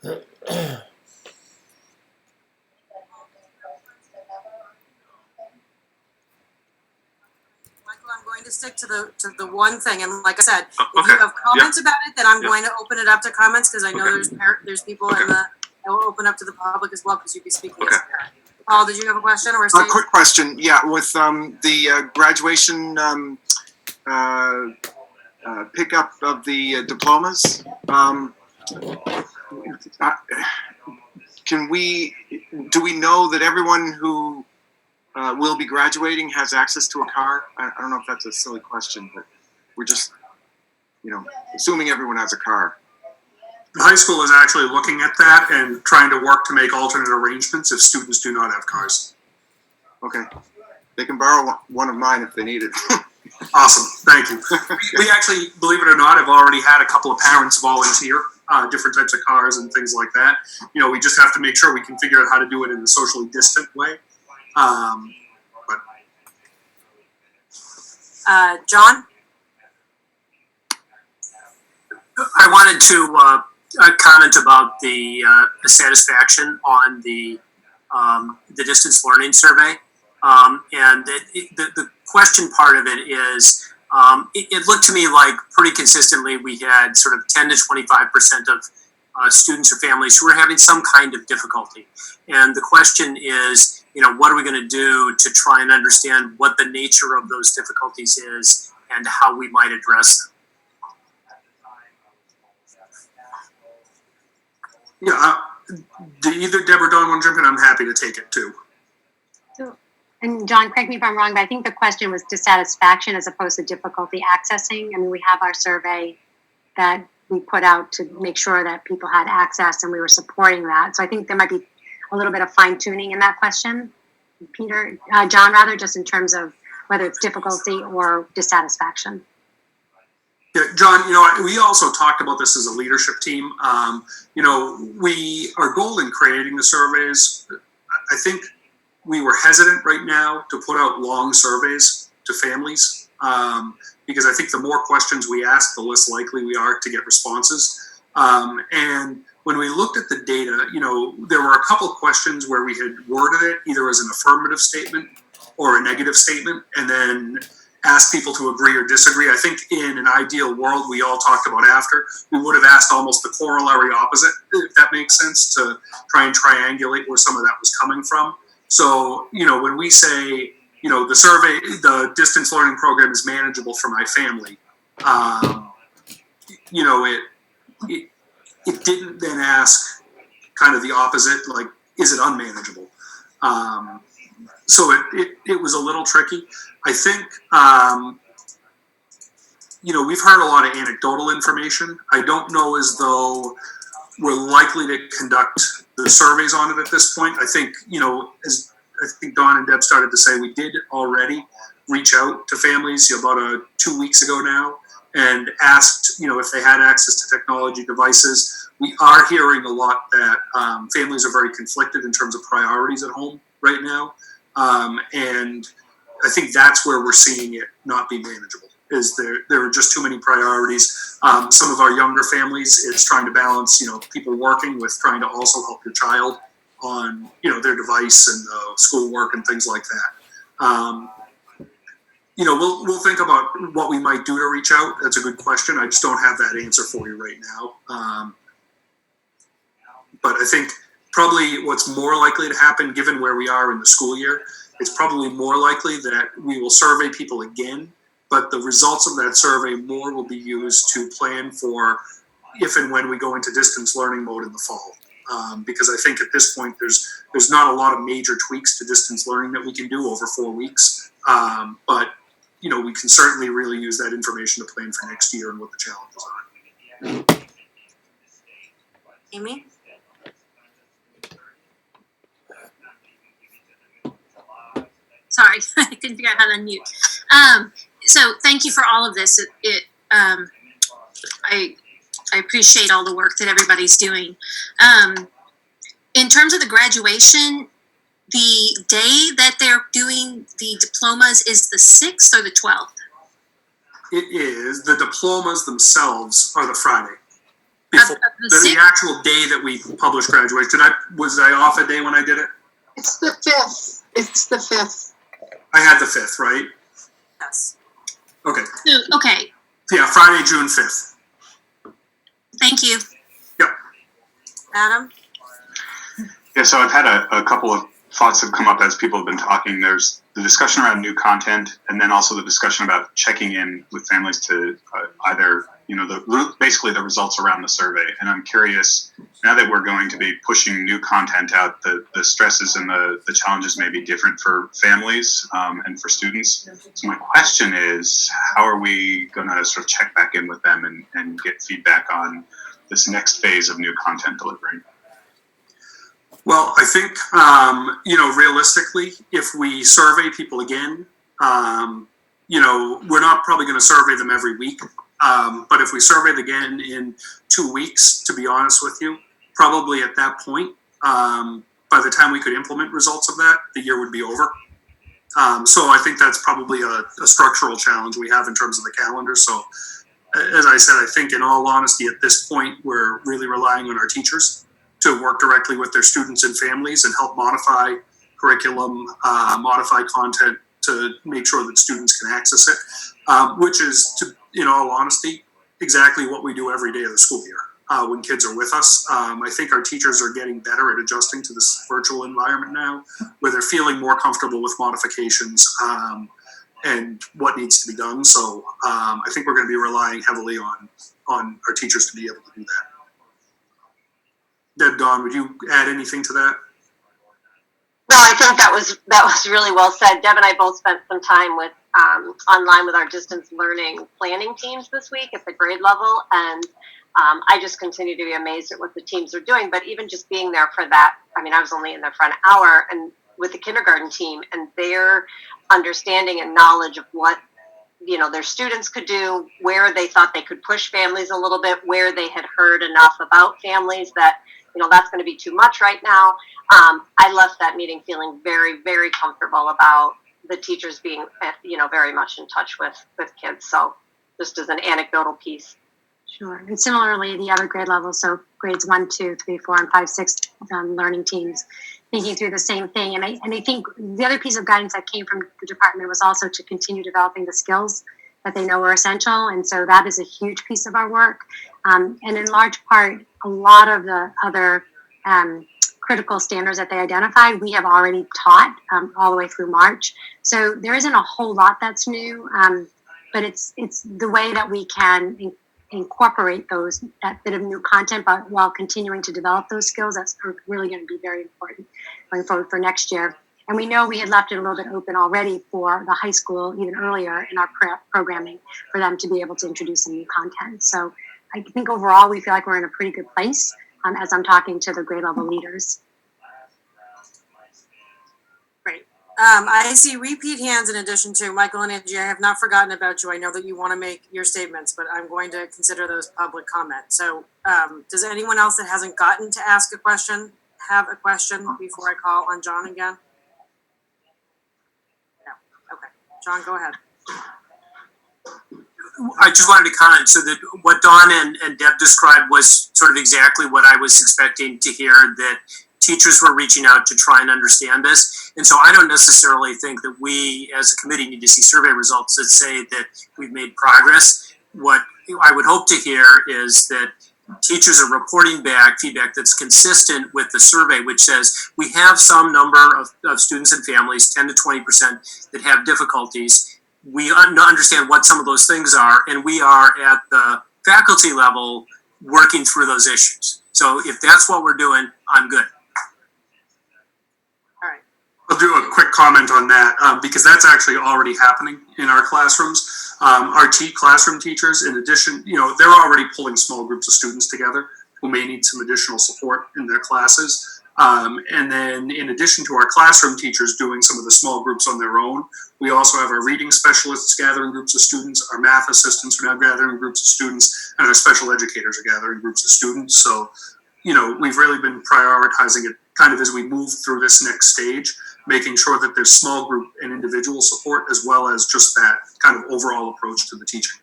I'm going to stick to the one thing, and like I said, if you have comments about it, then I'm going to open it up to comments, because I know there's people in the, that will open up to the public as well, because you'd be speaking as a parent. Paul, did you have a question or a quick question? Yeah, with the graduation pickup of the diplomas, do we know that everyone who will be graduating has access to a car? I don't know if that's a silly question, but we're just, assuming everyone has a car. The high school is actually looking at that and trying to work to make alternate arrangements if students do not have cars. Okay. They can borrow one of mine if they need it. Awesome. Thank you. We actually, believe it or not, have already had a couple of parents volunteer different types of cars and things like that. We just have to make sure we can figure out how to do it in a socially distant way. John? I wanted to comment about the satisfaction on the distance learning survey. And the question part of it is, it looked to me like pretty consistently we had sort of 10 to 25% of students or families who were having some kind of difficulty. And the question is, what are we going to do to try and understand what the nature of those difficulties is and how we might address them? Yeah, either Deb or Don want to jump in, I'm happy to take it too. So, and John, correct me if I'm wrong, but I think the question was dissatisfaction as opposed to difficulty accessing. I mean, we have our survey that we put out to make sure that people had access, and we were supporting that. So I think there might be a little bit of fine tuning in that question, John, rather, just in terms of whether it's difficulty or dissatisfaction. Yeah, John, we also talked about this as a leadership team. Our goal in creating the surveys, I think we were hesitant right now to put out long surveys to families, because I think the more questions we ask, the less likely we are to get responses. And when we looked at the data, there were a couple of questions where we had worded it either as an affirmative statement or a negative statement, and then ask people to agree or disagree. I think in an ideal world, we all talked about after, we would have asked almost the corollary opposite, if that makes sense, to try and triangulate where some of that was coming from. So, when we say, the survey, the distance learning program is manageable for my family, it didn't then ask kind of the opposite, like, is it unmanageable? So it was a little tricky. I think, we've heard a lot of anecdotal information. I don't know as though we're likely to conduct the surveys on it at this point. I think, as I think Dawn and Deb started to say, we did already reach out to families about 2 weeks ago now and asked, if they had access to technology devices. We are hearing a lot that families are very conflicted in terms of priorities at home right now. And I think that's where we're seeing it not be manageable, is there are just too many priorities. Some of our younger families, it's trying to balance, people working with trying to also help your child on, their device and schoolwork and things like that. We'll think about what we might do to reach out. That's a good question. I just don't have that answer for you right now. But I think probably what's more likely to happen, given where we are in the school year, it's probably more likely that we will survey people again, but the results of that survey more will be used to plan for if and when we go into distance learning mode in the fall. Because I think at this point, there's not a lot of major tweaks to distance learning that we can do over 4 weeks. But, we can certainly really use that information to plan for next year and what the challenges are. Amy? Sorry, I couldn't figure out how to unmute. So thank you for all of this. I appreciate all the work that everybody's doing. In terms of the graduation, the day that they're doing the diplomas is the 6th or the 12th? It is. The diplomas themselves are the Friday. Before, the the sixth? actual day that we published graduation. Was I off a day when I did it? It's the 5th. It's the 5th. I had the 5th, right? Yes. Okay. Okay, Yeah, Friday, June 5th. thank you. Adam? Yeah, so I've had a couple of thoughts have come up as people have been talking. There's the discussion around new content, and then also the discussion about checking in with families to either, basically the results around the survey. And I'm curious, now that we're going to be pushing new content out, the stresses and the challenges may be different for families and for students. So my question is, how are we going to sort of check back in with them and get feedback on this next phase of new content delivery? Well, I think, realistically, if we survey people again, we're not probably going to survey them every week. But if we survey them again in 2 weeks, to be honest with you, probably at that point, by the time we could implement results of that, the year would be over. So I think that's probably a structural challenge we have in terms of the calendar. So as I said, I think in all honesty, at this point, we're really relying on our teachers to work directly with their students and families and help modify curriculum, modify content to make sure that students can access it, which is, in all honesty, exactly what we do every day of the school year when kids are with us. I think our teachers are getting better at adjusting to this virtual environment now, where they're feeling more comfortable with modifications and what needs to be done. So I think we're going to be relying heavily on our teachers to be able to do that. Deb, Dawn, would you add anything to that? No, I think that was really well said. Deb and I both spent some time with online with our distance learning planning teams this week at the grade level, and I just continue to be amazed at what the teams are doing. But even just being there for that, I mean, I was only in there for an hour, and with the kindergarten team and their understanding and knowledge of what their students could do, where they thought they could push families a little bit, where they had heard enough about families that that's going to be too much right now. I left that meeting feeling very, very comfortable about the teachers being, very much in touch with kids. So just as an anecdotal piece. Sure. And similarly, the other grade levels, so grades 1, 2, 3, 4, and 5, 6 learning teams, thinking through the same thing. And I think the other piece of guidance that came from the department was also to continue developing the skills that they know are essential. And so that is a huge piece of our work. And in large part, a lot of the other critical standards that they identified, we have already taught all the way through March. So there isn't a whole lot that's new, but it's the way that we can incorporate that bit of new content, but while continuing to develop those skills, that's really going to be very important going forward for next year. And we know we had left it a little bit open already for the high school, even earlier in our programming, for them to be able to introduce some new content. So I think overall we feel like we're in a pretty good place as I'm talking to the grade level leaders. Great. I see repeat hands in addition to Michael and Angie. I have not forgotten about you. I know that you want to make your statements, but I'm going to consider those public comment. So does anyone else that hasn't gotten to ask a question have a question before I call on John again? No. Okay. John, go ahead. I just wanted to comment so that what Dawn and Deb described was sort of exactly what I was expecting to hear, that teachers were reaching out to try and understand this. And so I don't necessarily think that we as a committee need to see survey results that say that we've made progress. What I would hope to hear is that teachers are reporting back feedback that's consistent with the survey, which says we have some number of students and families, 10 to 20%, that have difficulties. We understand what some of those things are, and we are at the faculty level working through those issues. So if that's what we're doing, I'm good. All right. I'll do a quick comment on that because that's actually already happening in our classrooms. Our classroom teachers, in addition, they're already pulling small groups of students together who may need some additional support in their classes. And then in addition to our classroom teachers doing some of the small groups on their own, we also have our reading specialists gathering groups of students, our math assistants are now gathering groups of students, and our special educators are gathering groups of students. So, we've really been prioritizing it kind of as we move through this next stage, making sure that there's small group and individual support as well as just that kind of overall approach to the teaching.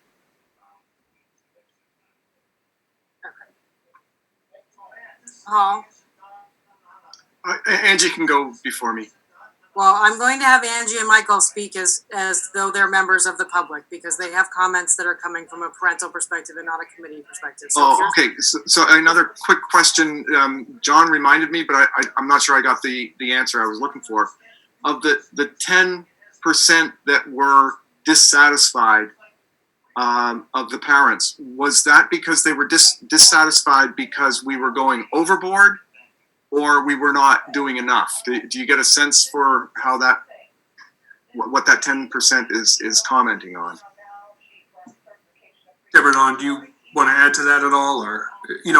Hall? Angie can go before me. Well, I'm going to have Angie and Michael speak as though they're members of the public because they have comments that are coming from a parental perspective and not a committee perspective. So Okay. So another quick question. John reminded me, but I'm not sure I got the answer I was looking for. Of the 10% that were dissatisfied of the parents, was that because they were dissatisfied because we were going overboard? Or we were not doing enough? Do you get a sense for how what that 10% is commenting on? Deborah, Dawn, do you want to add to that at all? Or,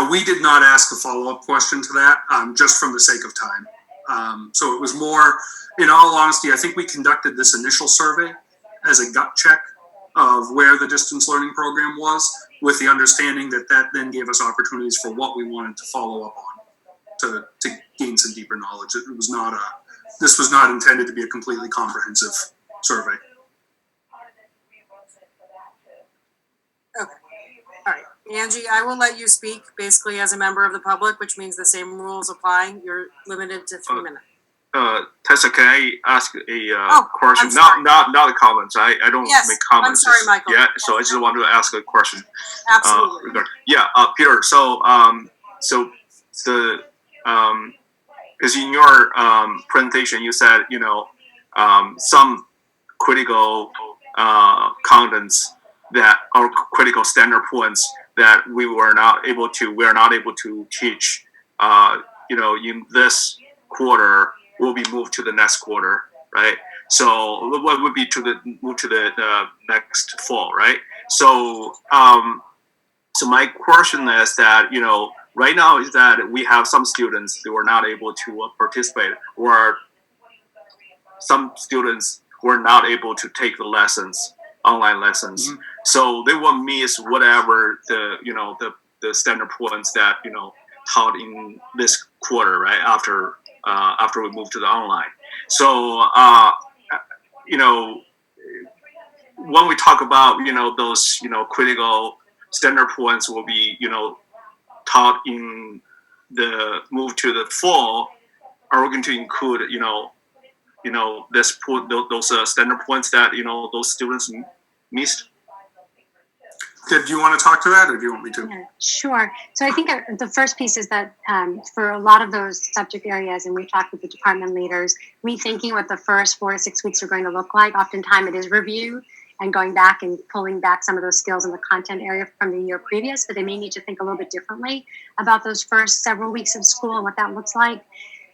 we did not ask a follow-up question to that, just from the sake of time. So it was more, in all honesty, I think we conducted this initial survey as a gut check of where the distance learning program was, with the understanding that then gave us opportunities for what we wanted to follow up on. To gain some deeper knowledge. This was not intended to be a completely comprehensive survey. Okay. All right. Angie, I will let you speak basically as a member of the public, which means the same rules apply. You're limited to 3 minutes. Tessa, can I ask a question? I'm sorry. Not a comment. I don't make comments. I'm sorry, Michael. Yeah, so I just want to ask a question. Absolutely. Peter. So the because in your presentation you said some critical contents that are critical standard points that we are not able to teach in this quarter will be moved to the next quarter, right? So what would be move to the next fall, right? So so my question is that right now is that we have some students who are not able to participate, or some students who are not able to take the lessons, online lessons. Mm-hmm. So they will miss whatever the standard points that taught in this quarter, right? After we move to the online. So when we talk about those critical standard points will be taught in the move to the fall, are we going to include those standard points that those students missed? Deb, do you want to talk to that, or do you want me to? Yeah, sure. So I think the first piece is that for a lot of those subject areas, and we've talked with the department leaders, rethinking what the first 4 to 6 weeks are going to look like. Oftentimes it is review and going back and pulling back some of those skills in the content area from the year previous, but they may need to think a little bit differently about those first several weeks of school and what that looks like.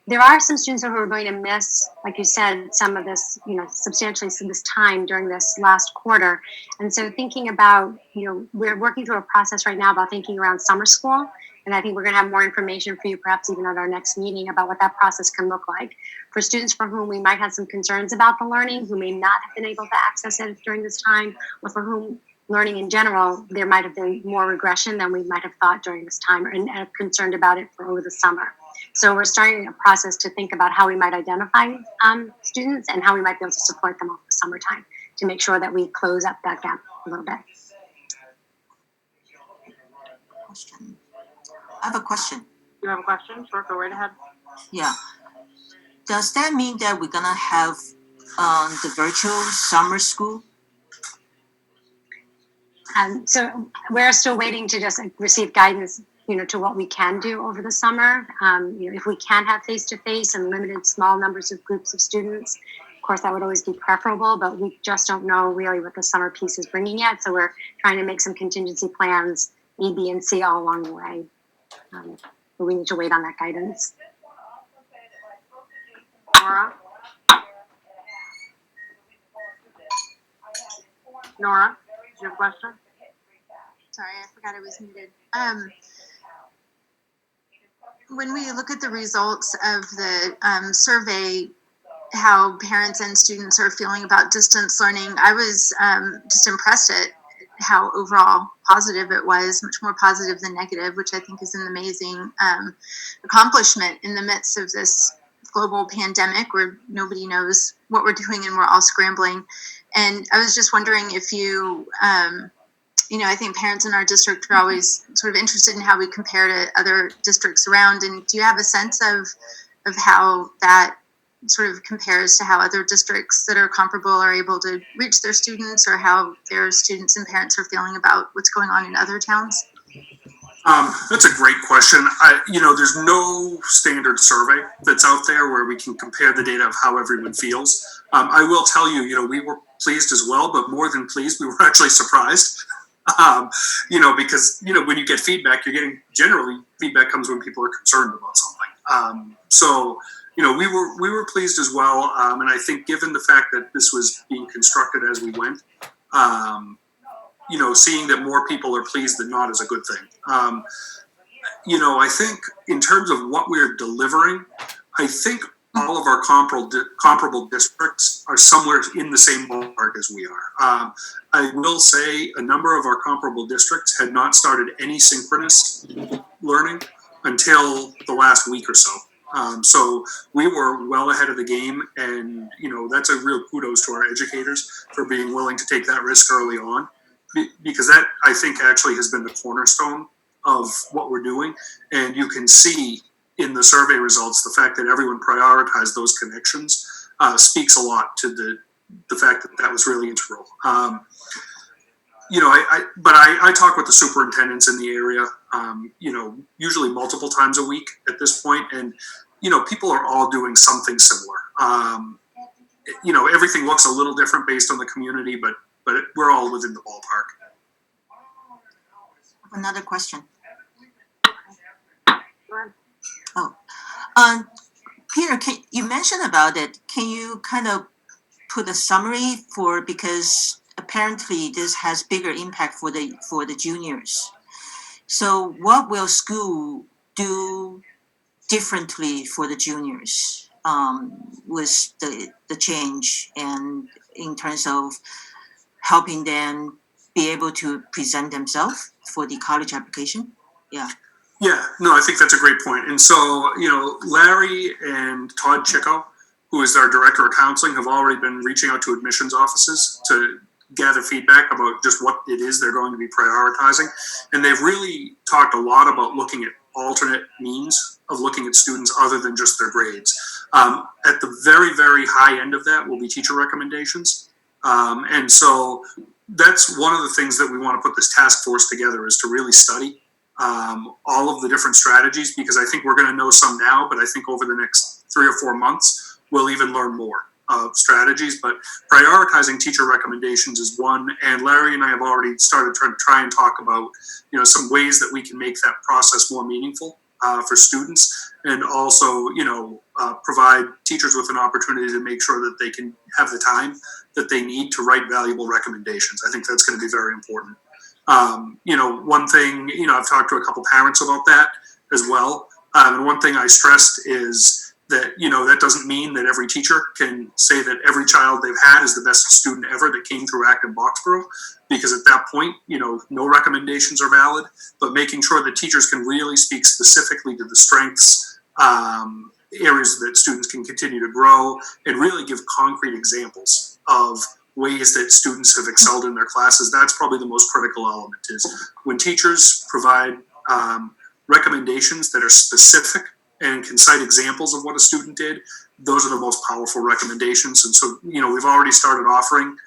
There are some students who are going to miss, like you said, some of this, substantially some of this time during this last quarter. And so thinking about, we're working through a process right now about thinking around summer school. And I think we're going to have more information for you, perhaps even at our next meeting, about what that process can look like. For students for whom we might have some concerns about the learning, who may not have been able to access it during this time, or for whom learning in general, there might have been more regression than we might have thought during this time, and concerned about it for over the summer. So we're starting a process to think about how we might identify students and how we might be able to support them over the summertime to make sure that we close up that gap a little bit. I have a question. You have a question? Sure, go right ahead. Yeah. Does that mean that we're gonna have the virtual summer school? So we're still waiting to just receive guidance, to what we can do over the summer. If we can have face-to-face and limited small numbers of groups of students, of course, that would always be preferable, but we just don't know really what the summer piece is bringing yet. So we're trying to make some contingency plans, A, B, and C all along the way. But we need to wait on that guidance. Nora, do you have a question? Sorry, I forgot I was muted. When we look at the results of the survey, how parents and students are feeling about distance learning, I was just impressed at how overall positive it was, much more positive than negative, which I think is an amazing accomplishment in the midst of this global pandemic where nobody knows what we're doing and we're all scrambling. And I was just wondering if you I think parents in our district are always sort of interested in how we compare to other districts around. And do you have a sense of how that sort of compares to how other districts that are comparable are able to reach their students, or how their students and parents are feeling about what's going on in other towns? That's a great question. There's no standard survey that's out there where we can compare the data of how everyone feels. I will tell you, we were pleased as well, but more than pleased, we were actually surprised. Because when you get feedback, you're getting generally feedback comes when people are concerned about something. We were pleased as well, and I think given the fact that this was being constructed as we went, seeing that more people are pleased than not is a good thing. I think in terms of what we're delivering, I think all of our comparable districts are somewhere in the same ballpark as we are. I will say a number of our comparable districts had not started any synchronous learning until the last week or so. So we were well ahead of the game, and that's a real kudos to our educators for being willing to take that risk early on, because that, I think, actually has been the cornerstone of what we're doing. And you can see in the survey results, the fact that everyone prioritized those connections speaks a lot to the fact that that was really integral. I talk with the superintendents in the area, usually multiple times a week at this point, and people are all doing something similar. Everything looks a little different based on the community, but we're all within the ballpark. Another question. Peter, you mentioned about it. Can you kind of put a summary because apparently this has bigger impact for the juniors. So what will school do differently for the juniors with the change, and in terms of helping them be able to present themselves for the college application? Yeah, no, I think that's a great point. And so, Larry and Todd Chico, who is our director of counseling, have already been reaching out to admissions offices to gather feedback about just what it is they're going to be prioritizing. And they've really talked a lot about looking at alternate means of looking at students other than just their grades. At the very, very high end of that will be teacher recommendations. And so that's one of the things that we want to put this task force together, is to really study all of the different strategies, because I think we're going to know some now, but I think over the next 3 or 4 months, we'll even learn more of strategies. But prioritizing teacher recommendations is one, and Larry and I have already started to try and talk about, some ways that we can make that process more meaningful for students, and also, provide teachers with an opportunity to make sure that they can have the time that they need to write valuable recommendations. I think that's going to be very important. One thing, I've talked to a couple parents about that as well. And one thing I stressed is that, that doesn't mean that every teacher can say that every child they've had is the best student ever that came through Acton Boxborough, because at that point, no recommendations are valid, but making sure that teachers can really speak specifically to the strengths, areas that students can continue to grow, and really give concrete examples of ways that students have excelled in their classes. That's probably the most critical element, is when teachers provide recommendations that are specific and can cite examples of what a student did. Those are the most powerful recommendations. And so, we've already started offering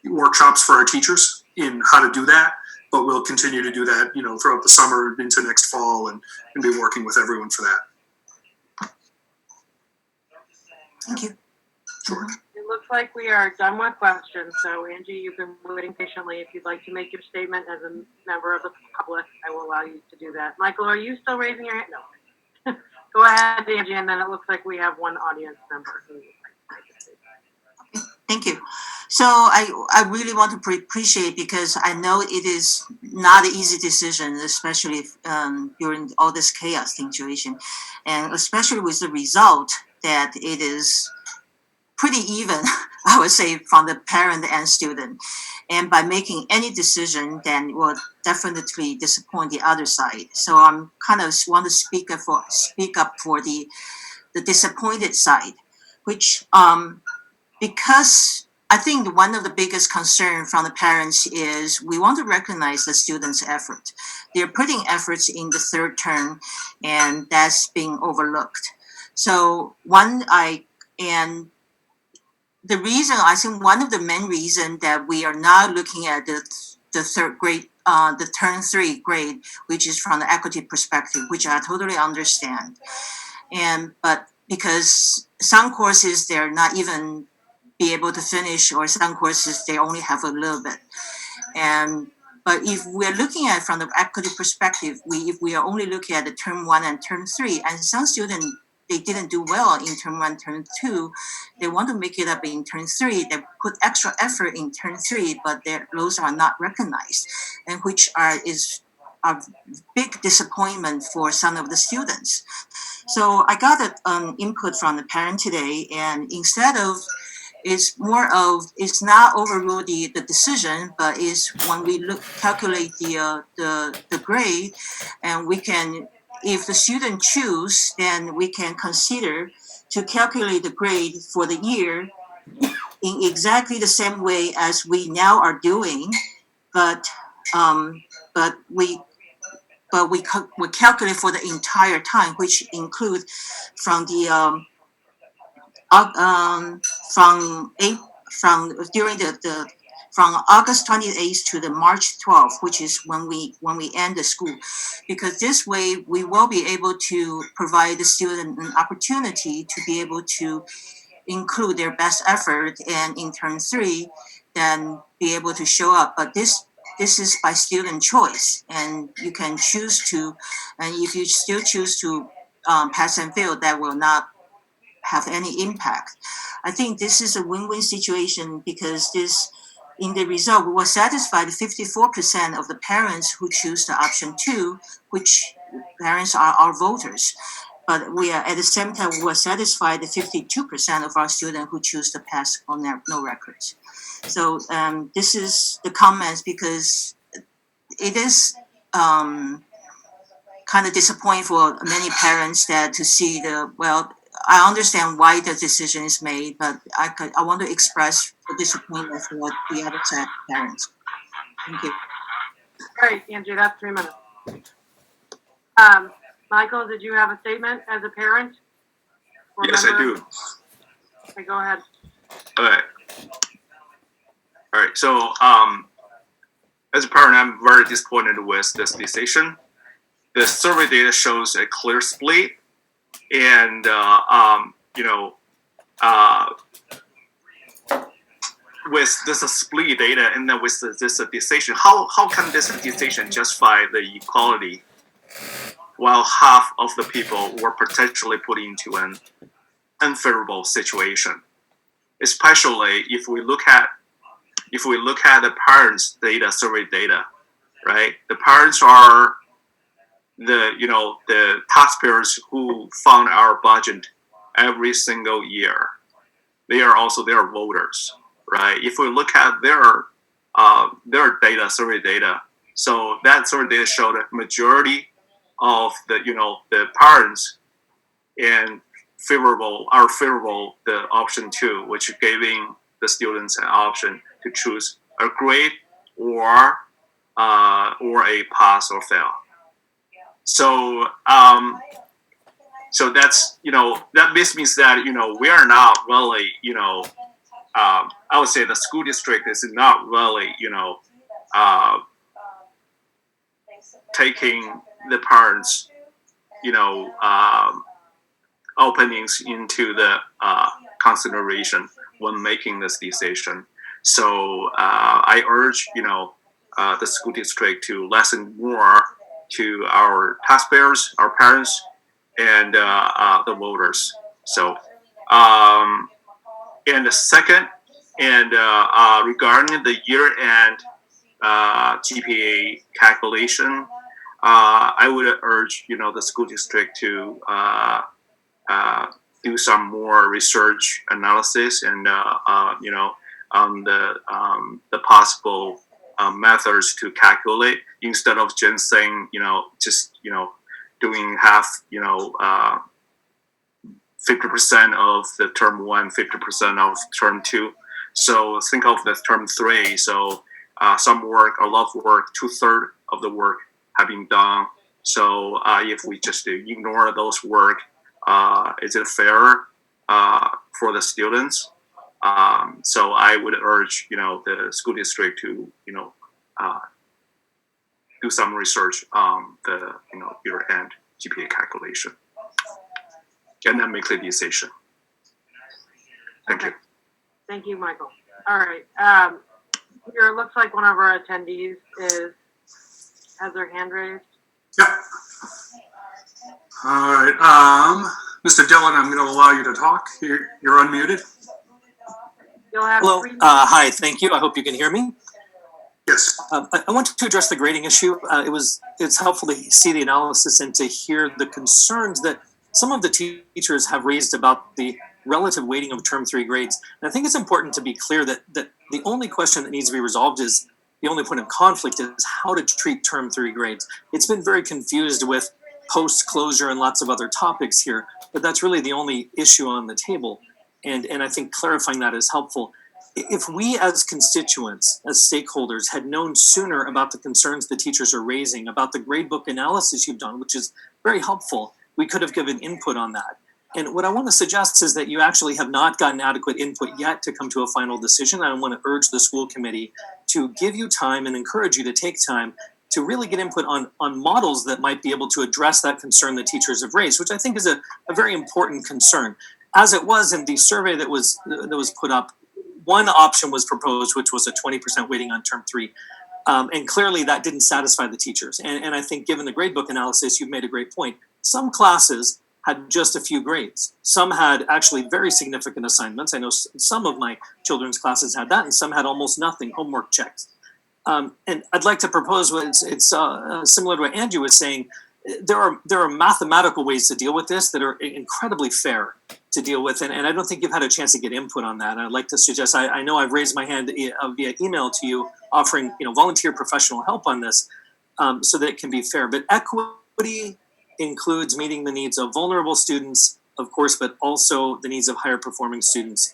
workshops for our teachers in how to do that, but we'll continue to do that, throughout the summer into next fall, and be working with everyone for that. Thank you. Sure. It looks like we are done with questions. So Angie, you've been waiting patiently. If you'd like to make your statement as a member of the public, I will allow you to do that. Michael, are you still raising your hand? No. Go ahead, Angie, and then it looks like we have one audience member who would like to make a statement. Thank you. So I really want to appreciate, because I know it is not an easy decision, especially during all this chaos situation, and especially with the result that it is pretty even, I would say, from the parent and student. And by making any decision, then will definitely disappoint the other side. So I'm kind of want to speak up for the disappointed side, which because I think one of the biggest concern from the parents is we want to recognize the students' effort. They're putting efforts in the third term, and that's being overlooked. So the reason, I think one of the main reasons that we are not looking at the third grade, the term 3 grade, which is from the equity perspective, which I totally understand. But because some courses they're not even be able to finish, or some courses they only have a little bit. But if we're looking at it from the equity perspective, if we are only looking at the term 1 and term 3, and some students they didn't do well in term 1, term 2, they want to make it up in term 3. They put extra effort in term 3, but those are not recognized, and which is a big disappointment for some of the students. So I got an input from the parent today, and instead of it's not overrule the decision, but is when we calculate the grade, and we can, if the student choose, then we can consider to calculate the grade for the year in exactly the same way as we now are doing, but we calculate for the entire time, which include from the from August 28th to the March 12th, which is when we end the school, because this way we will be able to provide the student an opportunity to be able to include their best effort, and in term 3, then be able to show up. But this is by student choice, and you can choose to, and if you still choose to pass and fail, that will not have any impact. I think this is a win-win situation, because in the result, we will satisfy the 54% of the parents who choose the option 2, which parents are our voters. But we are at the same time, we will satisfy the 52% of our students who choose to pass on no records. So this is the comments, because it is kind of disappointing for many parents that to see I understand why the decision is made, but I want to express the disappointment for the other side parents. Thank you. All right, Angie, that's 3 minutes. Michael, did you have a statement as a parent? Yes, I do. Okay, go ahead. All right. So, as a parent, I'm very disappointed with this decision. The survey data shows a clear split, and with this split data, and then with this decision, how can this decision justify the equality, while half of the people were potentially put into an unfavorable situation? Especially if we look at the parents' data, survey data, right? The parents are the taxpayers who fund our budget every single year. They are also their voters, right? If we look at their data, survey data, so that survey data show that majority of the parents and are favorable the option 2, which is giving the students an option to choose a grade or a pass or fail. So so that's that means that we are not really I would say the school district is not really taking the parents openings into the consideration when making this decision. So I urge the school district to listen more to our taxpayers, our parents, and the voters. So and the second, and regarding the year-end GPA calculation, I would urge the school district to do some more research analysis and on the possible methods to calculate, instead of just saying doing half 50% of the term 1, 50% of term 2. So think of the term 3. So some work, a lot of work, 2/3 of the work have been done. So if we just ignore those work, is it fair for the students? So I would urge, the school district to, do some research on the, year-end GPA calculation, and then make the decision. Thank you. Thank you, Michael. All right. Here, it looks like one of our attendees has their hand raised. Yep. All right. Mr. Dillon, I'm going to allow you to talk. You're unmuted. You'll have Hello. 3 minutes. Hi. Thank you. I hope you can hear me. Yes. I wanted to address the grading issue. It's helpful to see the analysis and to hear the concerns that some of the teachers have raised about the relative weighting of term 3 grades. And I think it's important to be clear that the only question that needs to be resolved is the only point of conflict is how to treat term 3 grades. It's been very confused with post-closure and lots of other topics here, but that's really the only issue on the table. And I think clarifying that is helpful. If we as constituents, as stakeholders, had known sooner about the concerns the teachers are raising, about the gradebook analysis you've done, which is very helpful, we could have given input on that. And what I want to suggest is that you actually have not gotten adequate input yet to come to a final decision. I want to urge the school committee to give you time and encourage you to take time to really get input on models that might be able to address that concern that teachers have raised, which I think is a very important concern. As it was in the survey that was put up, one option was proposed, which was a 20% weighting on term 3. And clearly that didn't satisfy the teachers. And I think given the gradebook analysis, you've made a great point. Some classes had just a few grades. Some had actually very significant assignments. I know some of my children's classes had that, and some had almost nothing, homework checks. And I'd like to propose it's similar to what Andrew was saying. There are mathematical ways to deal with this that are incredibly fair to deal with, and I don't think you've had a chance to get input on that. And I'd like to suggest, I know I've raised my hand via email to you, offering volunteer professional help on this, so that it can be fair. But equity includes meeting the needs of vulnerable students, of course, but also the needs of higher performing students.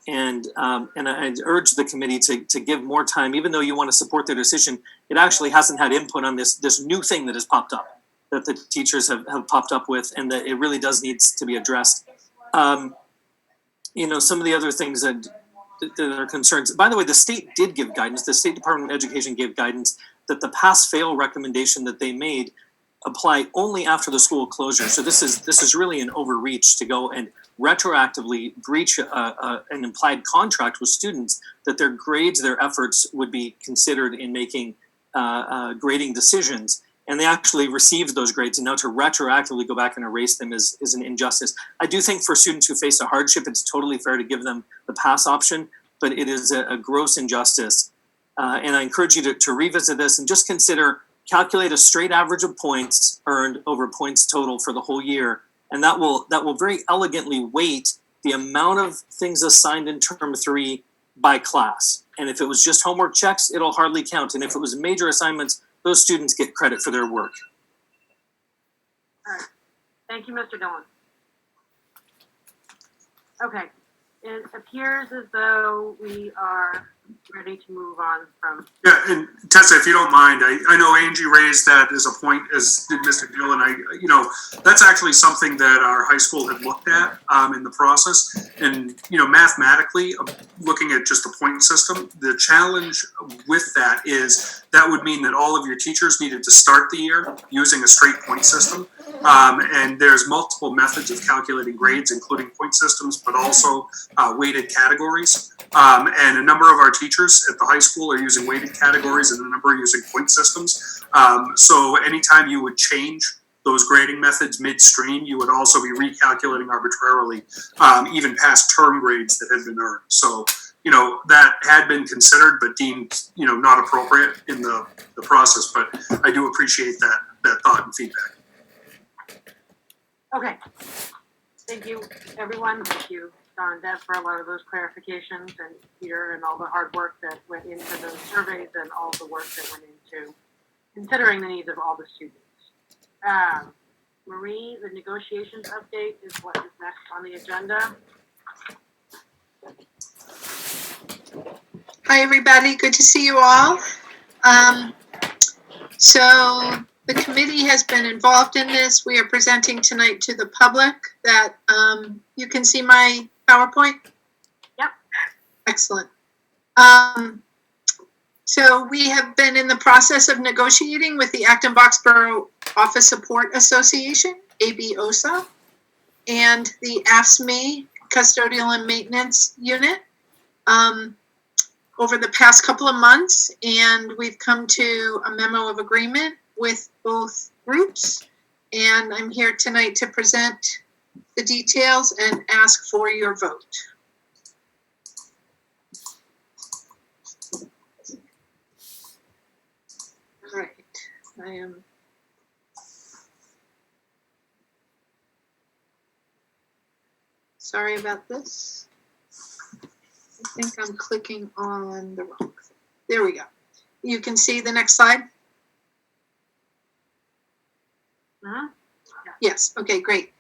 And I urge the committee to give more time, even though you want to support their decision. It actually hasn't had input on this new thing that has popped up, that the teachers have popped up with, and that it really does need to be addressed. Some of the other things that are concerns. By the way, the state did give guidance. The State Department of Education gave guidance that the pass-fail recommendation that they made apply only after the school closure. So this is really an overreach to go and retroactively breach an implied contract with students that their grades, their efforts would be considered in making grading decisions. And they actually received those grades, and now to retroactively go back and erase them is an injustice. I do think for students who face a hardship, it's totally fair to give them the pass option, but it is a gross injustice. And I encourage you to revisit this and just calculate a straight average of points earned over points total for the whole year. And that will very elegantly weight the amount of things assigned in term 3 by class. And if it was just homework checks, it'll hardly count. And if it was major assignments, those students get credit for their work. All right. Thank you, Mr. Dillon. Okay. It appears as though we are ready to move on from. Yeah, and Tessa, if you don't mind, I know Angie raised that as a point, as did Mr. Dillon. That's actually something that our high school had looked at in the process. And, mathematically, looking at just the point system, the challenge with that is that would mean that all of your teachers needed to start the year using a straight point system. And there's multiple methods of calculating grades, including point systems, but also weighted categories. And a number of our teachers at the high school are using weighted categories, and a number are using point systems. So anytime you would change those grading methods midstream, you would also be recalculating arbitrarily, even past term grades that had been earned. So, that had been considered, but deemed, not appropriate in the process. But I do appreciate that thought and feedback. Okay. Thank you, everyone. Thank you, Don and Deb, for a lot of those clarifications, and Peter, and all the hard work that went into those surveys, and all the work that went into considering the needs of all the students. Marie, the negotiations update is what is next on the agenda. Hi, everybody. Good to see you all. So the committee has been involved in this. We are presenting tonight to the public that you can see my PowerPoint. Yep. Excellent. So we have been in the process of negotiating with the Acton Boxborough Office Support Association, ABOSA, and the AFSCME Custodial and Maintenance Unit over the past couple of months, and we've come to a memo of agreement with both groups. And I'm here tonight to present the details and ask for your vote. All right, I am. Sorry about this. I think I'm clicking on the wrong thing. There we go. You can see the next slide? Yes, okay, great.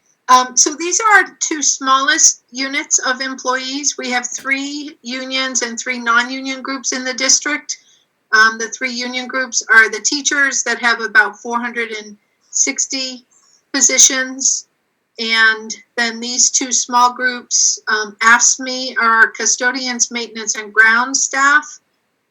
So these are our two smallest units of employees. We have 3 unions and 3 non-union groups in the district. The 3 union groups are the teachers that have about 460 positions. And then these 2 small groups, AFSCME, are our custodians, maintenance, and ground staff.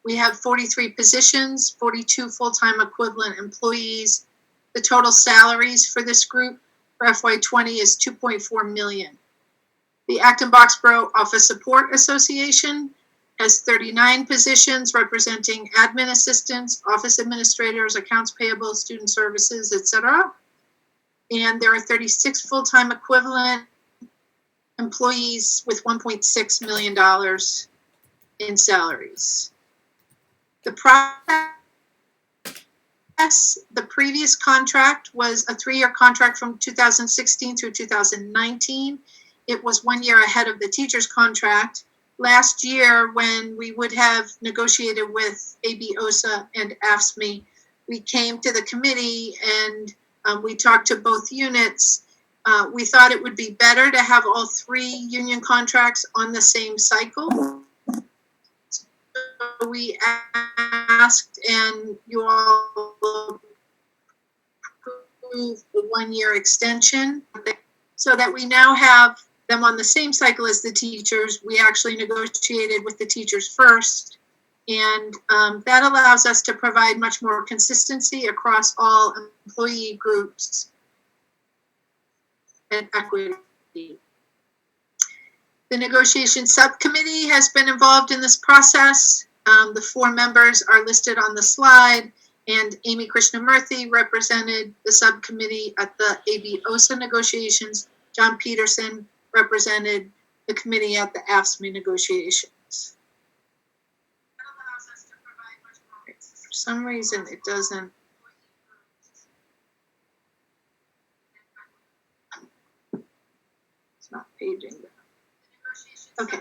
We have 43 positions, 42 full-time equivalent employees. The total salaries for this group for FY20 is $2.4 million. The Acton Boxborough Office Support Association has 39 positions representing admin assistants, office administrators, accounts payable, student services, etc. And there are 36 full-time equivalent employees with $1.6 million in salaries. The previous contract was a 3-year contract from 2016 through 2019. It was 1 year ahead of the teacher's contract. Last year, when we would have negotiated with ABOSA and AFSCME, we came to the committee and we talked to both units. We thought it would be better to have all 3 union contracts on the same cycle. So we asked, and you all approved the 1-year extension, so that we now have them on the same cycle as the teachers. We actually negotiated with the teachers first. And that allows us to provide much more consistency across all employee groups and equity. The negotiation subcommittee has been involved in this process. The 4 members are listed on the slide, and Amy Krishnamurthy represented the subcommittee at the ABOSA negotiations. John Peterson represented the committee at the AFSCME negotiations. For some reason, it doesn't. It's not paging down. Okay.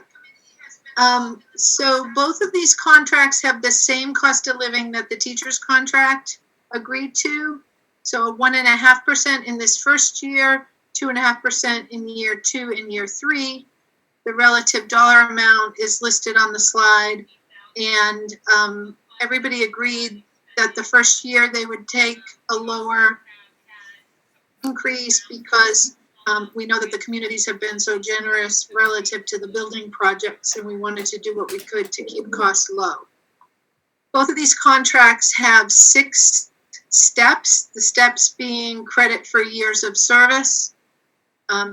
So both of these contracts have the same cost of living that the teacher's contract agreed to. So 1.5% in this first year, 2.5% in year 2 and year 3. The relative dollar amount is listed on the slide, and everybody agreed that the first year they would take a lower increase because we know that the communities have been so generous relative to the building projects, and we wanted to do what we could to keep costs low. Both of these contracts have 6 steps, the steps being credit for years of service.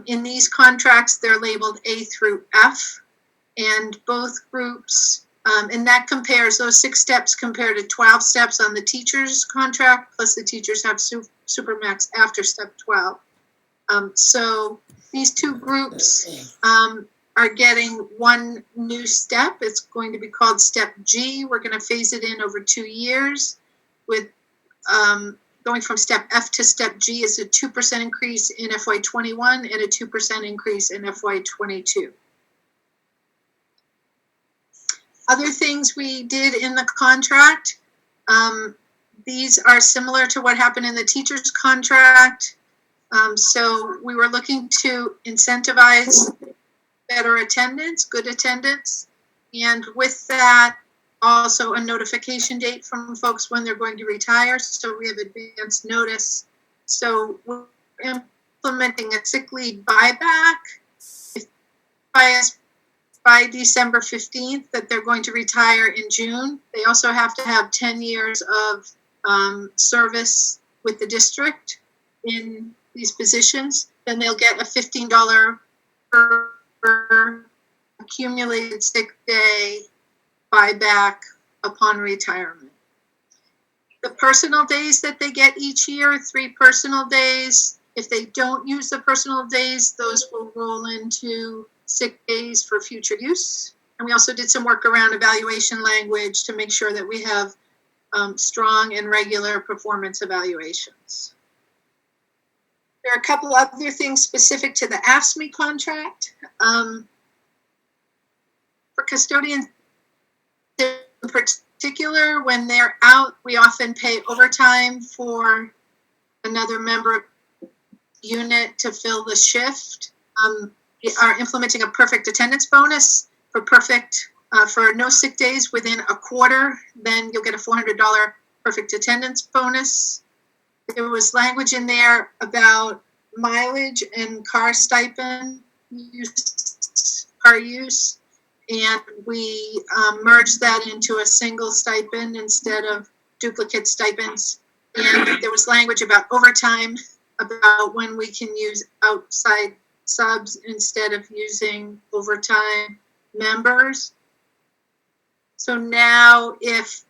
In these contracts, they're labeled A through F, and both groups, and that compares, those 6 steps compare to 12 steps on the teacher's contract, plus the teachers have Supermax after step 12. So these 2 groups are getting 1 new step. It's going to be called step G. We're going to phase it in over 2 years with going from step F to step G is a 2% increase in FY21 and a 2% increase in FY22. Other things we did in the contract, these are similar to what happened in the teacher's contract. So we were looking to incentivize better attendance, good attendance, And with that, also a notification date from folks when they're going to retire. So we have advance notice. So we're implementing a sick leave buyback by December 15th that they're going to retire in June. They also have to have 10 years of service with the district in these positions. Then they'll get a $15 per accumulated sick day buyback upon retirement. The personal days that they get each year, 3 personal days. If they don't use the personal days, those will roll into sick days for future use. And we also did some work around evaluation language to make sure that we have strong and regular performance evaluations. There are a couple other things specific to the AFSCME contract. For custodians in particular, when they're out, we often pay overtime for another member of the unit to fill the shift. We are implementing a perfect attendance bonus for for no sick days within a quarter. Then you'll get a $400 perfect attendance bonus. There was language in there about mileage and car stipend car use, and we merged that into a single stipend instead of duplicate stipends. And there was language about overtime, about when we can use outside subs instead of using overtime members. So now if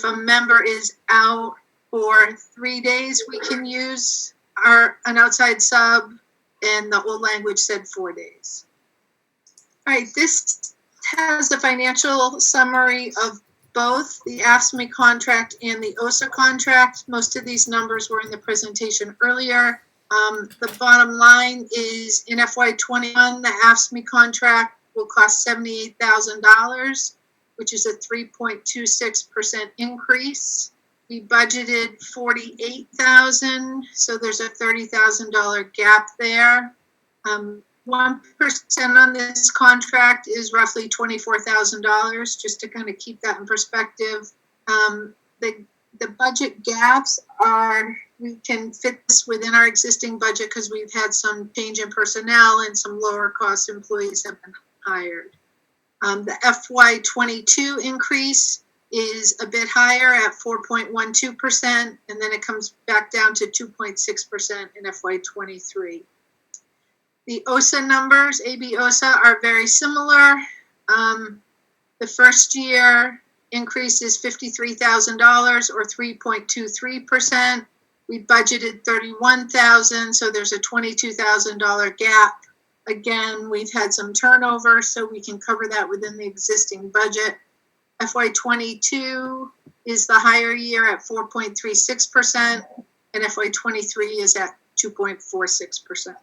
a member is out for 3 days, we can use an outside sub, and the old language said 4 days. All right, this has the financial summary of both the AFSCME contract and the ABOSA contract. Most of these numbers were in the presentation earlier. The bottom line is in FY21, the AFSCME contract will cost $78,000, which is a 3.26% increase. We budgeted $48,000, so there's a $30,000 gap there. 1% on this contract is roughly $24,000, just to kind of keep that in perspective. The budget gaps are, we can fit this within our existing budget because we've had some change in personnel and some lower cost employees have been hired. The FY22 increase is a bit higher at 4.12%, and then it comes back down to 2.6% in FY23. The ABOSA numbers, ABOSA, are very similar. The first year increase is $53,000 or 3.23%. We budgeted $31,000, so there's a $22,000 gap. Again, we've had some turnover, so we can cover that within the existing budget. FY22 is the higher year at 4.36%, and FY23 is at 2.46%.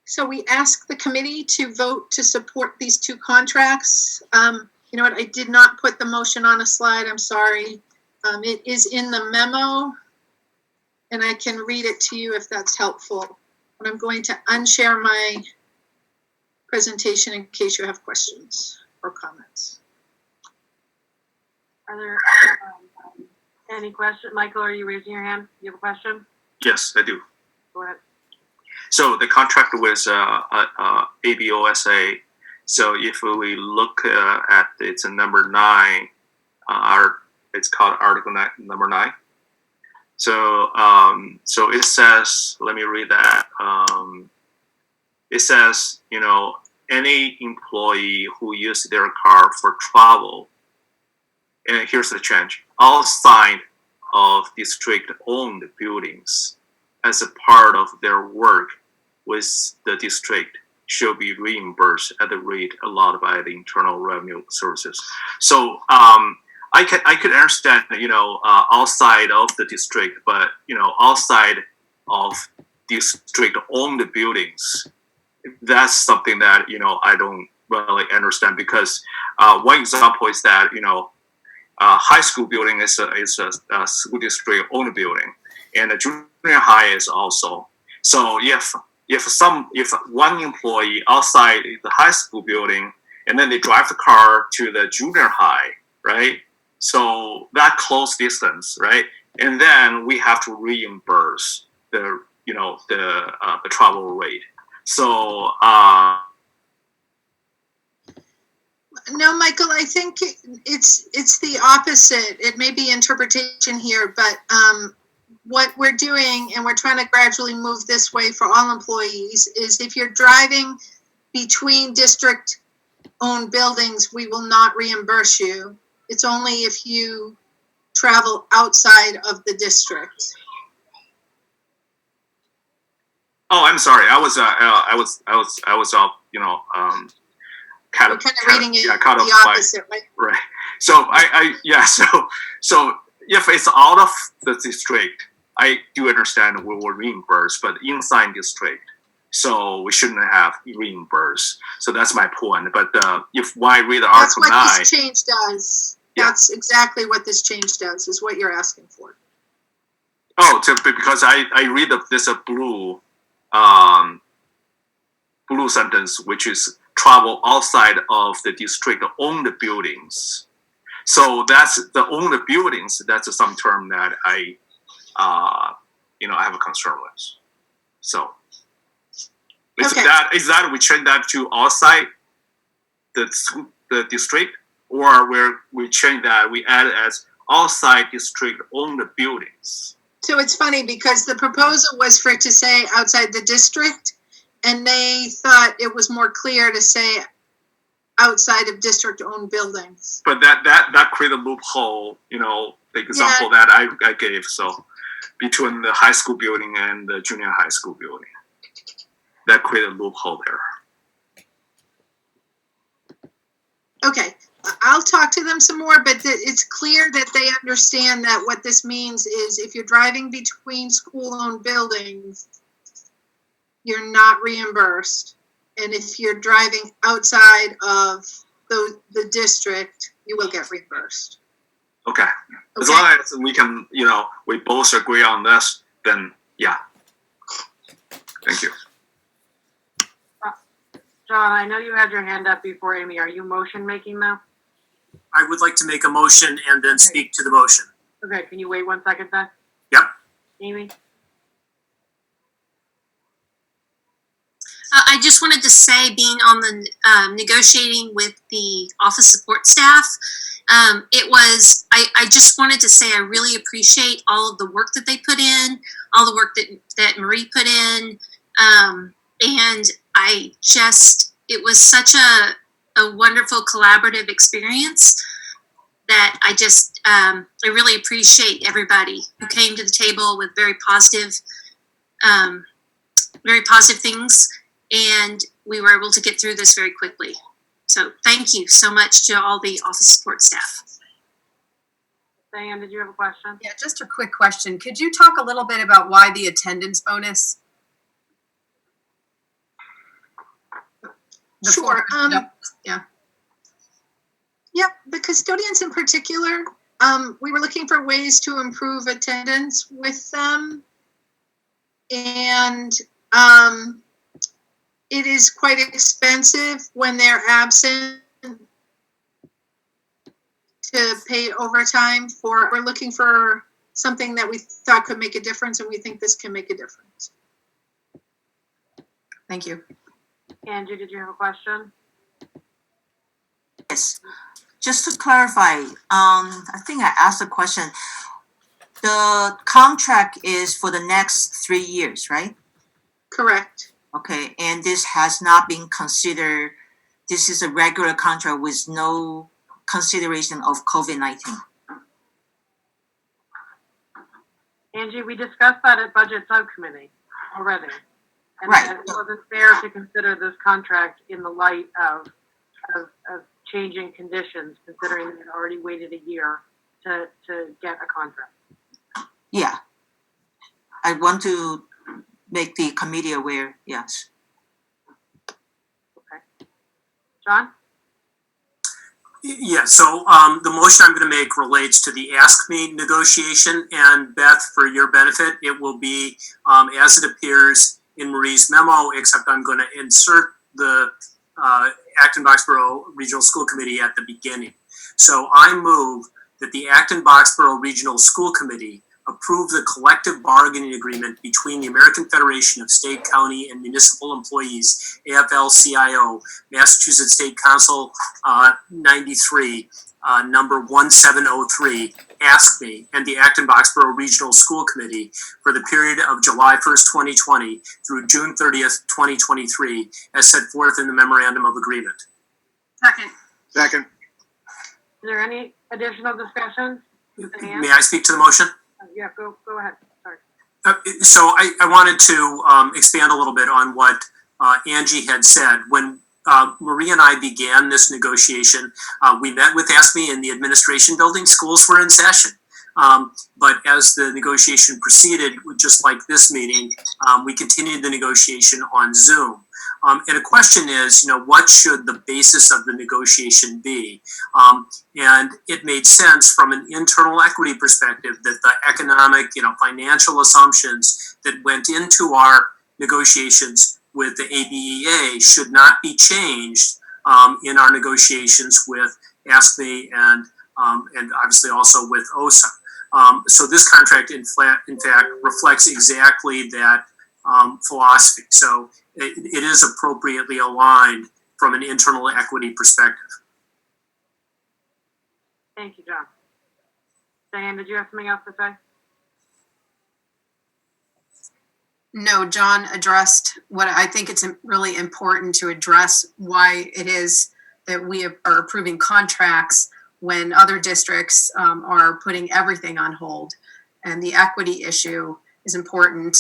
So we ask the committee to vote to support these two contracts. You know what, I did not put the motion on a slide, I'm sorry. It is in the memo, and I can read it to you if that's helpful. But I'm going to unshare my presentation in case you have questions or comments. Are there any questions? Michael, are you raising your hand? You have a question? Yes, I do. Go ahead. So the contract with ABOSA. So if we look at it's number 9, it's called Article number 9. So so it says, let me read that. It says, any employee who uses their car for travel, and here's the change, outside of district-owned buildings as a part of their work with the district shall be reimbursed at the rate allowed by the Internal Revenue Services. So I could understand, outside of the district, but outside of district-owned buildings, that's something that I don't really understand, because one example is that high school building is a school district-owned building, and a junior high is also. So if one employee outside the high school building and then they drive the car to the junior high, right? So that close distance, right? And then we have to reimburse the travel rate. So No, Michael, I think it's the opposite. It may be interpretation here, but what we're doing, and we're trying to gradually move this way for all employees, is if you're driving between district-owned buildings, we will not reimburse you. It's only if you travel outside of the district. oh, I'm sorry. I was kind We're of kind of reading it caught the off by- opposite, right? Right. So so if it's out of the district, I do understand we will reimburse, but inside district, so we shouldn't have reimbursed. So that's my point. But if when I read That's Article what 9, this change does. Yeah. That's exactly what this change does, is what you're asking for. because I read this blue blue sentence, which is travel outside of the district owned buildings. So that's the owned buildings. That's some term that I have a concern with. So is Okay. that we change that to outside the district, or where we change that we add it as outside district owned buildings? So it's funny because the proposal was for it to say outside the district, and they thought it was more clear to say outside of district-owned buildings. But that create a loophole, the example that I gave. So between the high school building and the junior high school building, that create a loophole there. Okay, I'll talk to them some more, but it's clear that they understand that what this means is if you're driving between school-owned buildings, you're not reimbursed. And if you're driving outside of the district, you will get reimbursed. Okay. As Okay. long as we can, we both agree on this, then yeah. Thank you. John, I know you had your hand up before, Amy. Are you motion making now? I would like to make a motion and then speak to the motion. Okay, can you wait 1 second then? Yep. Amy? I just wanted to say, being on the negotiating with the office support staff, I just wanted to say I really appreciate all of the work that they put in, all the work that Marie put in, and it was such a wonderful collaborative experience that I really appreciate everybody who came to the table with very positive things. And we were able to get through this very quickly. So thank you so much to all the office support staff. Diane, did you have a question? Yeah, just a quick question. Could you talk a little bit about why the attendance bonus? Sure. Yeah. Yep, the custodians in particular, we were looking for ways to improve attendance with them. And it is quite expensive when they're absent to pay overtime for. We're looking for something that we thought could make a difference, and we think this can make a difference. Thank you. Angie, did you have a question? Yes, just to clarify, I think I asked a question. The contract is for the next 3 years, right? Correct. Okay, and this has not been considered, this is a regular contract with no consideration of COVID-19. Angie, we discussed that at budget subcommittee already. And Right. that it wasn't fair to consider this contract in the light of changing conditions, considering that it already waited a year to get a contract. Yeah. I want to make the committee aware, yes. Okay. John? Yeah, so the motion I'm going to make relates to the AFSCME negotiation, and Beth, for your benefit, it will be as it appears in Marie's memo, except I'm going to insert the Acton Boxborough Regional School Committee at the beginning. So I move that the Acton Boxborough Regional School Committee approve the collective bargaining agreement between the American Federation of State, County, and Municipal Employees, AFL-CIO, Massachusetts State Council 93, number 1703, AFSCME, and the Acton Boxborough Regional School Committee for the period of July 1st, 2020 through June 30th, 2023, as set forth in the Memorandum of Agreement. Second. Second. Is there any additional discussion? Diane? May I speak to the motion? Yeah, go ahead. Sorry. So I wanted to expand a little bit on what Angie had said. When Marie and I began this negotiation, we met with AFSCME in the administration building. Schools were in session. But as the negotiation proceeded, just like this meeting, we continued the negotiation on Zoom. And a question is, what should the basis of the negotiation be? And it made sense from an internal equity perspective that the economic, financial assumptions that went into our negotiations with the ABEA should not be changed in our negotiations with AFSCME and obviously also with OSA. So this contract, in fact, reflects exactly that philosophy. So it is appropriately aligned from an internal equity perspective. Thank you, John. Diane, did you have something else to say? No, John addressed what I think it's really important to address why it is that we are approving contracts when other districts are putting everything on hold. And the equity issue is important.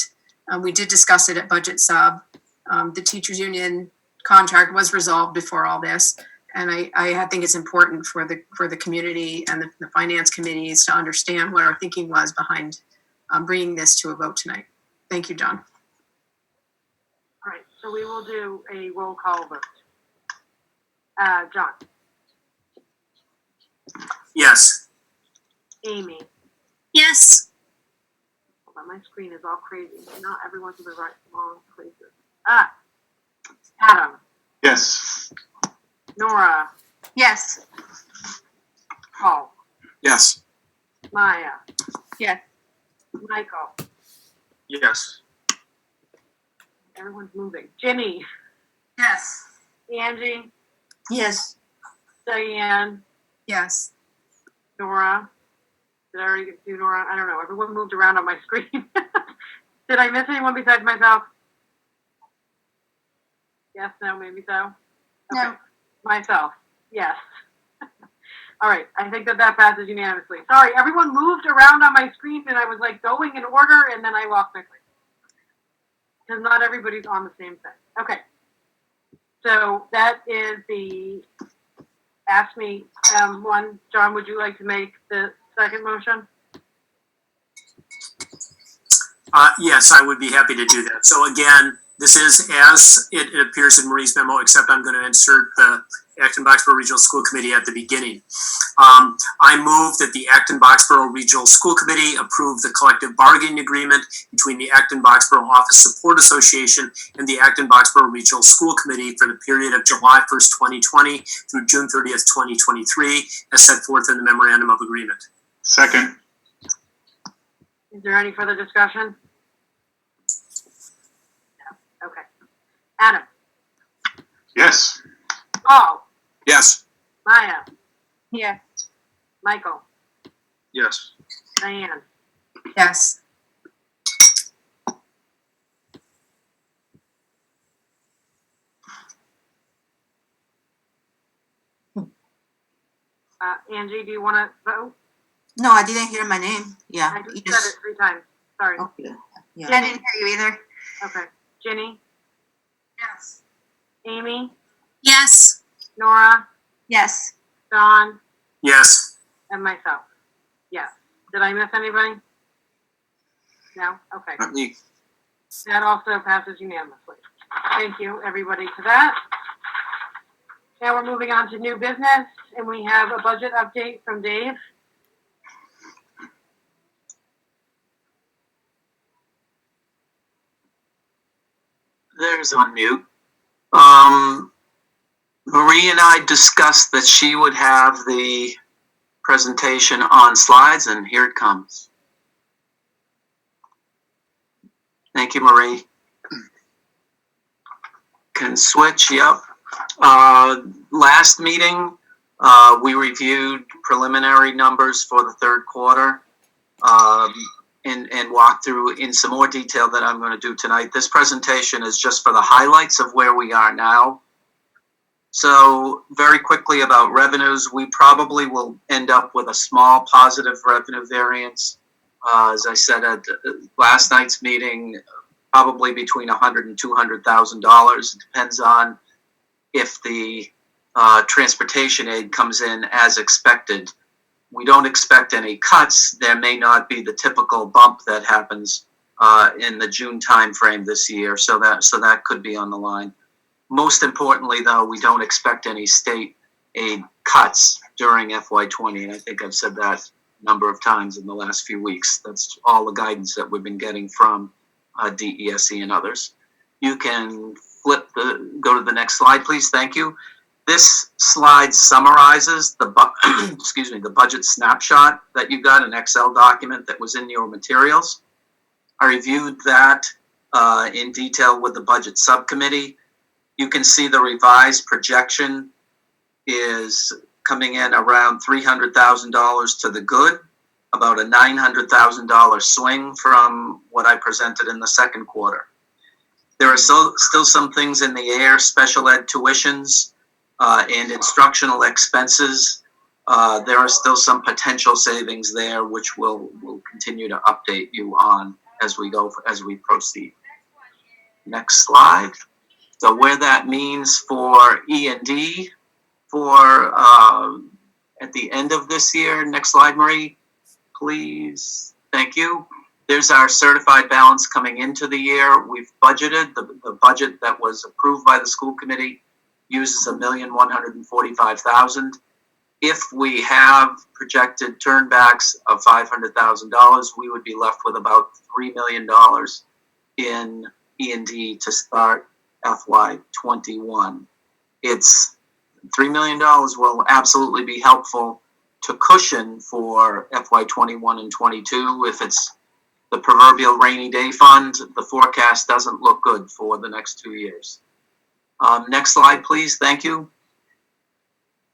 We did discuss it at Budget Sub. The teachers union contract was resolved before all this. And I think it's important for the community and the finance committees to understand what our thinking was behind bringing this to a vote tonight. Thank you, John. All right, so we will do a roll call vote. John? Yes. Amy? Yes. Hold on, my screen is all crazy. Not everyone's in the wrong places. Adam? Yes. Nora? Yes. Paul? Yes. Maya? Yes. Michael? Yes. Everyone's moving. Ginny? Yes. Angie? Yes. Diane? Yes. Nora? Did I already get to Nora? I don't know. Everyone moved around on my screen. Did I miss anyone besides myself? Yes, no, maybe so? Okay. No. Myself, yes. All right, I think that passes unanimously. Sorry, everyone moved around on my screen and I was like going in order and then I lost my place. Because not everybody's on the same thing. Okay. So that is the AFSCME one. John, would you like to make the second motion? Yes, I would be happy to do that. So again, this is as it appears in Marie's memo, except I'm going to insert the Acton Boxborough Regional School Committee at the beginning. I move that the Acton Boxborough Regional School Committee approve the collective bargaining agreement between the Acton Boxborough Office Support Association and the Acton Boxborough Regional School Committee for the period of July 1st, 2020 through June 30th, 2023, as set forth in the Memorandum of Agreement. Second. Is there any further discussion? No. Okay. Adam? Yes. Paul? Yes. Maya? Yes. Michael? Yes. Diane? Yes. Angie, do you want to vote? No, I didn't hear my name. Yeah. I just said it 3 times. Sorry. Okay. Yeah. I didn't hear you either. Okay. Ginny? Yes. Amy? Yes. Nora? Yes. Don? Yes. And myself. Yes. Did I miss anybody? No? Okay. Not me. That also passes unanimously. Thank you, everybody, for that. Now we're moving on to new business, and we have a budget update from Dave. There's on mute. Marie and I discussed that she would have the presentation on slides, and here it comes. Thank you, Marie. Can switch, yep. Last meeting, we reviewed preliminary numbers for the third quarter and walked through in some more detail that I'm going to do tonight. This presentation is just for the highlights of where we are now. So very quickly about revenues, we probably will end up with a small positive revenue variance. As I said at last night's meeting, probably between $100,000 and $200,000. It depends on if the transportation aid comes in as expected. We don't expect any cuts. There may not be the typical bump that happens in the June timeframe this year, so that could be on the line. Most importantly, though, we don't expect any state aid cuts during FY20, and I think I've said that a number of times in the last few weeks. That's all the guidance that we've been getting from DESE and others. You can go to the next slide, please. Thank you. This slide summarizes the the budget snapshot that you got, an Excel document that was in your materials. I reviewed that in detail with the budget subcommittee. You can see the revised projection is coming in around $300,000 to the good, about a $900,000 swing from what I presented in the second quarter. There are still some things in the air, special ed tuitions and instructional expenses. There are still some potential savings there, which we'll continue to update you on as we proceed. Next slide. So where that means for E&D for at the end of this year. Next slide, Marie, please. Thank you. There's our certified balance coming into the year. We've budgeted, the budget that was approved by the school committee uses $1,145,000. If we have projected turnbacks of $500,000, we would be left with about $3 million in E&D to start FY21. It's $3 million will absolutely be helpful to cushion for FY21 and 22. If it's the proverbial rainy day fund, the forecast doesn't look good for the next 2 years. Next slide, please. Thank you.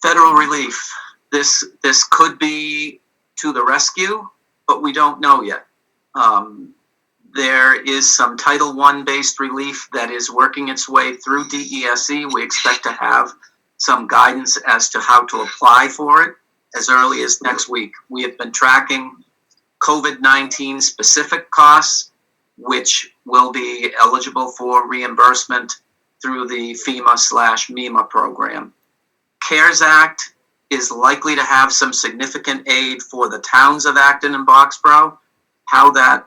Federal relief. This could be to the rescue, but we don't know yet. There is some Title I based relief that is working its way through DESE. We expect to have some guidance as to how to apply for it as early as next week. We have been tracking COVID-19 specific costs, which will be eligible for reimbursement through the FEMA/MEMA program. CARES Act is likely to have some significant aid for the towns of Acton and Boxborough. How that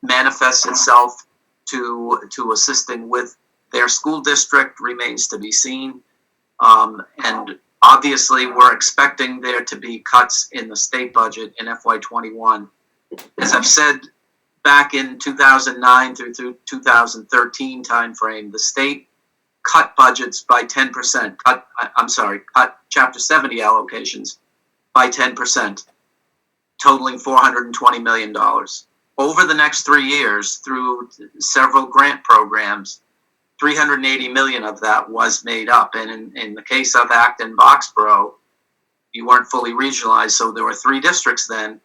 manifests itself to assisting with their school district remains to be seen. And obviously, we're expecting there to be cuts in the state budget in FY21. As I've said, back in 2009 through 2013 timeframe, the state cut budgets by 10%, cut Chapter 70 allocations by 10%, totaling $420 million. Over the next 3 years, through several grant programs, 380 million of that was made up. And in the case of Acton Boxborough, you weren't fully regionalized, so there were 3 districts then.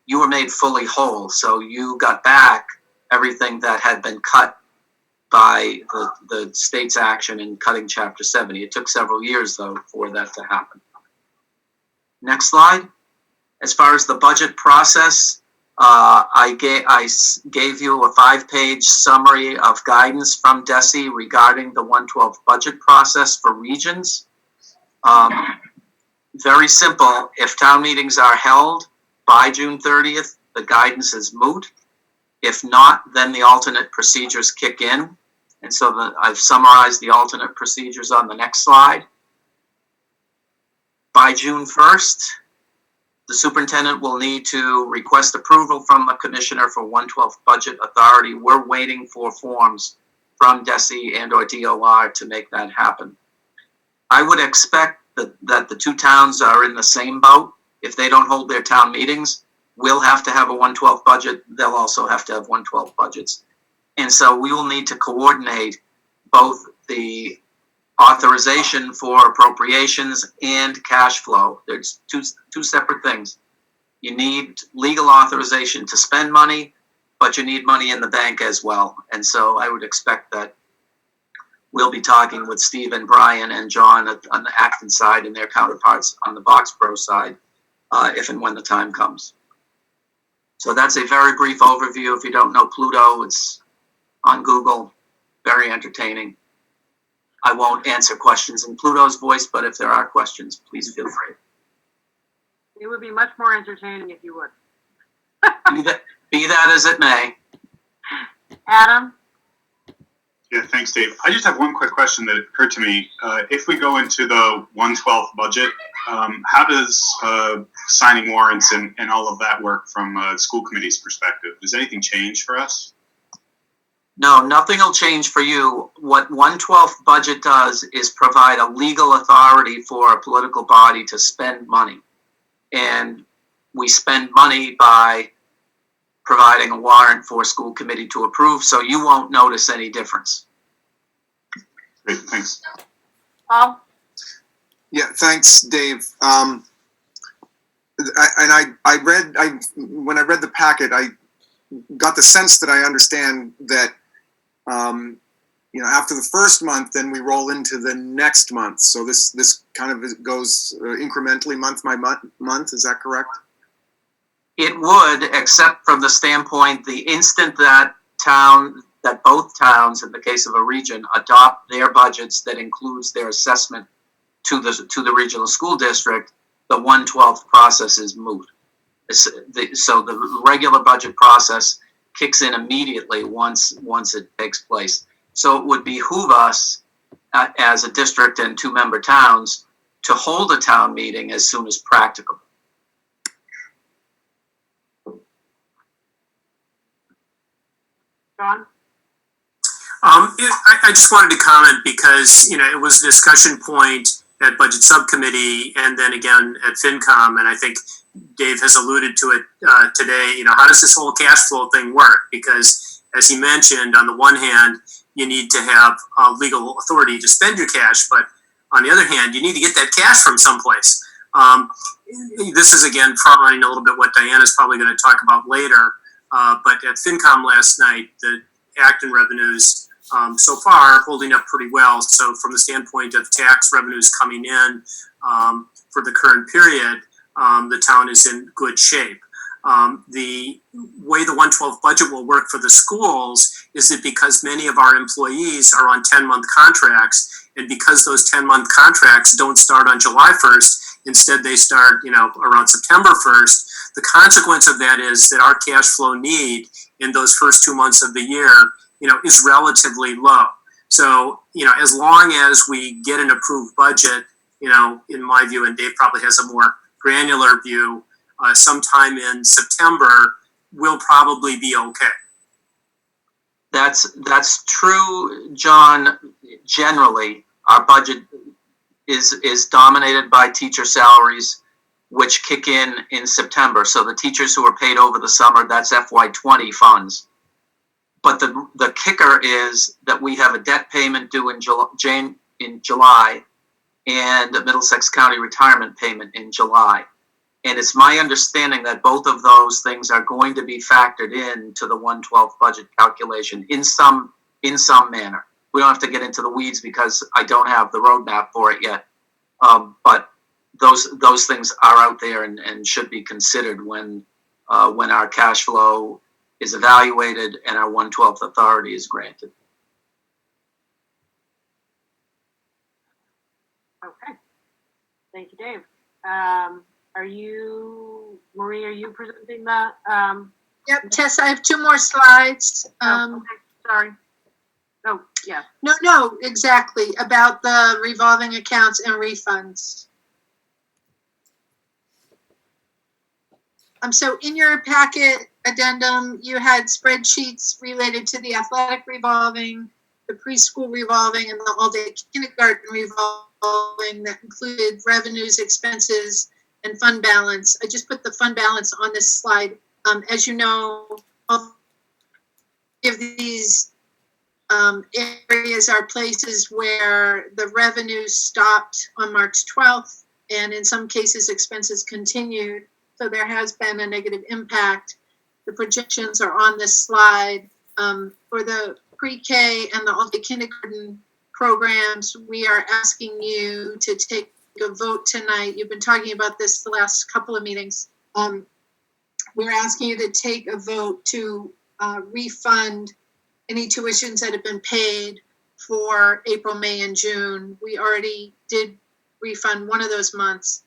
You were made fully whole, so you got back everything that had been cut by the state's action in cutting Chapter 70. It took several years, though, for that to happen. Next slide. As far as the budget process, I gave you a 5-page summary of guidance from DESE regarding the 112 budget process for regions. Very simple. If town meetings are held by June 30th, the guidance is moot. If not, then the alternate procedures kick in. And so I've summarized the alternate procedures on the next slide. By June 1st, the superintendent will need to request approval from the commissioner for 112th budget authority. We're waiting for forms from DESE and or DOR to make that happen. I would expect that the two towns are in the same boat. If they don't hold their town meetings, we'll have to have a 1/12 budget. They'll also have to have 1/12 budgets. And so we will need to coordinate both the authorization for appropriations and cash flow. There's two separate things. You need legal authorization to spend money, but you need money in the bank as well. And so I would expect that we'll be talking with Steve and Brian and John on the Acton side and their counterparts on the Boxborough side, if and when the time comes. So that's a very brief overview. If you don't know Pluto, it's on Google, very entertaining. I won't answer questions in Pluto's voice, but if there are questions, please feel free. It would be much more entertaining if you would. Be that as it may. Adam? Yeah, thanks, Dave. I just have one quick question that occurred to me. If we go into the 1/12 budget, how does signing warrants and all of that work from a school committee's perspective? Does anything change for us? No, nothing will change for you. What 1/12 budget does is provide a legal authority for a political body to spend money. And we spend money by providing a warrant for a school committee to approve, so you won't notice any difference. Great, thanks. Paul? Yeah, thanks, Dave. When I read the packet, I got the sense that I understand that, after the first month, then we roll into the next month. So this kind of goes incrementally month by month. Is that correct? It would, except from the standpoint, the instant that both towns, in the case of a region, adopt their budgets that includes their assessment to the regional school district, the 1/12 process is moot. So the regular budget process kicks in immediately once it takes place. So it would behoove us as a district and 2-member towns to hold a town meeting as soon as practicable. John? I just wanted to comment because, it was a discussion point at Budget Subcommittee and then again at FinCom, and I think Dave has alluded to it today. How does this whole cash flow thing work? Because as he mentioned, on the one hand, you need to have legal authority to spend your cash, but on the other hand, you need to get that cash from someplace. This is again front-running a little bit what Diana's probably going to talk about later, but at FinCom last night, the Acton revenues so far holding up pretty well. So from the standpoint of tax revenues coming in for the current period, the town is in good shape. The way the 1/12 budget will work for the schools is that because many of our employees are on 10-month contracts, and because those 10-month contracts don't start on July 1st, instead they start, around September 1st, the consequence of that is that our cash flow need in those first 2 months of the year, is relatively low. So, as long as we get an approved budget, in my view, and Dave probably has a more granular view, sometime in September, we'll probably be okay. That's true, John. Generally, our budget is dominated by teacher salaries, which kick in September. So the teachers who are paid over the summer, that's FY20 funds. But the kicker is that we have a debt payment due in July and a Middlesex County retirement payment in July. And it's my understanding that both of those things are going to be factored into the 1/12 budget calculation in some manner. We don't have to get into the weeds because I don't have the roadmap for it yet. But those things are out there and should be considered when our cash flow is evaluated and our 1/12 authority is granted. Okay. Thank you, Dave. Marie, are you presenting that? Yep, Tess, I have 2 more slides. Okay, sorry. Oh, yeah. No, exactly, about the revolving accounts and refunds. So in your packet addendum, you had spreadsheets related to the athletic revolving, the preschool revolving, and the all-day kindergarten revolving. following that included revenues, expenses, and fund balance. I just put the fund balance on this slide. As you know, all of these areas are places where the revenues stopped on March 12th, and in some cases expenses continued. So there has been a negative impact. The projections are on this slide. For the pre-K and the all-day kindergarten programs, we are asking you to take a vote tonight. You've been talking about this the last couple of meetings. We're asking you to take a vote to refund any tuitions that have been paid for April, May, and June. We already did refund one of those months.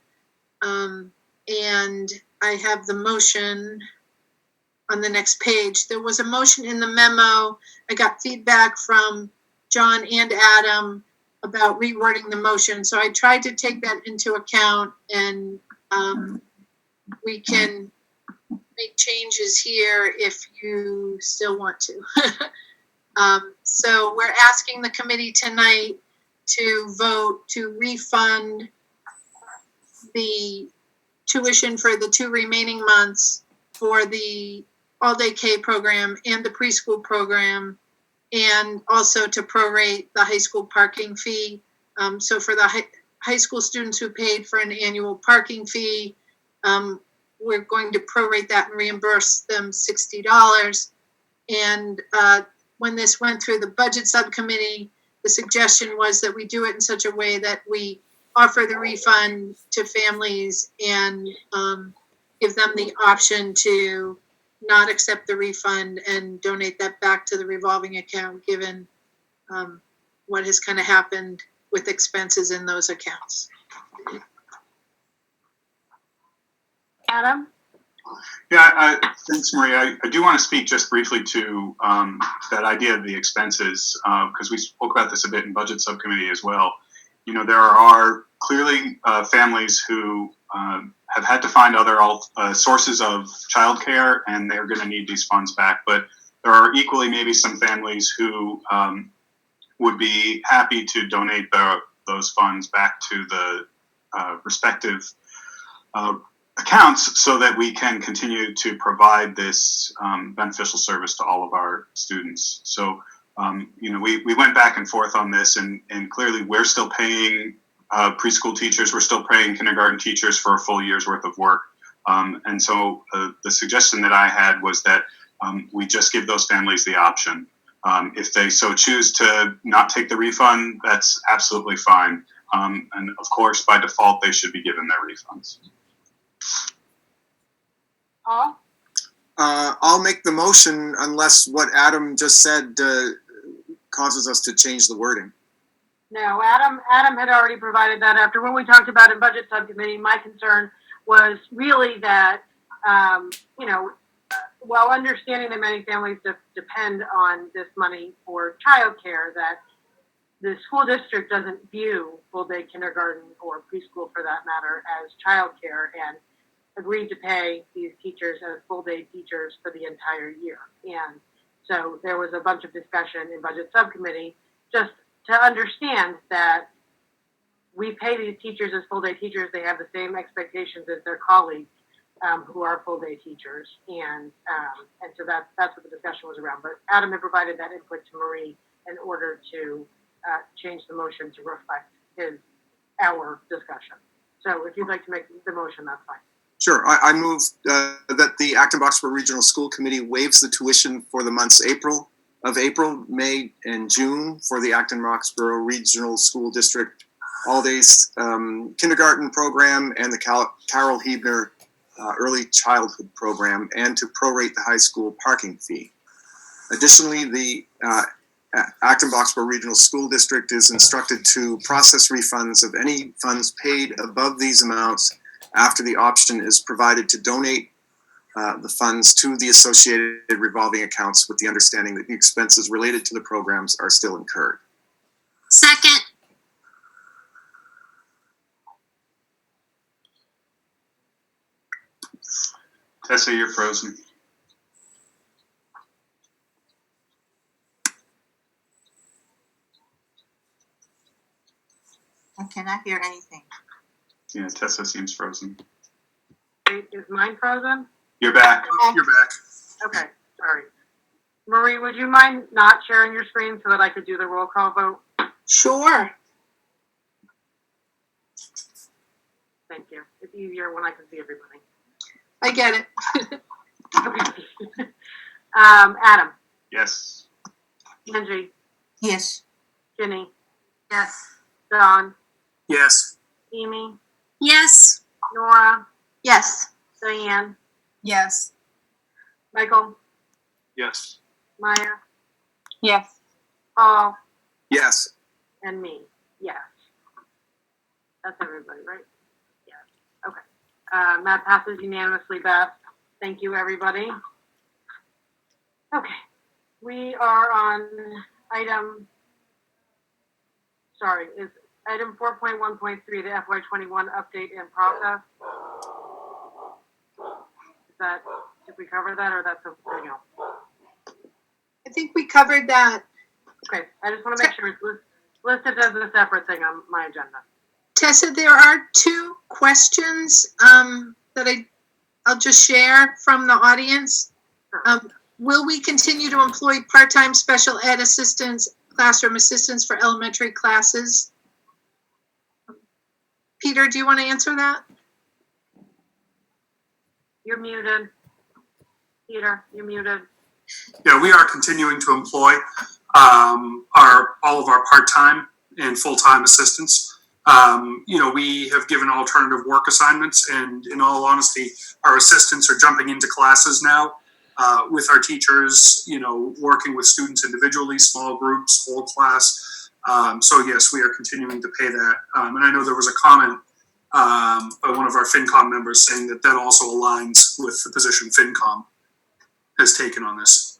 And I have the motion on the next page. There was a motion in the memo. I got feedback from John and Adam about rewording the motion. So I tried to take that into account, and we can make changes here if you still want to. So we're asking the committee tonight to vote to refund the tuition for the 2 remaining months for the all-day K program and the preschool program, and also to prorate the high school parking fee. So for the high school students who paid for an annual parking fee, we're going to prorate that and reimburse them $60. And when this went through the budget subcommittee, the suggestion was that we do it in such a way that we offer the refund to families and give them the option to not accept the refund and donate that back to the revolving account, given what has kind of happened with expenses in those accounts. Adam? Yeah, thanks, Maria. I do want to speak just briefly to that idea of the expenses, because we spoke about this a bit in budget subcommittee as well. You know, there are clearly families who have had to find other sources of childcare, and they're going to need these funds back. But there are equally maybe some families who would be happy to donate those funds back to the respective accounts so that we can continue to provide this beneficial service to all of our students. So, you know, we went back and forth on this, and clearly we're still paying preschool teachers, we're still paying kindergarten teachers for a full year's worth of work. And so the suggestion that I had was that we just give those families the option. If they so choose to not take the refund, that's absolutely fine. And of course, by default, they should be given their refunds. Paul? I'll make the motion unless what Adam just said causes us to change the wording. No, Adam had already provided that after when we talked about in budget subcommittee. My concern was really that, you know, while understanding that many families depend on this money for childcare, that the school district doesn't view full-day kindergarten or preschool, for that matter, as childcare, and agreed to pay these teachers as full-day teachers for the entire year. And so there was a bunch of discussion in budget subcommittee just to understand that we pay these teachers as full-day teachers. They have the same expectations as their colleagues who are full-day teachers. And so that's what the discussion was around. But Adam had provided that input to Marie in order to change the motion to reflect our discussion. So if you'd like to make the motion, that's fine. Sure. I move that the Acton Boxborough Regional School Committee waives the tuition for the months April, May, and June for the Acton Boxborough Regional School District all-day kindergarten program and the Carol Hebner early childhood program, and to prorate the high school parking fee. Additionally, the Acton Boxborough Regional School District is instructed to process refunds of any funds paid above these amounts after the option is provided to donate the funds to the associated revolving accounts, with the understanding that the expenses related to the programs are still incurred. Second. Tessa, you're frozen. I cannot hear anything. Yeah, Tessa seems frozen. Wait, is mine frozen? You're back. You're back. Okay, sorry. Marie, would you mind not sharing your screen so that I could do the roll call vote? Sure. Thank you. It's easier when I can see everybody. I get it. Okay. Adam, Yes. Angie, Yes. Ginny, Yes. Don, Yes. Amy, Yes. Nora, Yes. Diane, Yes. Michael, Yes. Maya, Yes. Paul, Yes. and me. Yes. That's everybody, right? Yes. Okay. That passes unanimously, Beth. Thank you, everybody. Okay. We are on item 4.1.3, the FY21 update and process. Did we cover that, or that's something else? I think we covered that. Okay, I just want to make sure it's listed as a separate thing on my agenda. Tessa, there are two questions that I'll just share from the audience. Will we continue to employ part-time special ed assistants, classroom assistants for elementary classes? Peter, do you want to answer that? You're muted. Peter, you're muted. Yeah, we are continuing to employ all of our part-time and full-time assistants. We have given alternative work assignments, and in all honesty, our assistants are jumping into classes now with our teachers, working with students individually, small groups, whole class. So yes, we are continuing to pay that. And I know there was a comment by one of our FinCom members saying that also aligns with the position FinCom has taken on this.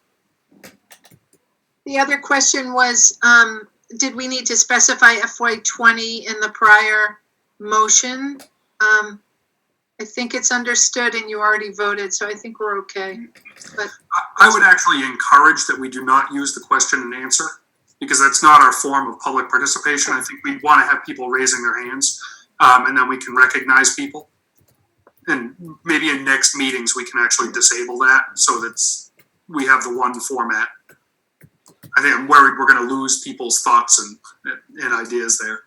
The other question was, did we need to specify FY20 in the prior motion? I think it's understood and you already voted, so I think we're okay. But I would actually encourage that we do not use the question and answer, because that's not our form of public participation. I think we want to have people raising their hands, and then we can recognize people. And maybe in next meetings, we can actually disable that so that we have the one format. I think I'm worried we're going to lose people's thoughts and ideas there.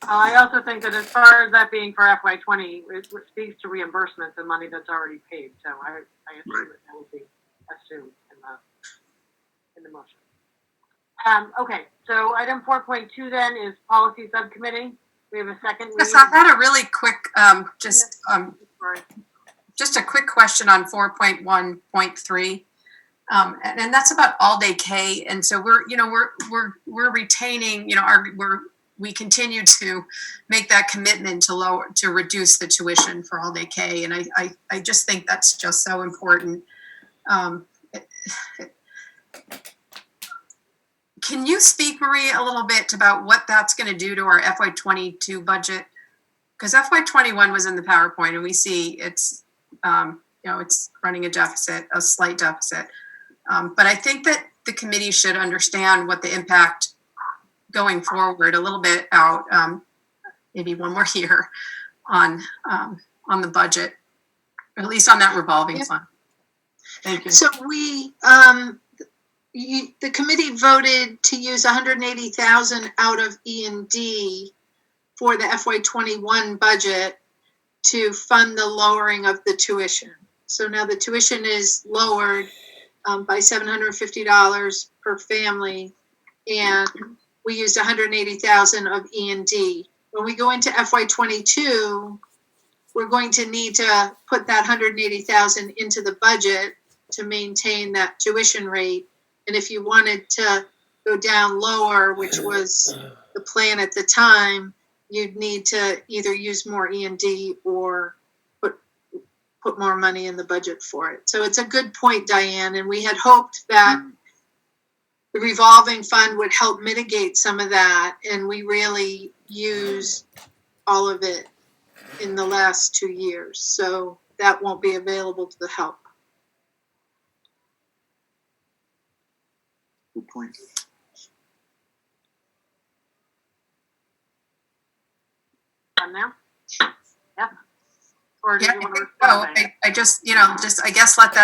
I also think that as far as that being for FY20, it speaks to reimbursements and money that's already paid. So I assume that will be assumed in the motion. Okay, so item 4.2 then is policy subcommittee. We have a second. Yes, I had a really quick, just a quick question on 4.1.3. And that's about all day K. And so we're retaining, we continue to make that commitment to reduce the tuition for all day K. And I just think that's just so important. Can you speak, Marie, a little bit about what that's going to do to our FY22 budget? Because FY21 was in the PowerPoint, and we see it's running a deficit, a slight deficit. But I think that the committee should understand what the impact going forward a little bit out, maybe one more year on the budget, or at least on that revolving fund. Thank you. so the committee voted to use 180,000 out of E&D for the FY21 budget to fund the lowering of the tuition. So now the tuition is lowered by $750 per family, and we used 180,000 of E&D. When we go into FY22, we're going to need to put that 180,000 into the budget to maintain that tuition rate. And if you wanted to go down lower, which was the plan at the time, you'd need to either use more E&D or put more money in the budget for it. So it's a good point, Diane, and we had hoped that the revolving fund would help mitigate some of that, and we really used all of it in the last 2 years. So that won't be available to the help. Good point. done now? Yeah. Or did Yeah, you I want to think respond? so. I just, just, I guess let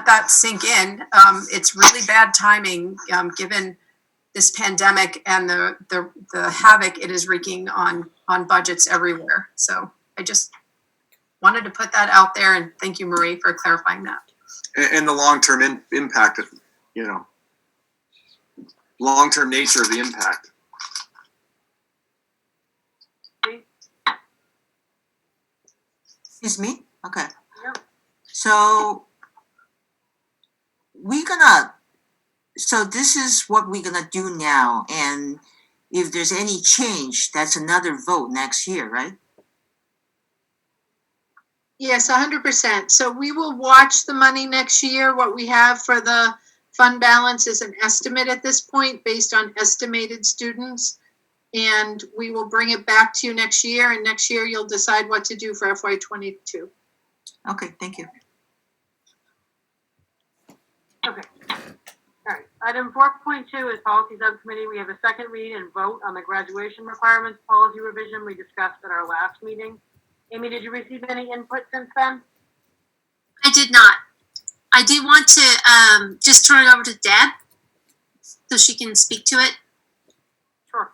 that sink in. It's really bad timing, given this pandemic and the havoc it is wreaking on budgets everywhere. So I just wanted to put that out there, and thank you, Marie, for clarifying that. And the long-term impact of, long-term nature of the impact. Excuse me? Okay. Yep. So this is what we're gonna do now, and if there's any change, that's another vote next year, right? Yes, 100%. So we will watch the money next year. What we have for the fund balance is an estimate at this point based on estimated students. And we will bring it back to you next year, and next year you'll decide what to do for FY22. Okay, thank you. Okay. All right. Item 4.2 is policy subcommittee. We have a second read and vote on the graduation requirements policy revision we discussed at our last meeting. Amy, did you receive any input since then? I did not. I do want to just turn it over to Deb so she can speak to it. Sure.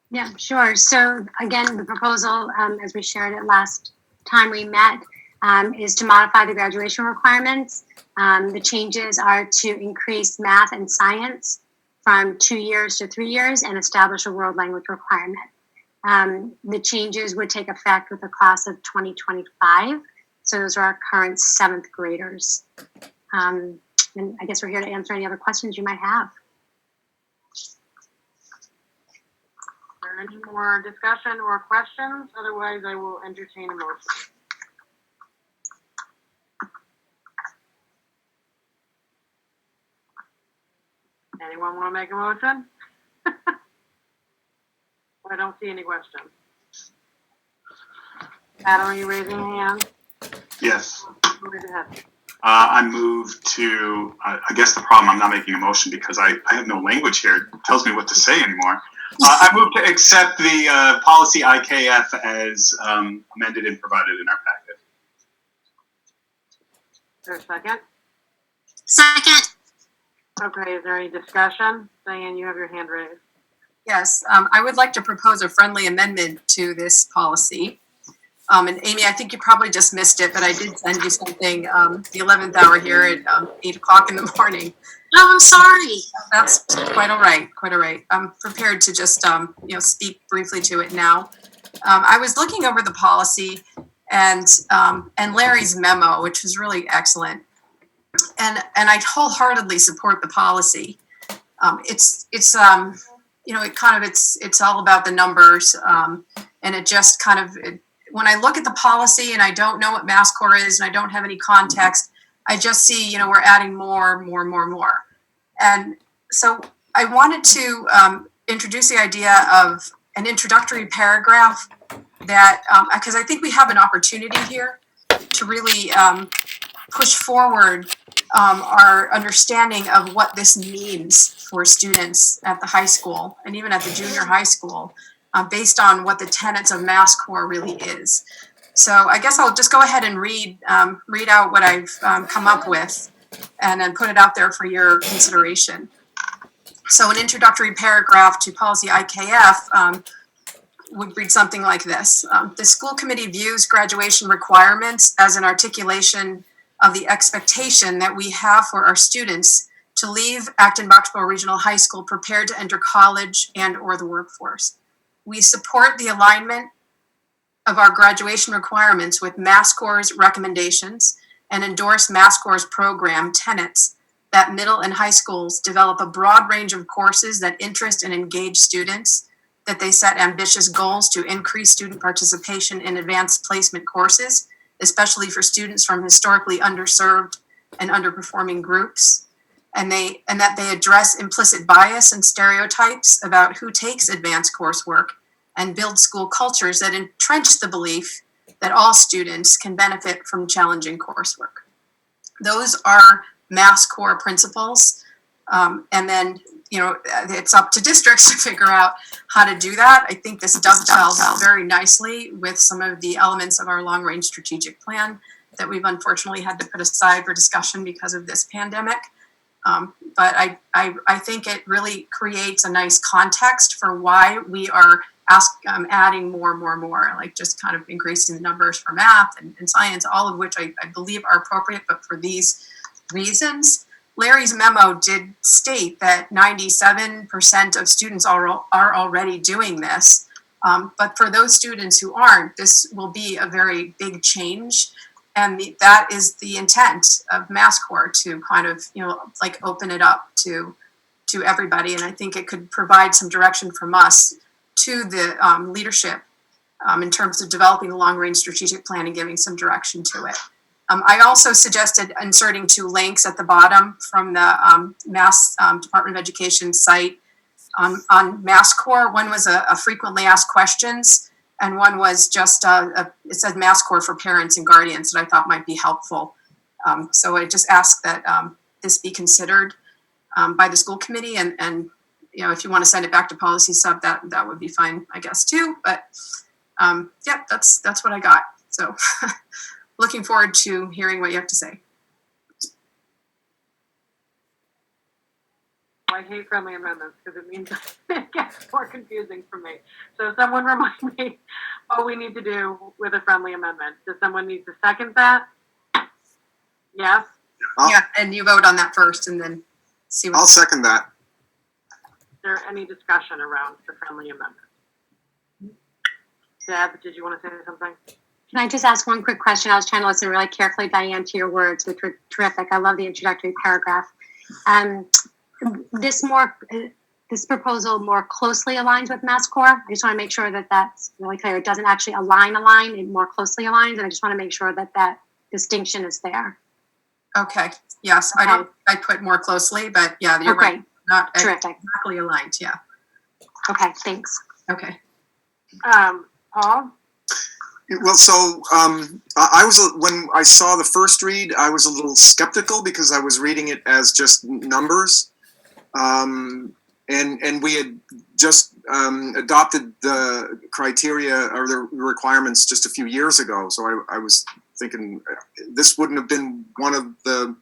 Yeah, sure. So again, the proposal, as we shared it last time we met, is to modify the graduation requirements. The changes are to increase math and science from 2 years to 3 years and establish a world language requirement. The changes would take effect with the class of 2025. So those are our current 7th graders. And I guess we're here to answer any other questions you might have. Is there any more discussion or questions? Otherwise, I will entertain a motion. Anyone want to make a motion? I don't see any questions. Adam, are you raising a hand? Yes. Raise your hand. I move to, I guess the problem, I'm not making a motion because I have no language here. It tells me what to say anymore. I move to accept the policy IKF as amended and provided in our packet. Is there a second? Second. Okay, is there any discussion? Diane, you have your hand raised. Yes, I would like to propose a friendly amendment to this policy. And Amy, I think you probably just missed it, but I did send you something, the 11th hour here at 8 o'clock in the morning. Oh, I'm sorry. That's quite all right, quite all right. I'm prepared to just, speak briefly to it now. I was looking over the policy and Larry's memo, which was really excellent. And I wholeheartly support the policy. It's all about the numbers. And it just kind of, when I look at the policy and I don't know what Mass Core is and I don't have any context, I just see, we're adding more. And so I wanted to introduce the idea of an introductory paragraph that, because I think we have an opportunity here to really push forward our understanding of what this means for students at the high school and even at the junior high school, based on what the tenets of Mass Core really is. So I guess I'll just go ahead and read out what I've come up with and then put it out there for your consideration. So an introductory paragraph to policy IKF would read something like this. The school committee views graduation requirements as an articulation of the expectation that we have for our students to leave Acton Boxborough Regional High School prepared to enter college and or the workforce. We support the alignment of our graduation requirements with Mass Core's recommendations and endorse Mass Core's program tenets that middle and high schools develop a broad range of courses that interest and engage students, that they set ambitious goals to increase student participation in advanced placement courses, especially for students from historically underserved and underperforming groups, and that they address implicit bias and stereotypes about who takes advanced coursework and build school cultures that entrench the belief that all students can benefit from challenging coursework. Those are Mass Core principles, and then it's up to districts to figure out how to do that. I think this dovetails very nicely with some of the elements of our long-range strategic plan that we've unfortunately had to put aside for discussion because of this pandemic. But I think it really creates a nice context for why we are adding more, like just kind of increasing the numbers for math and science, all of which I believe are appropriate, but for these reasons. Larry's memo did state that 97% of students are already doing this. But for those students who aren't, this will be a very big change. And that is the intent of MassCore, to kind of, like open it up to everybody. And I think it could provide some direction from us to the leadership in terms of developing a long-range strategic plan and giving some direction to it. I also suggested inserting 2 links at the bottom from the Mass Department of Education site on MassCore. One was a frequently asked questions, and one was just, it said MassCore for parents and guardians that I thought might be helpful. So I just ask that this be considered by the school committee, and if you want to send it back to policy sub, that would be fine, I guess, too. But yeah, that's what I got. So looking forward to hearing what you have to say. I hate friendly amendments because it means it gets more confusing for me. So someone remind me what we need to do with a friendly amendment. Does someone need to second that? Yes? Yeah, and you vote on that first and then see what. I'll second that. Is there any discussion around the friendly amendment? Deb, did you want to say something? Can I just ask one quick question? I was trying to listen really carefully, Diane, to your words, which were terrific. I love the introductory paragraph. This proposal more closely aligns with MassCore. I just want to make sure that that's really clear. It doesn't actually align, it more closely aligns, and I just want to make sure that that distinction is there. Okay, yes, Okay. I put more closely, but yeah, you're right. Not Terrific. exactly aligned, yeah. Okay, thanks. Okay. Paul? Well, so I was, when I saw the first read, I was a little skeptical because I was reading it as just numbers. And we had just adopted the criteria or the requirements just a few years ago. So I was thinking this wouldn't have been one of the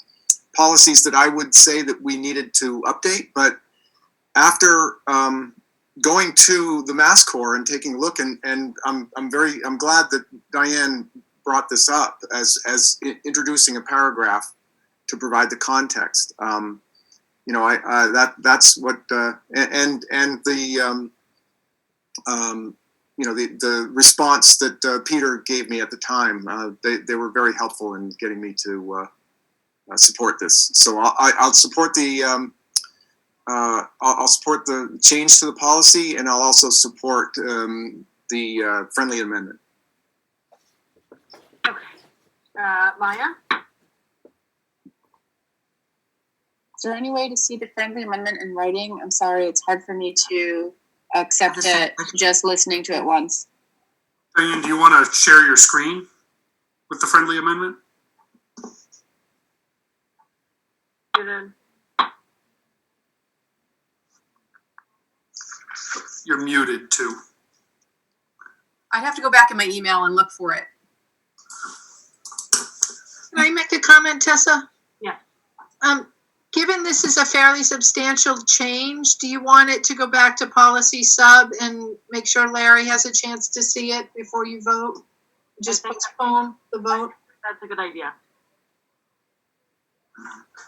policies that I would say that we needed to update. But after going to the MassCore and taking a look, and I'm glad that Diane brought this up as introducing a paragraph to provide the context. That's what the response that Peter gave me at the time. They were very helpful in getting me to support this. So I'll support the. I'll support the change to the policy, and I'll also support the friendly amendment. Okay. Maya? Is there any way to see the friendly amendment in writing? I'm sorry, it's hard for me to accept it just listening to it once. Diane, do you want to share your screen with the friendly amendment? You're muted too. I'd have to go back in my email and look for it. Can I make a comment, Tessa? Yeah. Given this is a fairly substantial change, do you want it to go back to policy sub and make sure Larry has a chance to see it before you vote? Just postpone the vote? That's a good idea.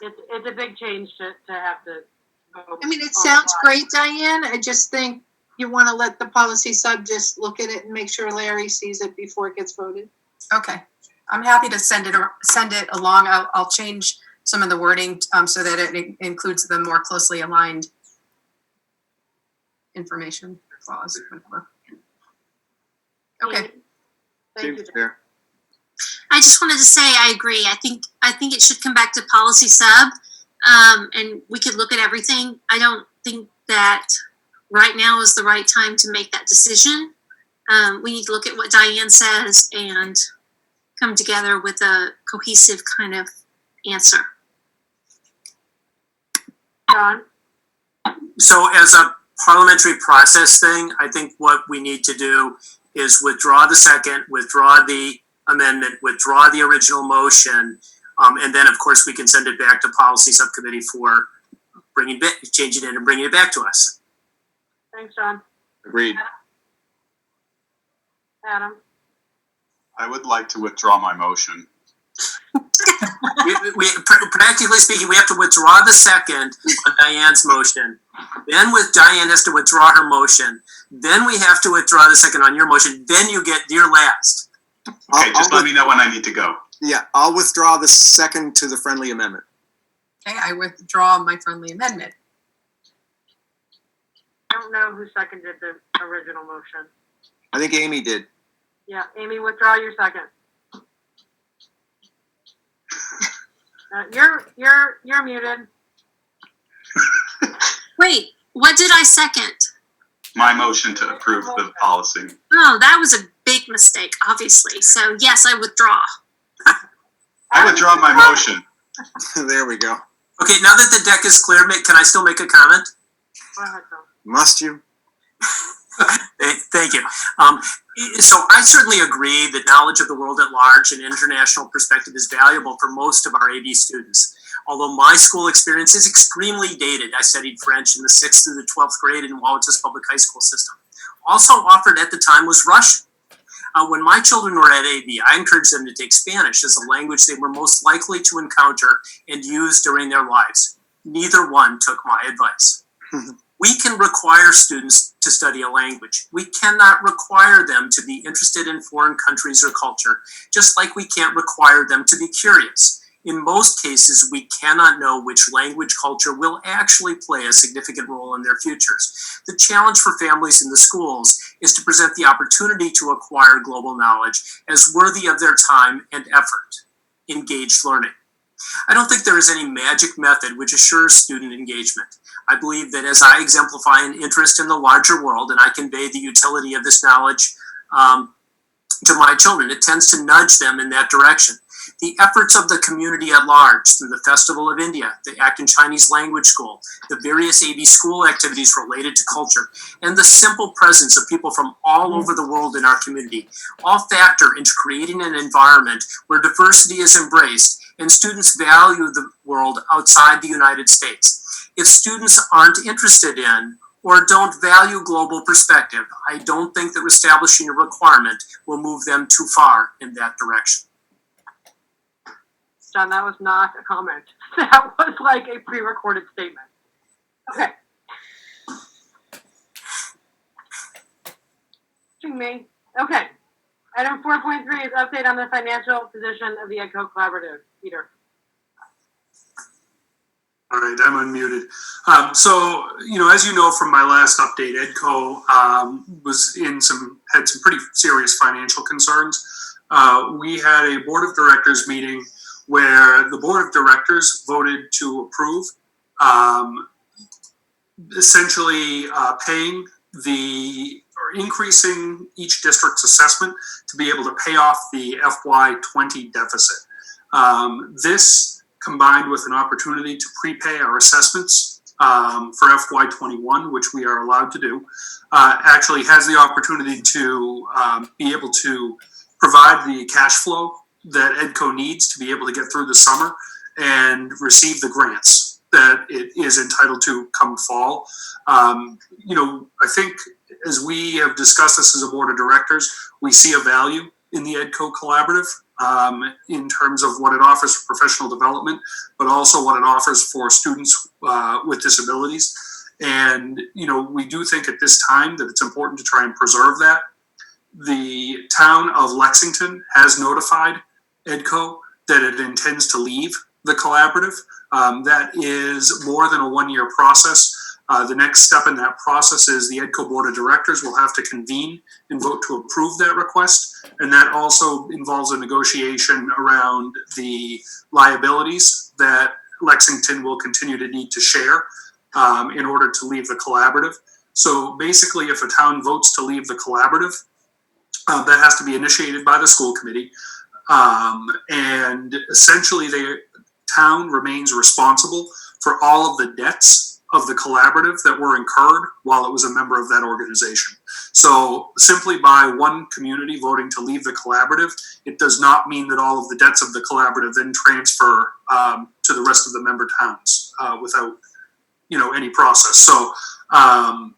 It's a big change to have to go. I mean, it sounds great, Diane. I just think you want to let the policy sub just look at it and make sure Larry sees it before it gets voted. Okay, I'm happy to send it along. I'll change some of the wording so that it includes the more closely aligned information clause. Okay. Thank you. There. I just wanted to say I agree. I think it should come back to policy sub, and we could look at everything. I don't think that right now is the right time to make that decision. We need to look at what Diane says and come together with a cohesive kind of answer. John? So as a parliamentary process thing, I think what we need to do is withdraw the second, withdraw the amendment, withdraw the original motion, and then of course we can send it back to policy subcommittee for changing it and bringing it back to us. Thanks, John. Agreed. Adam? I would like to withdraw my motion. Practically speaking, we have to withdraw the second on Diane's motion. Then Diane has to withdraw her motion. Then we have to withdraw the second on your motion. Then you're last. Okay, just let me know when I need to go. Yeah, I'll withdraw the second to the friendly amendment. Okay, I withdraw my friendly amendment. I don't know who seconded the original motion. I think Amy did. Yeah, Amy, withdraw your second. You're muted. Wait, what did I second? My motion to approve the policy. Oh, that was a big mistake, obviously. So yes, I withdraw. I withdraw my motion. There we go. Okay, now that the deck is clear, can I still make a comment? Go ahead, Tom. Must you? Thank you. So I certainly agree that knowledge of the world at large and international perspective is valuable for most of our AB students. Although my school experience is extremely dated, I studied French in the 6th through the 12th grade in Wawacha's public high school system. Also offered at the time was Russian. When my children were at AB, I encouraged them to take Spanish as a language they were most likely to encounter and use during their lives. Neither one took my advice. We can require students to study a language. We cannot require them to be interested in foreign countries or culture, just like we can't require them to be curious. In most cases, we cannot know which language culture will actually play a significant role in their futures. The challenge for families in the schools is to present the opportunity to acquire global knowledge as worthy of their time and effort. Engaged learning. I don't think there is any magic method which assures student engagement. I believe that as I exemplify an interest in the larger world and I convey the utility of this knowledge to my children, it tends to nudge them in that direction. The efforts of the community at large through the Festival of India, the Acton Chinese Language School, the various AB school activities related to culture, and the simple presence of people from all over the world in our community all factor into creating an environment where diversity is embraced and students value the world outside the United States. If students aren't interested in or don't value global perspective, I don't think that establishing a requirement will move them too far in that direction. John, that was not a comment. That was like a pre-recorded statement. Okay. Me. Okay. Item 4.3 is update on the financial position of the EdCo Collaborative. Peter. All right, I'm unmuted. So, as you know from my last update, EdCo had some pretty serious financial concerns. We had a board of directors meeting where the board of directors voted to approve essentially paying or increasing each district's assessment to be able to pay off the FY20 deficit. This, combined with an opportunity to prepay our assessments for FY21, which we are allowed to do, actually has the opportunity to be able to provide the cash flow that EdCo needs to be able to get through the summer and receive the grants that it is entitled to come fall. I think as we have discussed this as a board of directors, we see a value in the EdCo Collaborative in terms of what it offers for professional development, but also what it offers for students with disabilities. And, we do think at this time that it's important to try and preserve that. The town of Lexington has notified EdCo that it intends to leave the collaborative. That is more than a one-year process. The next step in that process is the EdCo Board of Directors will have to convene and vote to approve that request. And that also involves a negotiation around the liabilities that Lexington will continue to need to share in order to leave the collaborative. So basically, if a town votes to leave the collaborative, that has to be initiated by the school committee. And essentially, the town remains responsible for all of the debts of the collaborative that were incurred while it was a member of that organization. So simply by one community voting to leave the collaborative, it does not mean that all of the debts of the collaborative then transfer to the rest of the member towns without, any process. So,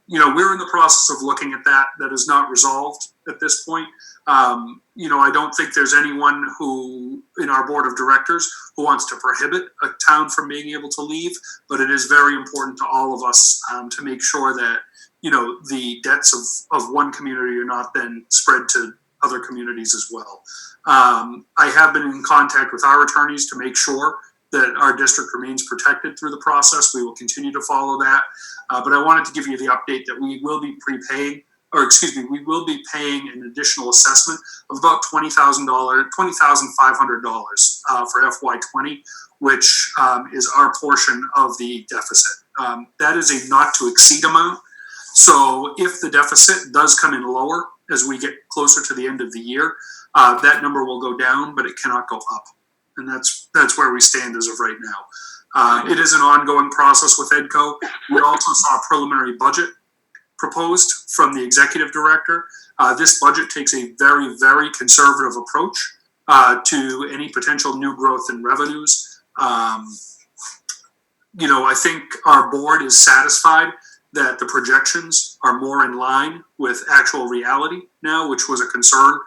we're in the process of looking at that. That is not resolved at this point. I don't think there's anyone who, in our board of directors, who wants to prohibit a town from being able to leave, but it is very important to all of us to make sure that, the debts of one community are not then spread to other communities as well. I have been in contact with our attorneys to make sure that our district remains protected through the process. We will continue to follow that. But I wanted to give you the update that we will be we will be paying an additional assessment of about $20,500 for FY20, which is our portion of the deficit. That is a not to exceed amount. So if the deficit does come in lower as we get closer to the end of the year, that number will go down, but it cannot go up. And that's where we stand as of right now. It is an ongoing process with EDCO. We also saw a preliminary budget proposed from the executive director. This budget takes a very, very conservative approach to any potential new growth in revenues. I think our board is satisfied that the projections are more in line with actual reality now, which was a concern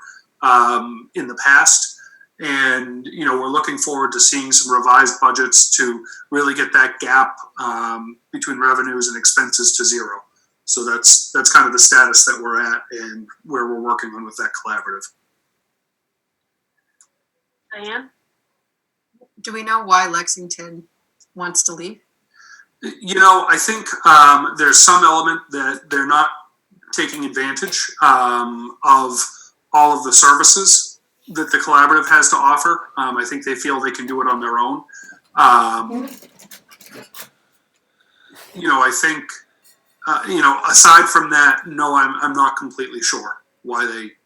in the past. And, we're looking forward to seeing some revised budgets to really get that gap between revenues and expenses to zero. So that's kind of the status that we're at and where we're working on with that collaborative. Diane? Do we know why Lexington wants to leave? I think there's some element that they're not taking advantage of all of the services that the collaborative has to offer. I think they feel they can do it on their own. I think, aside from that, no, I'm not completely sure why they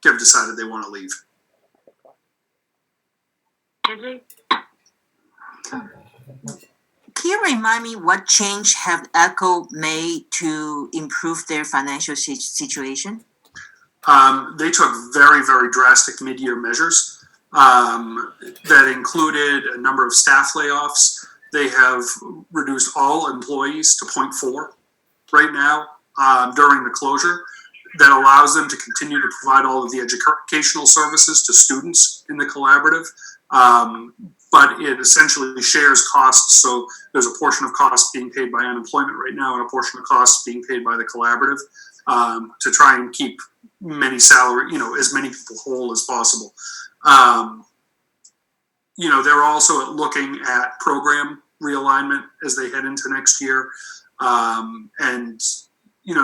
have decided they want to leave. Angie? Can you remind me what change have EDCO made to improve their financial situation? They took very, very drastic mid-year measures that included a number of staff layoffs. They have reduced all employees to 0.4 right now during the closure. That allows them to continue to provide all of the educational services to students in the collaborative. But it essentially shares costs. So there's a portion of costs being paid by unemployment right now and a portion of costs being paid by the collaborative to try and keep as many people whole as possible. They're also looking at program realignment as they head into next year.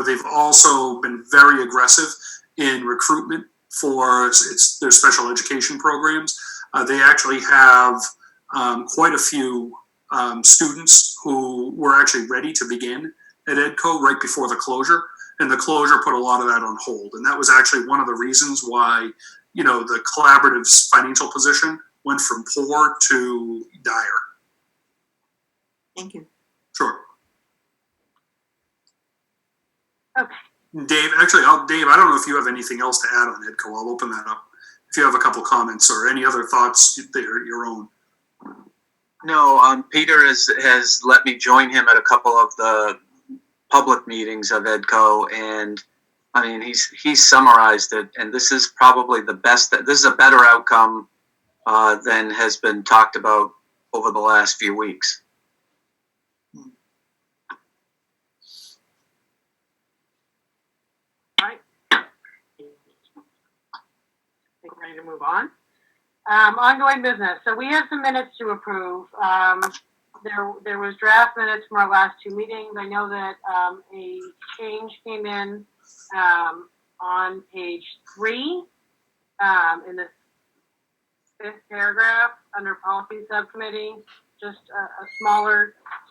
They've also been very aggressive in recruitment for their special education programs. They actually have quite a few students who were actually ready to begin at EDCO right before the closure. And the closure put a lot of that on hold. And that was actually one of the reasons why, the collaborative's financial position went from poor to dire. Thank you. Sure. Okay. Dave, I don't know if you have anything else to add on EDCO. I'll open that up. If you have a couple comments or any other thoughts that are your own. No, Peter has let me join him at a couple of the public meetings of EDCO, and I mean he's summarized it, and this is probably the best. This is a better outcome than has been talked about over the last few weeks. All right. I think we're ready to move on. Ongoing business. So we have some minutes to approve. There was draft minutes from our last two meetings. I know that a change came in on page 3 in the 5th paragraph under policy subcommittee. Just a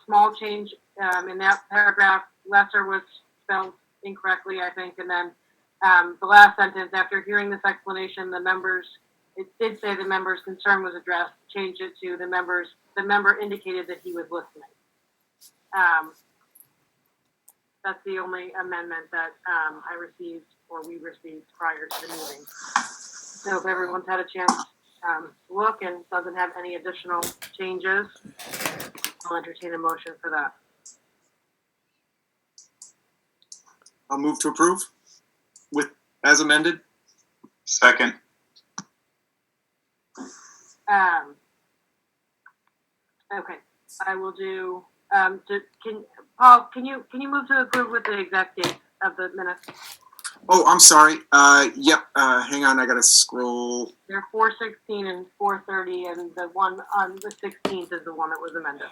small change in that paragraph. Lesser was spelled incorrectly, I think. And then the last sentence, after hearing this explanation, it did say the member's concern was addressed, changed it to the member indicated that he was listening. That's the only amendment that I received or we received prior to the meeting. So if everyone's had a chance to look and doesn't have any additional changes, I'll entertain a motion for that. I'll move to approve with, as amended. Second. Okay, I will do, Paul, can you move to approve with the exact date of the minutes? Oh, I'm sorry. Yep. Hang on. I gotta scroll. They're 4:16 and 4:30, and the one on the 16th is the one that was amended.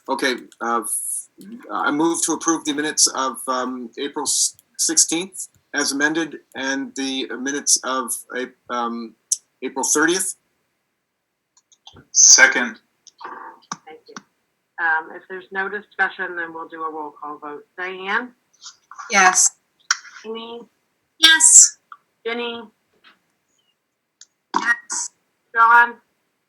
Okay. I move to approve the minutes of April 16th as amended, and the minutes of April 30th. Second. Thank you. If there's no discussion, then we'll do a roll call vote. Diane? Yes. Amy? Yes. Jenny? Yes. John?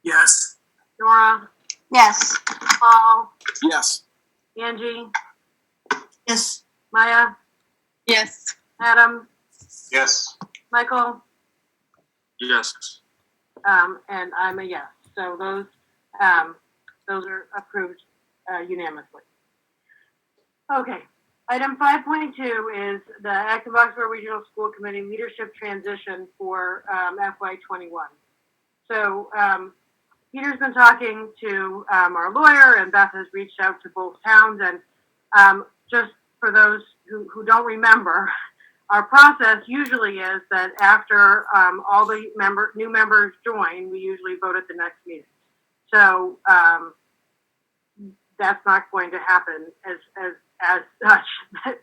Yes. Nora? Yes. Paul? Yes. Angie? Yes. Maya? Yes. Adam? Yes. Michael? Yes. And I'm a yes. So those are approved unanimously. Okay. Item 5.2 is the Acton Boxborough Regional School Committee leadership transition for FY21. So Peter's been talking to our lawyer, and Beth has reached out to both towns. And just for those who don't remember, our process usually is that after all the new members join, we usually vote at the next meeting. So that's not going to happen as such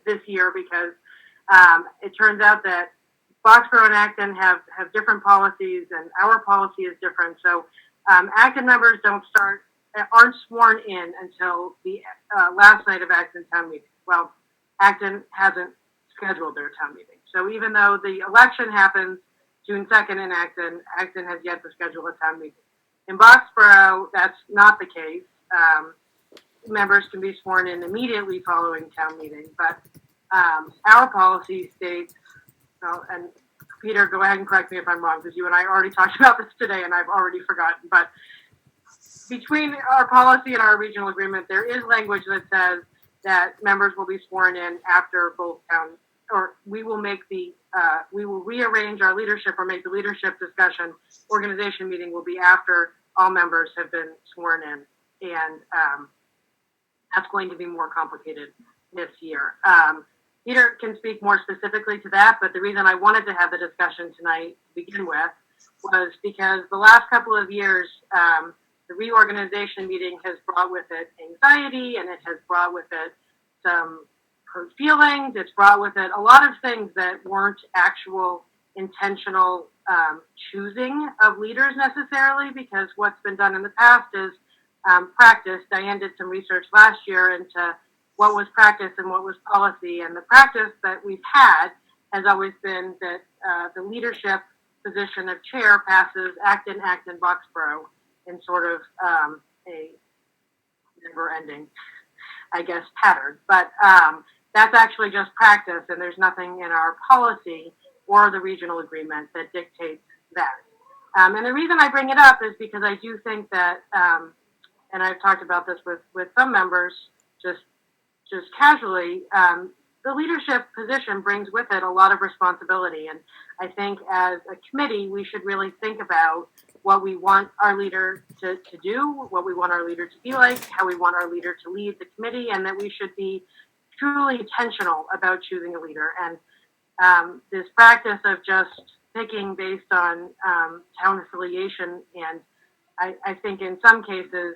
this year, because it turns out that Boxborough and Acton have different policies, and our policy is different. So Acton members aren't sworn in until the last night of Acton town meeting. Well, Acton hasn't scheduled their town meeting. So even though the election happens June 2nd in Acton, Acton has yet to schedule a town meeting. In Boxborough, that's not the case. Members can be sworn in immediately following town meeting, but our policy states, and Peter, go ahead and correct me if I'm wrong, because you and I already talked about this today and I've already forgotten, but between our policy and our regional agreement, there is language that says that members will be sworn in after both towns, or we will rearrange our leadership or make the leadership discussion. Organization meeting will be after all members have been sworn in, and that's going to be more complicated this year. Peter can speak more specifically to that, but the reason I wanted to have the discussion tonight to begin with was because the last couple of years, the reorganization meeting has brought with it anxiety, and it has brought with it some hurt feelings. It's brought with it a lot of things that weren't actual intentional choosing of leaders necessarily, because what's been done in the past is practice. Diane did some research last year into what was practice and what was policy, and the practice that we've had has always been that the leadership position of chair passes Acton, Boxborough in sort of a never-ending, I guess, pattern. But that's actually just practice, and there's nothing in our policy or the regional agreement that dictates that. And the reason I bring it up is because I do think that, and I've talked about this with some members just casually, the leadership position brings with it a lot of responsibility. And I think as a committee, we should really think about what we want our leader to do, what we want our leader to be like, how we want our leader to lead the committee, and that we should be truly intentional about choosing a leader. And this practice of just picking based on town affiliation, and I think in some cases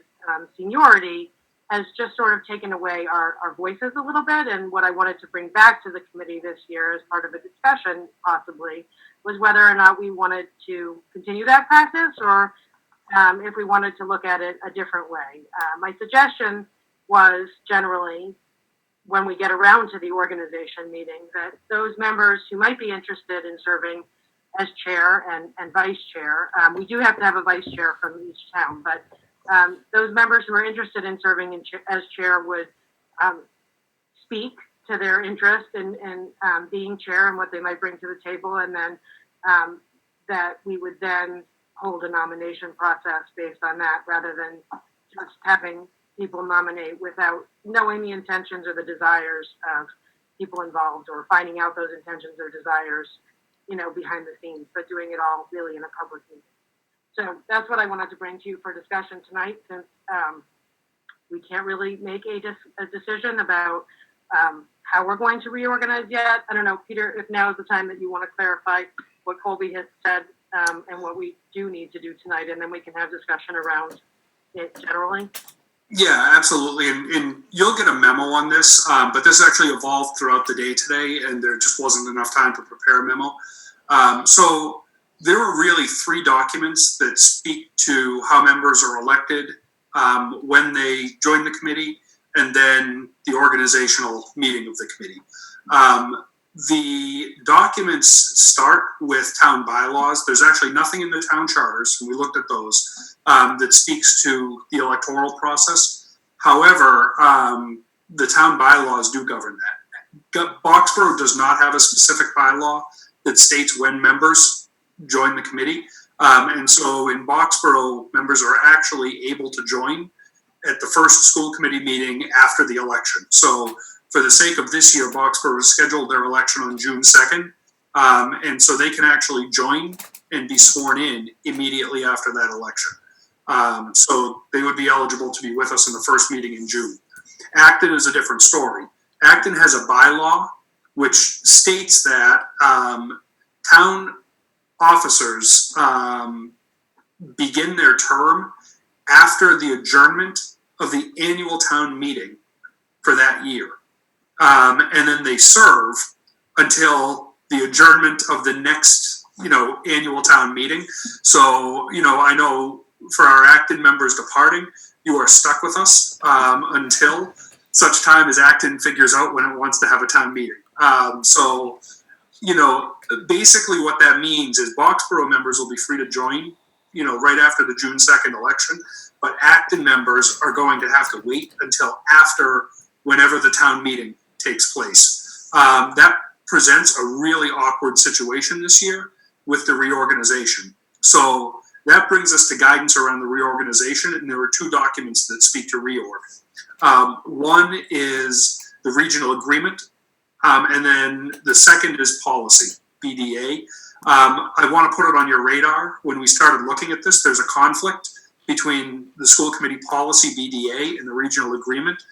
seniority, has just sort of taken away our voices a little bit. And what I wanted to bring back to the committee this year as part of a discussion possibly was whether or not we wanted to continue that practice, or if we wanted to look at it a different way. My suggestion was generally, when we get around to the organization meeting, that those members who might be interested in serving as chair and vice chair, we do have to have a vice chair from each town, but those members who are interested in serving as chair would speak to their interest in being chair and what they might bring to the table, and then that we would then hold a nomination process based on that, rather than just having people nominate without knowing the intentions or the desires of people involved, or finding out those intentions or desires, behind the scenes, but doing it all really in a public meeting. So that's what I wanted to bring to you for discussion tonight, since we can't really make a decision about how we're going to reorganize yet. I don't know, Peter, if now is the time that you want to clarify what Colby has said and what we do need to do tonight, and then we can have discussion around it generally. Yeah, absolutely. And you'll get a memo on this, but this actually evolved throughout the day today, and there just wasn't enough time to prepare a memo. So there are really 3 documents that speak to how members are elected, when they join the committee, and then the organizational meeting of the committee. The documents start with town bylaws. There's actually nothing in the town charters, and we looked at those, that speaks to the electoral process. However, the town bylaws do govern that. Boxborough does not have a specific bylaw that states when members join the committee. And so in Boxborough, members are actually able to join at the first school committee meeting after the election. So for the sake of this year, Boxborough has scheduled their election on June 2nd. And so they can actually join and be sworn in immediately after that election. So they would be eligible to be with us in the first meeting in June. Acton is a different story. Acton has a bylaw which states that town officers begin their term after the adjournment of the annual town meeting for that year. And then they serve until the adjournment of the next, annual town meeting. So, I know for our Acton members departing, you are stuck with us until such time as Acton figures out when it wants to have a town meeting. So, basically what that means is Boxborough members will be free to join, right after the June 2nd election, but Acton members are going to have to wait until after whenever the town meeting takes place. That presents a really awkward situation this year with the reorganization. So that brings us to guidance around the reorganization, and there are 2 documents that speak to reorg. One is the regional agreement, and then the second is policy, BDA. I want to put it on your radar. When we started looking at this, there's a conflict between the school committee policy, BDA, and the regional agreement.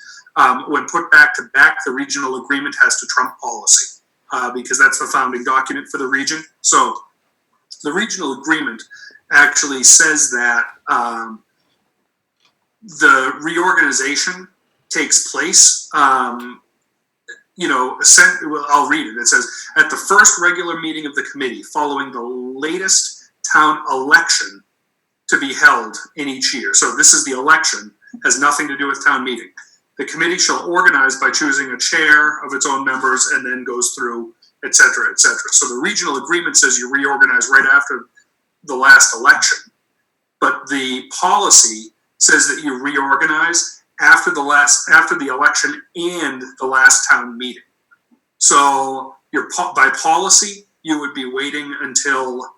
When put back to back, the regional agreement has to trump policy because that's the founding document for the region. So the regional agreement actually says that the reorganization takes place. I'll read it. It says, at the first regular meeting of the committee following the latest town election to be held in each year. So this is the election, has nothing to do with town meeting. The committee shall organize by choosing a chair of its own members and then goes through, et cetera, et cetera. So the regional agreement says you reorganize right after the last election, but the policy says that you reorganize after the election and the last town meeting. So by policy, you would be waiting until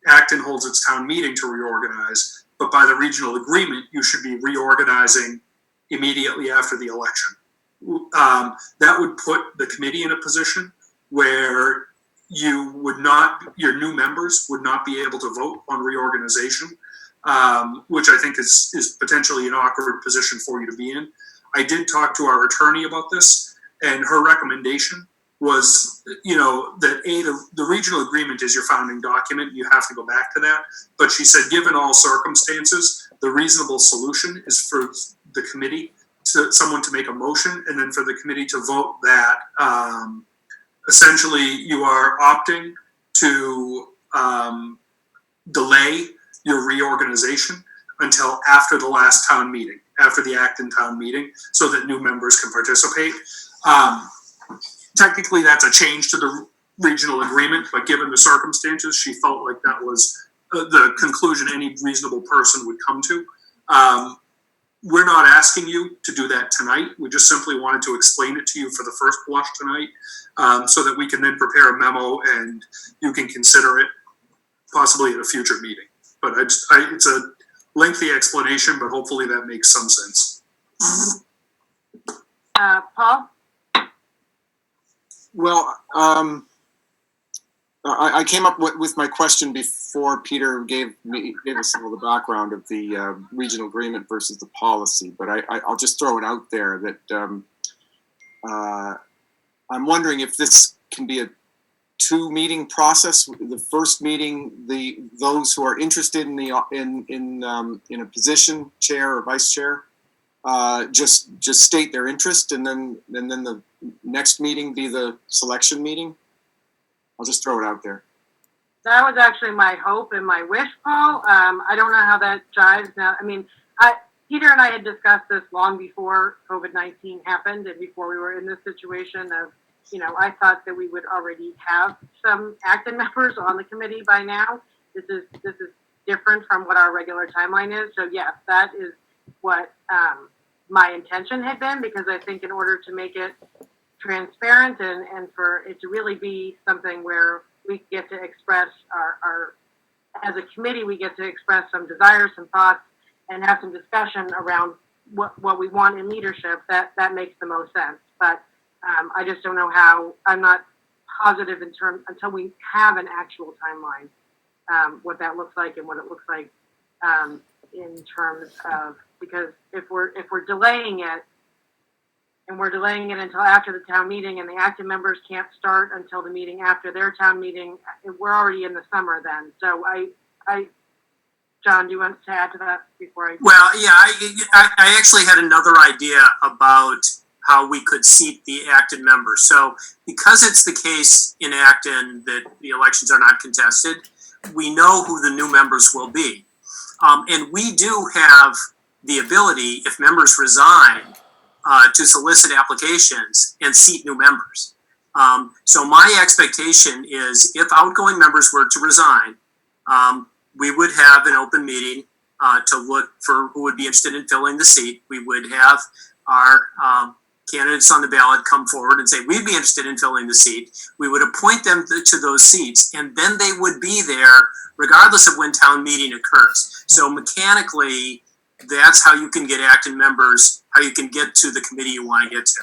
Acton holds its town meeting to reorganize, but by the regional agreement, you should be reorganizing immediately after the election. That would put the committee in a position where your new members would not be able to vote on reorganization, which I think is potentially an awkward position for you to be in. I did talk to our attorney about this, and her recommendation was, that the regional agreement is your founding document. You have to go back to that. But she said, given all circumstances, the reasonable solution is for the committee someone to make a motion, and then for the committee to vote that essentially you are opting to delay your reorganization until after the last town meeting, after the Acton town meeting, so that new members can participate. Technically, that's a change to the regional agreement, but given the circumstances, she felt like that was the conclusion any reasonable person would come to. we're not asking you to do that tonight. We just simply wanted to explain it to you for the first blush tonight, so that we can then prepare a memo and you can consider it possibly at a future meeting. But it's a lengthy explanation, but hopefully that makes some sense. Paul? Well, I came up with my question before Peter gave us some of the background of the regional agreement versus the policy, but I'll just throw it out there that I'm wondering if this can be a 2-meeting process. The first meeting, those who are interested in a position, chair or vice chair, just state their interest, and then the next meeting be the selection meeting. I'll just throw it out there. That was actually my hope and my wish, Paul. I don't know how that jives now. I mean, Peter and I had discussed this long before COVID-19 happened and before we were in this situation of, I thought that we would already have some Acton members on the committee by now. This is different from what our regular timeline is. So yes, that is what my intention had been, because I think in order to make it transparent and for it to really be something where we get to express our as a committee, we get to express some desires, some thoughts, and have some discussion around what we want in leadership, that makes the most sense. But I just don't know how, I'm not positive in terms, until we have an actual timeline, what that looks like and what it looks like in terms of, because if we're delaying it, and we're delaying it until after the town meeting, and the Acton members can't start until the meeting after their town meeting, we're already in the summer then. So John, do you want to add to that before I? Well, yeah, I actually had another idea about how we could seat the Acton members. So because it's the case in Acton that the elections are not contested, we know who the new members will be. And we do have the ability, if members resign, to solicit applications and seat new members. So my expectation is if outgoing members were to resign, we would have an open meeting to look for who would be interested in filling the seat. We would have our candidates on the ballot come forward and say, we'd be interested in filling the seat. We would appoint them to those seats, and then they would be there regardless of when town meeting occurs. So mechanically, that's how you can get Acton members, how you can get to the committee you want to get to.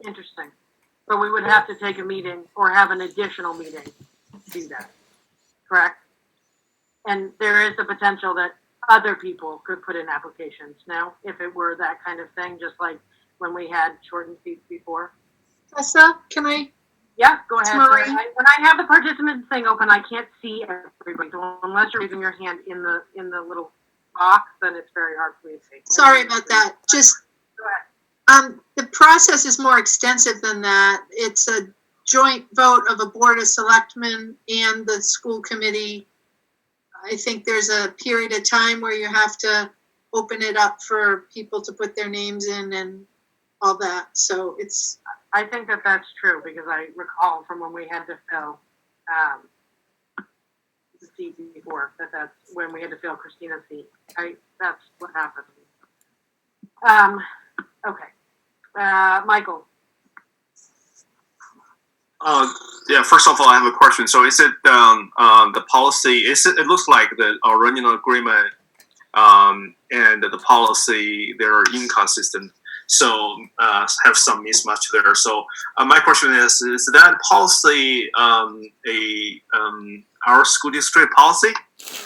Interesting. But we would have to take a meeting or have an additional meeting to do that, correct? And there is the potential that other people could put in applications now, if it were that kind of thing, just like when we had shortened seats before. Tessa, can I? Yeah, go ahead. Marie? When I have the participant thing open, I can't see everybody. So unless you're raising your hand in the little box, then it's very hard for me to see. Sorry about that. Just, the process is more extensive than that. It's a joint vote of a board of selectmen and the school committee. I think there's a period of time where you have to open it up for people to put their names in and all that. So it's. I think that that's true, because I recall from when we had to fill the seat before, that's when we had to fill Christina's seat. That's what happened. Okay. Michael. Yeah, first of all, I have a question. So is it the policy, it looks like the original agreement and the policy, they're inconsistent. So have some mismatch there. So my question is that policy our school district policy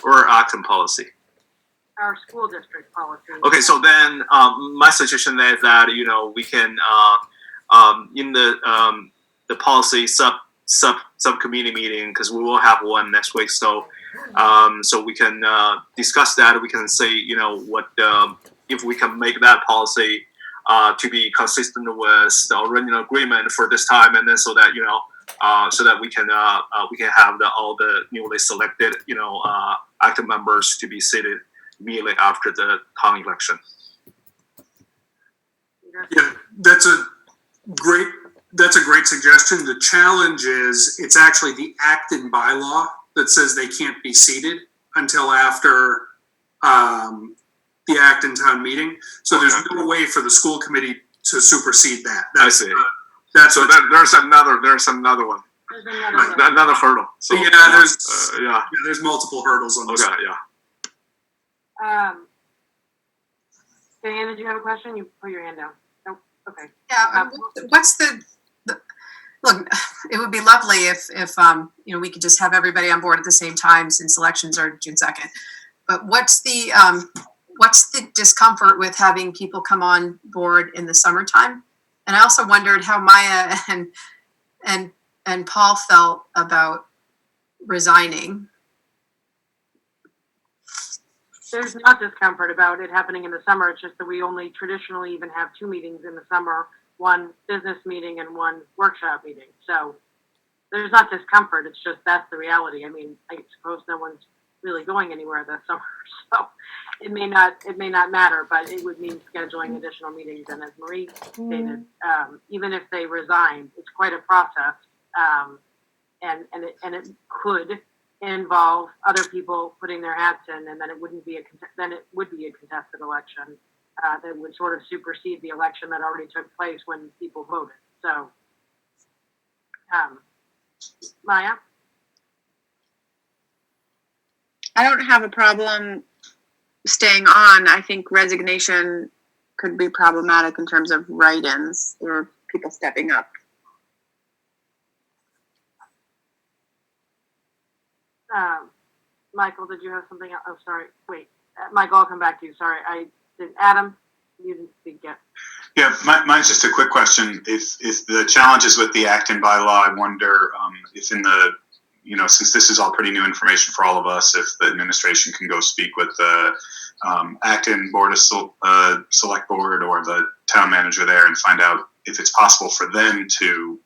or Acton policy? Our school district policy. Okay, so then my suggestion is that we can in the policy subcommittee meeting, because we will have one next week. So so we can discuss that. We can say what if we can make that policy to be consistent with the original agreement for this time, and then so that so that we can have all the newly selected active members to be seated immediately after the town election. Yeah, that's a great suggestion. The challenge is it's actually the Acton bylaw that says they can't be seated until after the Acton town meeting. So there's no way for the school committee to supersede that. That's, I see. That's So there's another one, There's another. another hurdle. So yeah, there's multiple hurdles on this. Okay, yeah. Diane, did you have a question? You put your hand down. Nope. Okay. Yeah, what's the look? It would be lovely if you know, we could just have everybody on board at the same time since elections are June 2nd. But what's the discomfort with having people come on board in the summertime? And I also wondered how Maya and Paul felt about resigning. There's not discomfort about it happening in the summer. It's just that we only traditionally even have 2 meetings in the summer, one business meeting and one workshop meeting. So there's not discomfort. It's just that's the reality. I mean, I suppose no one's really going anywhere this summer, so it may not matter, but it would mean scheduling additional meetings. And as Marie stated, even if they resign, it's quite a process, and it could involve other people putting their hats in, and then it would be a contested election that would sort of supersede the election that already took place when people voted. So, Maya? I don't have a problem staying on. I think resignation could be problematic in terms of write-ins or people stepping up. Michael, did you have something else? Oh, sorry. Wait, Michael, I'll come back to you. Sorry, Adam, you didn't speak yet. Yeah, mine's just a quick question. If the challenges with the Acton bylaw, I wonder if in the, you know, since this is all pretty new information for all of us, if the administration can go speak with the Acton Board of Select Board or the town manager there and find out if it's possible for them to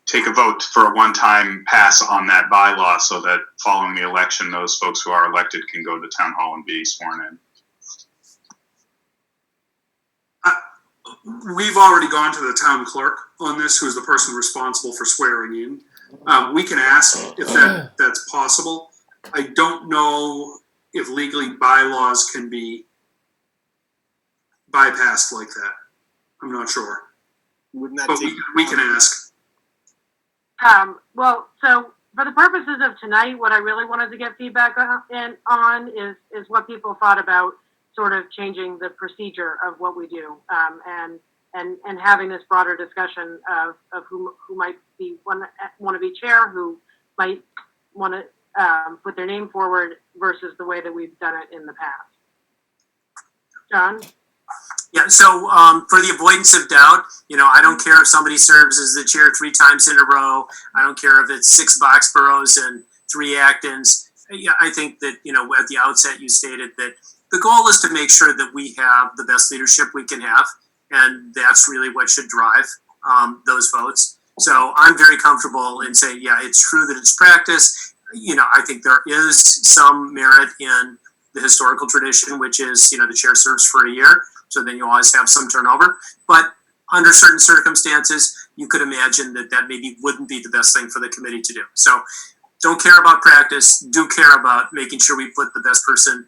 take a vote for a one-time pass on that bylaw so that following the election, those folks who are elected can go to town hall and be sworn in. We've already gone to the town clerk on this, who's the person responsible for swearing in. We can ask if that's possible. I don't know if legally bylaws can be bypassed like that. I'm not sure. Wouldn't that But take we can ask. Well, so for the purposes of tonight, what I really wanted to get feedback on is what people thought about sort of changing the procedure of what we do, and having this broader discussion of who might be want to be chair, who might want to put their name forward versus the way that we've done it in the past. John? Yeah, so for the avoidance of doubt, you know, I don't care if somebody serves as the chair 3 times in a row. I don't care if it's 6 Boxboroughs and 3 Actons. Yeah, I think that, you know, at the outset you stated that the goal is to make sure that we have the best leadership we can have, and that's really what should drive those votes. So I'm very comfortable in saying, yeah, it's true that it's practice. You know, I think there is some merit in the historical tradition, which is, you know, the chair serves for a year, so then you always have some turnover. But under certain circumstances, you could imagine that maybe wouldn't be the best thing for the committee to do. So don't care about practice, do care about making sure we put the best person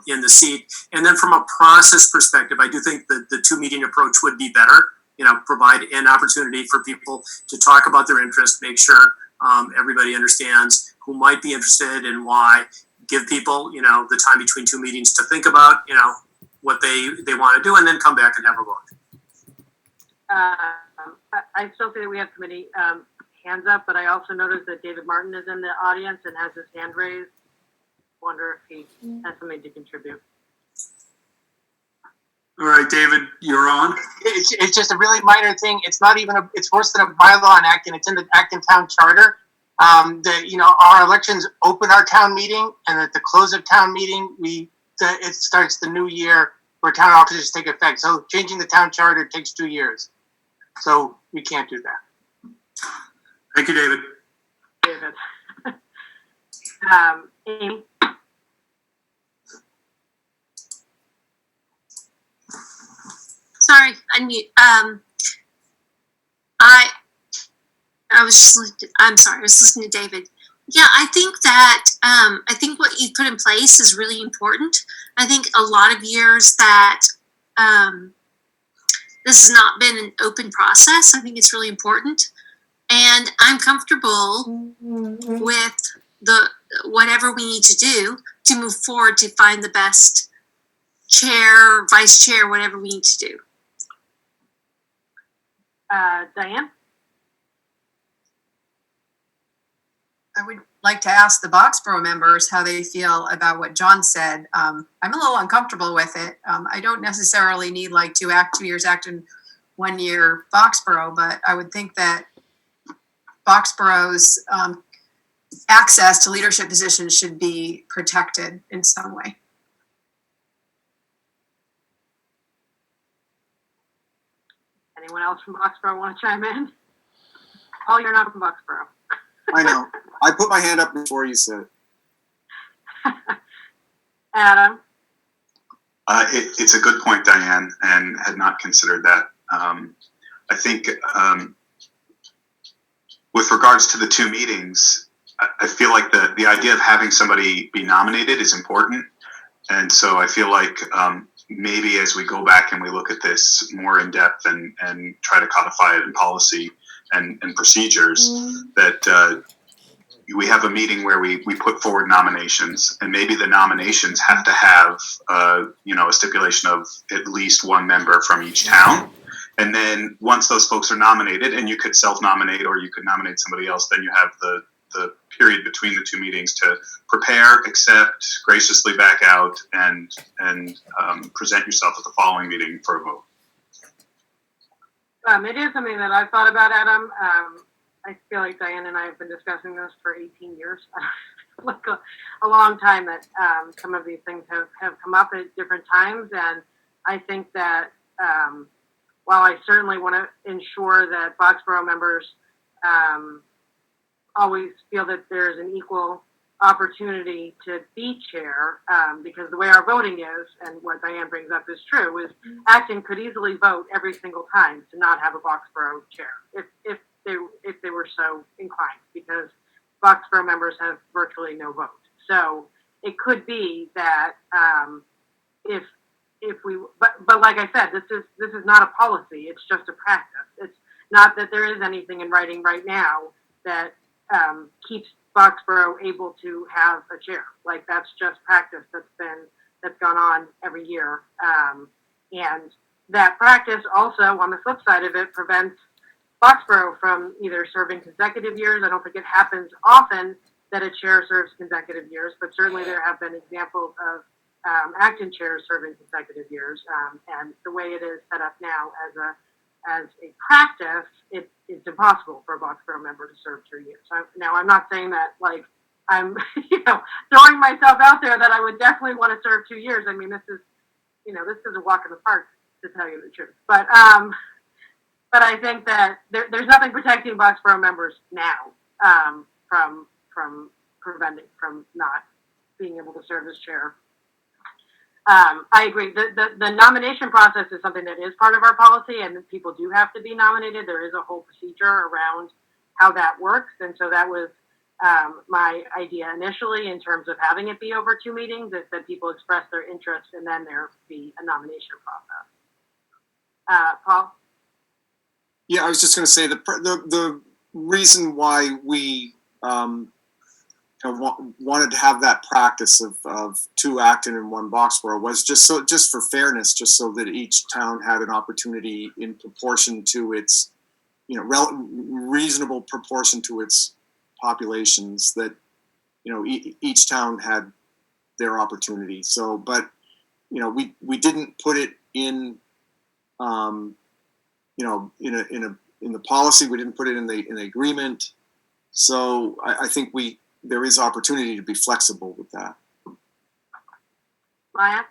in the seat. And then from a process perspective, I do think that the 2-meeting approach would be better. You know, provide an opportunity for people to talk about their interest, make sure everybody understands who might be interested and why. Give people, you know, the time between 2 meetings to think about, you know, what they want to do, and then come back and have a vote. I still say that we have committee hands up, but I also noticed that David Martin is in the audience and has his hand raised. Wonder if he has something to contribute. All right, David, you're on. It's just a really minor thing. It's not even it's worse than a bylaw in Acton. It's in the Acton Town Charter. You know, our elections open our town meeting, and at the close of town meeting, it starts the new year where town offices take effect. So changing the town charter takes 2 years. So we can't do that. Thank you, David. David. Amy? Sorry, I was just, I'm sorry, I was listening to David. Yeah, I think that I think what you put in place is really important. I think a lot of years that this has not been an open process. I think it's really important, and I'm comfortable with the whatever we need to do to move forward to find the best chair, vice chair, whatever we need to do. Diane? I would like to ask the Boxborough members how they feel about what John said. I'm a little uncomfortable with it. I don't necessarily need like 2 years Acton, 1 year Boxborough, but I would think that Boxborough's access to leadership positions should be protected in some way. Anyone else from Boxborough want to chime in? Oh, you're not from Boxborough. I know. I put my hand up before you said it. Adam? It's a good point, Diane, and had not considered that. I think with regards to the 2 meetings, I feel like the idea of having somebody be nominated is important. And so I feel like maybe as we go back and we look at this more in depth and try to codify it in policy and procedures, that we have a meeting where we put forward nominations, and maybe the nominations have to have a stipulation of at least 1 member from each town. And then once those folks are nominated, and you could self-nominate or you could nominate somebody else, then you have the period between the 2 meetings to prepare, accept, graciously back out, and present yourself at the following meeting for a vote. It is something that I've thought about, Adam. I feel like Diane and I have been discussing this for 18 years. Like a long time that some of these things have come up at different times. And I think that while I certainly want to ensure that Boxborough members always feel that there's an equal opportunity to be chair, because the way our voting is, and what Diane brings up is true, is Acton could easily vote every single time to not have a Boxborough chair if they were so inclined, because Boxborough members have virtually no vote. So it could be that if we, but like I said, this is not a policy. It's just a practice. It's not that there is anything in writing right now that keeps Boxborough able to have a chair. Like, that's just practice that's gone on every year. And that practice also, on the flip side of it, prevents Boxborough from either serving consecutive years. I don't think it happens often that a chair serves consecutive years, but certainly there have been examples of Acton chairs serving consecutive years. And the way it is set up now as a practice, it's impossible for a Boxborough member to serve 2 years. Now, I'm not saying that like I'm throwing myself out there that I would definitely want to serve 2 years. I mean, this is a walk in the park, to tell you the truth. But I think that there's nothing protecting Boxborough members now from preventing from not being able to serve as chair. I agree. The nomination process is something that is part of our policy, and people do have to be nominated. There is a whole procedure around how that works, and so that was my idea initially in terms of having it be over 2 meetings, is that people express their interest and then there be a nomination process. Paul? Yeah, I was just going to say the reason why we wanted to have that practice of 2 Acton and 1 Boxborough was just for fairness, just so that each town had an opportunity in proportion to its, reasonable proportion to its populations, that each town had their opportunity. So, but we didn't put it in in the policy. We didn't put it in the agreement. So I think there is opportunity to be flexible with that. Maya?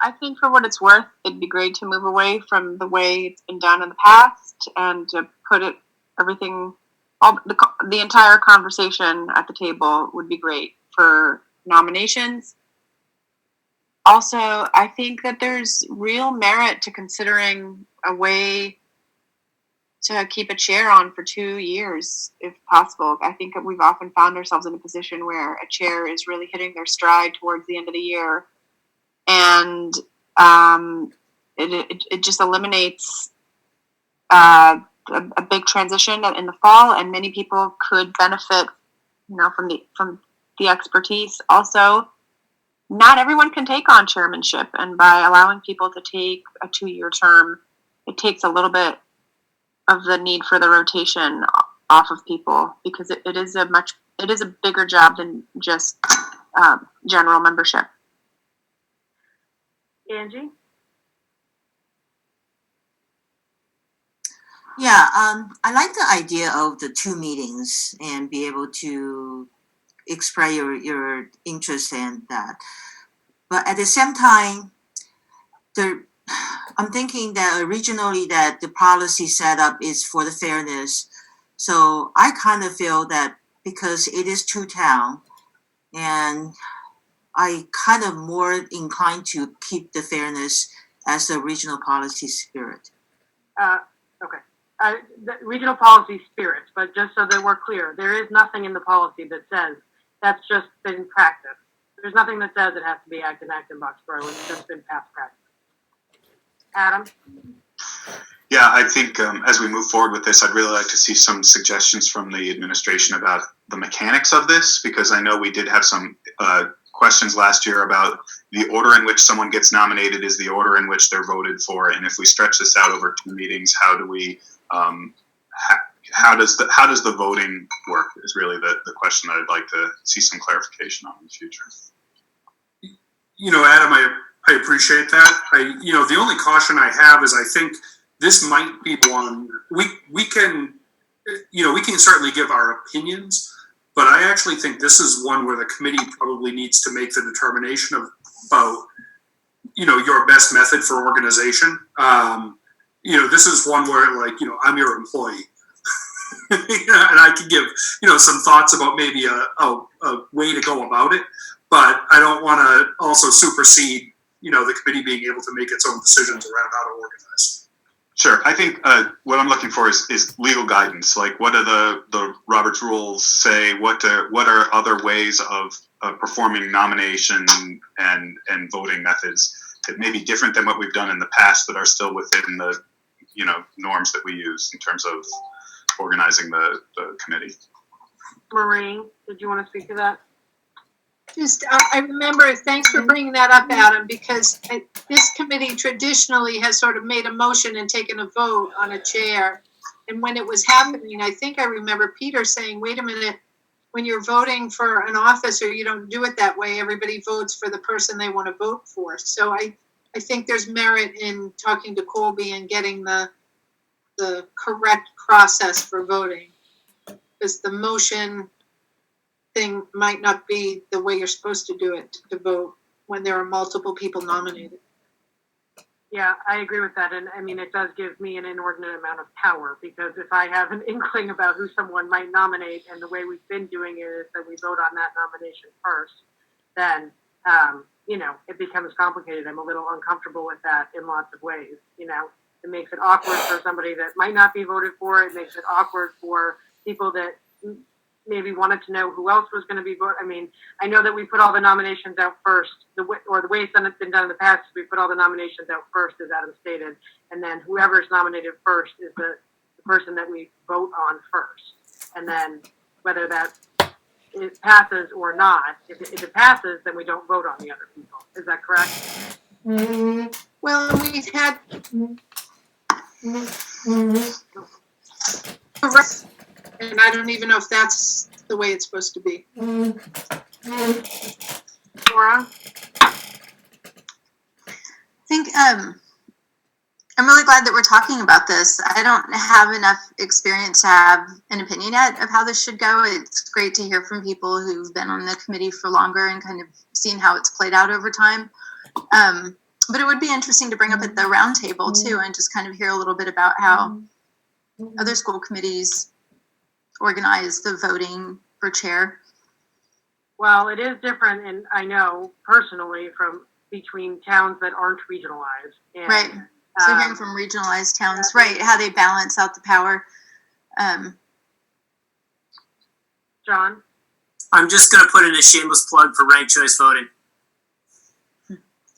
I think for what it's worth, it'd be great to move away from the way it's been done in the past and to put the entire conversation at the table would be great for nominations. Also, I think that there's real merit to considering a way to keep a chair on for 2 years, if possible. I think we've often found ourselves in a position where a chair is really hitting their stride towards the end of the year, and it just eliminates a big transition in the fall, and many people could benefit, from the expertise. Also, not everyone can take on chairmanship, and by allowing people to take a 2-year term, it takes a little bit of the need for the rotation off of people, because it is a bigger job than just general membership. Angie? Yeah, I like the idea of the 2 meetings and be able to express your interest in that. But at the same time, I'm thinking that originally that the policy setup is for the fairness. So I kind of feel that because it is 2 towns, and I kind of more inclined to keep the fairness as the original policy spirit. Okay. The regional policy spirit, but just so that we're clear, there is nothing in the policy that says that's just been practice. There's nothing that says it has to be Acton Boxborough. It's just been past practice. Adam? Yeah, I think as we move forward with this, I'd really like to see some suggestions from the administration about the mechanics of this, because I know we did have some questions last year about the order in which someone gets nominated is the order in which they're voted for, and if we stretch this out over 2 meetings, how do we how does the voting work is really the question that I'd like to see some clarification on in the future. Adam, I appreciate that. The only caution I have is I think this might be one we can certainly give our opinions, but I actually think this is one where the committee probably needs to make the determination about your best method for organization. This is one where I'm your employee. And I can give, some thoughts about maybe a way to go about it, but I don't want to also supersede, the committee being able to make its own decisions around how to organize. Sure. I think what I'm looking for is legal guidance. Like, what do the Roberts rules say? What are other ways of performing nomination and voting methods that may be different than what we've done in the past, but are still within the norms that we use in terms of organizing the committee. Maureen, did you want to speak to that? Just, I remember, thanks for bringing that up, Adam, because this committee traditionally has sort of made a motion and taken a vote on a chair. And when it was happening, I think I remember Peter saying, wait a minute, when you're voting for an officer, you don't do it that way. Everybody votes for the person they want to vote for. So I think there's merit in talking to Colby and getting the correct process for voting. Because the motion thing might not be the way you're supposed to do it, to vote when there are multiple people nominated. Yeah, I agree with that. And I mean, it does give me an inordinate amount of power, because if I have an inkling about who someone might nominate, and the way we've been doing it is that we vote on that nomination first, then, it becomes complicated. I'm a little uncomfortable with that in lots of ways. It makes it awkward for somebody that might not be voted for. It makes it awkward for people that maybe wanted to know who else was going to be voted. I mean, I know that we put all the nominations out first, the way it's been done in the past, we put all the nominations out first, as Adam stated, and then whoever's nominated first is the person that we vote on first. And then whether that it passes or not, if it passes, then we don't vote on the other people. Is that correct? Well, we've had correct. And I don't even know if that's the way it's supposed to be. Laura? I think I'm really glad that we're talking about this. I don't have enough experience to have an opinion yet of how this should go. It's great to hear from people who've been on the committee for longer and kind of seen how it's played out over time. But it would be interesting to bring up at the round table too, and just kind of hear a little bit about how other school committees organize the voting for chair. Well, it is different, and I know personally from between towns that aren't regionalized. And Right. So hearing from regionalized towns, right, how they balance out the power. John? I'm just going to put in a shameless plug for ranked choice voting.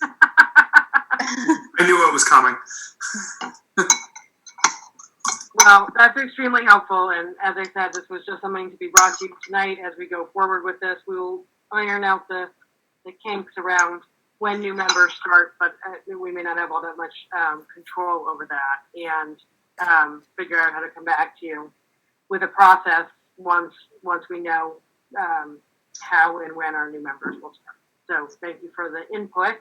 I knew it was coming. Well, that's extremely helpful, and as I said, this was just something to be brought to you tonight. As we go forward with this, we will iron out the kinks around when new members start, but we may not have all that much control over that, and figure out how to come back to you with a process once we know how and when our new members will start. So thank you for the input.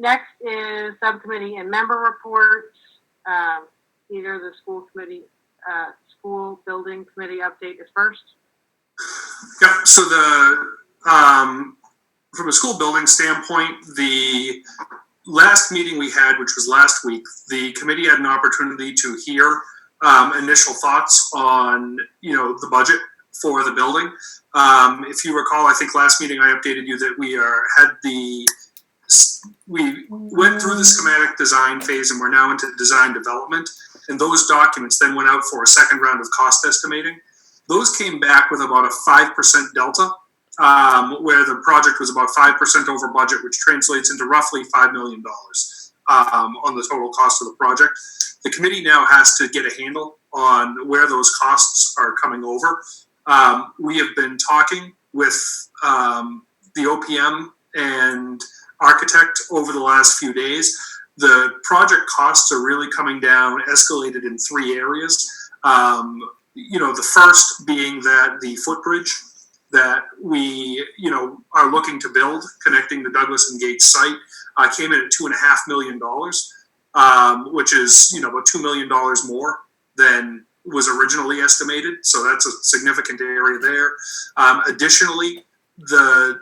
Next is subcommittee and member reports. Either the school building committee update is first. Yep. So from a school building standpoint, the last meeting we had, which was last week, the committee had an opportunity to hear initial thoughts on the budget for the building. If you recall, I think last meeting I updated you that we went through the schematic design phase and we're now into design development. And those documents then went out for a second round of cost estimating. Those came back with about a 5% delta, where the project was about 5% over budget, which translates into roughly $5 million on the total cost of the project. The committee now has to get a handle on where those costs are coming over. We have been talking with the OPM and architect over the last few days. The project costs are really coming down, escalated in 3 areas. The first being that the footbridge that we, are looking to build, connecting the Douglas and Gates site, came in at $2.5 million, which is, about $2 million more than was originally estimated. So that's a significant area there. Additionally, the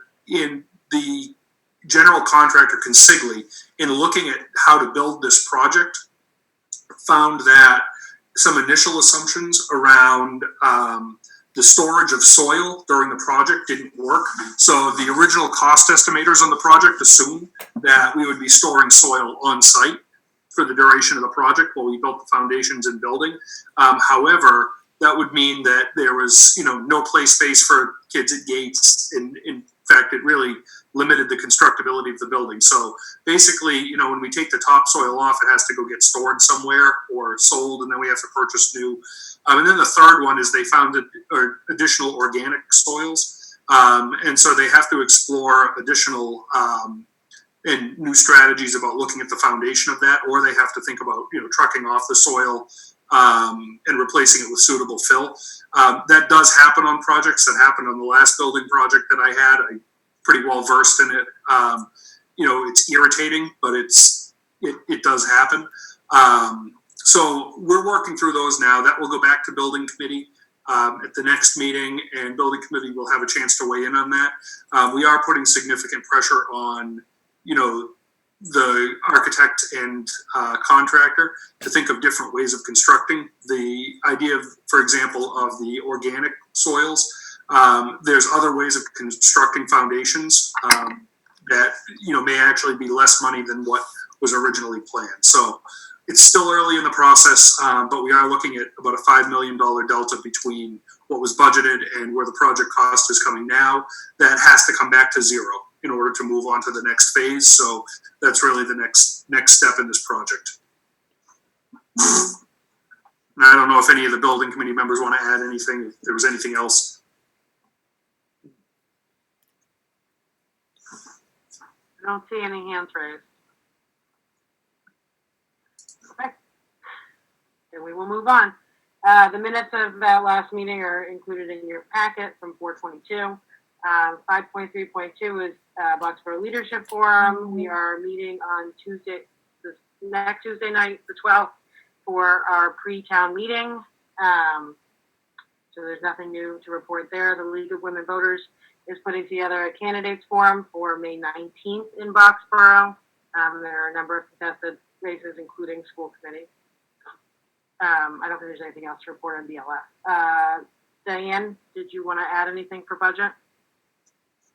general contractor Consigli, in looking at how to build this project, found that some initial assumptions around the storage of soil during the project didn't work. So the original cost estimators on the project assumed that we would be storing soil on site for the duration of the project while we built the foundations and building. However, that would mean that there was, no play space for kids at Gates. In fact, it really limited the constructability of the building. So basically, when we take the topsoil off, it has to go get stored somewhere or sold, and then we have to purchase new. And then the third one is they found additional organic soils. And so they have to explore additional and new strategies about looking at the foundation of that, or they have to think about, trucking off the soil and replacing it with suitable fill. That does happen on projects. That happened on the last building project that I had. I'm pretty well versed in it. It's irritating, but it does happen. So we're working through those now. That will go back to building committee at the next meeting, and building committee will have a chance to weigh in on that. We are putting significant pressure on, the architect and contractor to think of different ways of constructing. The idea of, for example, of the organic soils. There's other ways of constructing foundations that may actually be less money than what was originally planned. So it's still early in the process, but we are looking at about a $5 million delta between what was budgeted and where the project cost is coming now. That has to come back to zero in order to move on to the next phase. So that's really the next step in this project. And I don't know if any of the building committee members want to add anything, if there was anything else. I don't see any hands raised. Okay. Then we will move on. The minutes of that last meeting are included in your packet from 4/22. 5.3.2 is Boxborough Leadership Forum. We are meeting on next Tuesday night, the 12th, for our pre-town meeting. So there's nothing new to report there. The League of Women Voters is putting together a candidates forum for May 19th in Boxborough. There are a number of contested races, including school committee. I don't think there's anything else to report on BLF. Diane, did you want to add anything for budget?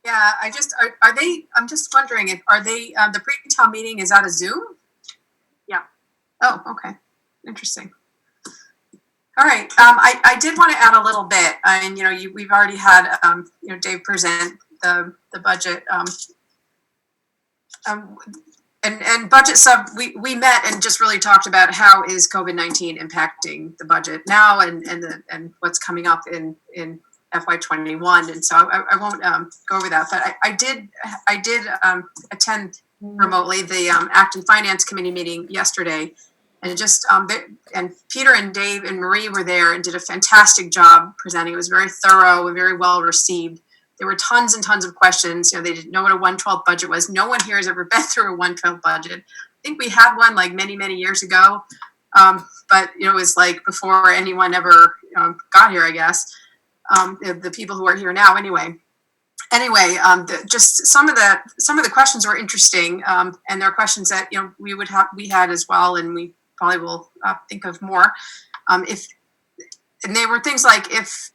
Yeah, I'm just wondering if, are they, the pre-town meeting is out of Zoom? Oh, okay. Interesting. All right. I did want to add a little bit, and we've already had Dave present the budget. And budget sub, we met and just really talked about how is COVID-19 impacting the budget now and what's coming up in FY21. And so I won't go over that, but I did attend remotely the Acton Finance Committee meeting yesterday, and just and Peter and Dave and Marie were there and did a fantastic job presenting. It was very thorough and very well received. There were tons and tons of questions. They didn't know what a 1/12 budget was. No one here has ever been through a 1/12 budget. I think we had one like many, many years ago. But it was like before anyone ever got here, I guess. The people who are here now anyway. Just some of the questions were interesting. And there are questions that we had as well, and we probably will think of more. And they were things like if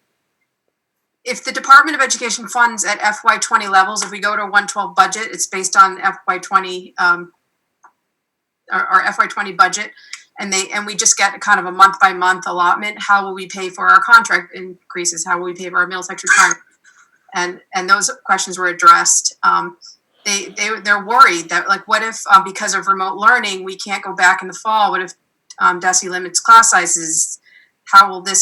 the Department of Education funds at FY20 levels, if we go to a 1/12 budget, it's based on FY20 our FY20 budget, and we just get kind of a month by month allotment. How will we pay for our contract increases? How will we pay for our Middlesex retirement? And those questions were addressed. They're worried that, like, what if because of remote learning we can't go back in the fall? What if DESE limits class sizes? How will the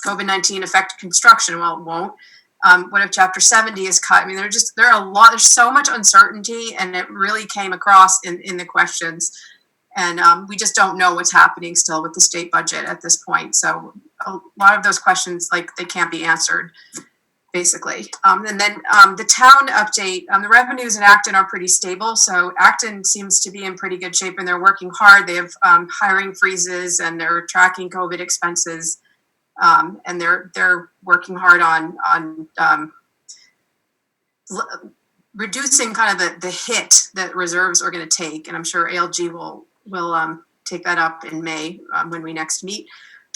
COVID-19 affect construction? Well, it won't. What if Chapter 70 is cut? I mean, there's so much uncertainty, and it really came across in the questions. And we just don't know what's happening still with the state budget at this point. So a lot of those questions, they can't be answered, basically. And then the town update, the revenues in Acton are pretty stable. So Acton seems to be in pretty good shape, and they're working hard. They have hiring freezes, and they're tracking COVID expenses. And they're working hard on reducing kind of the hit that reserves are going to take, and I'm sure ALG will take that up in May when we next meet.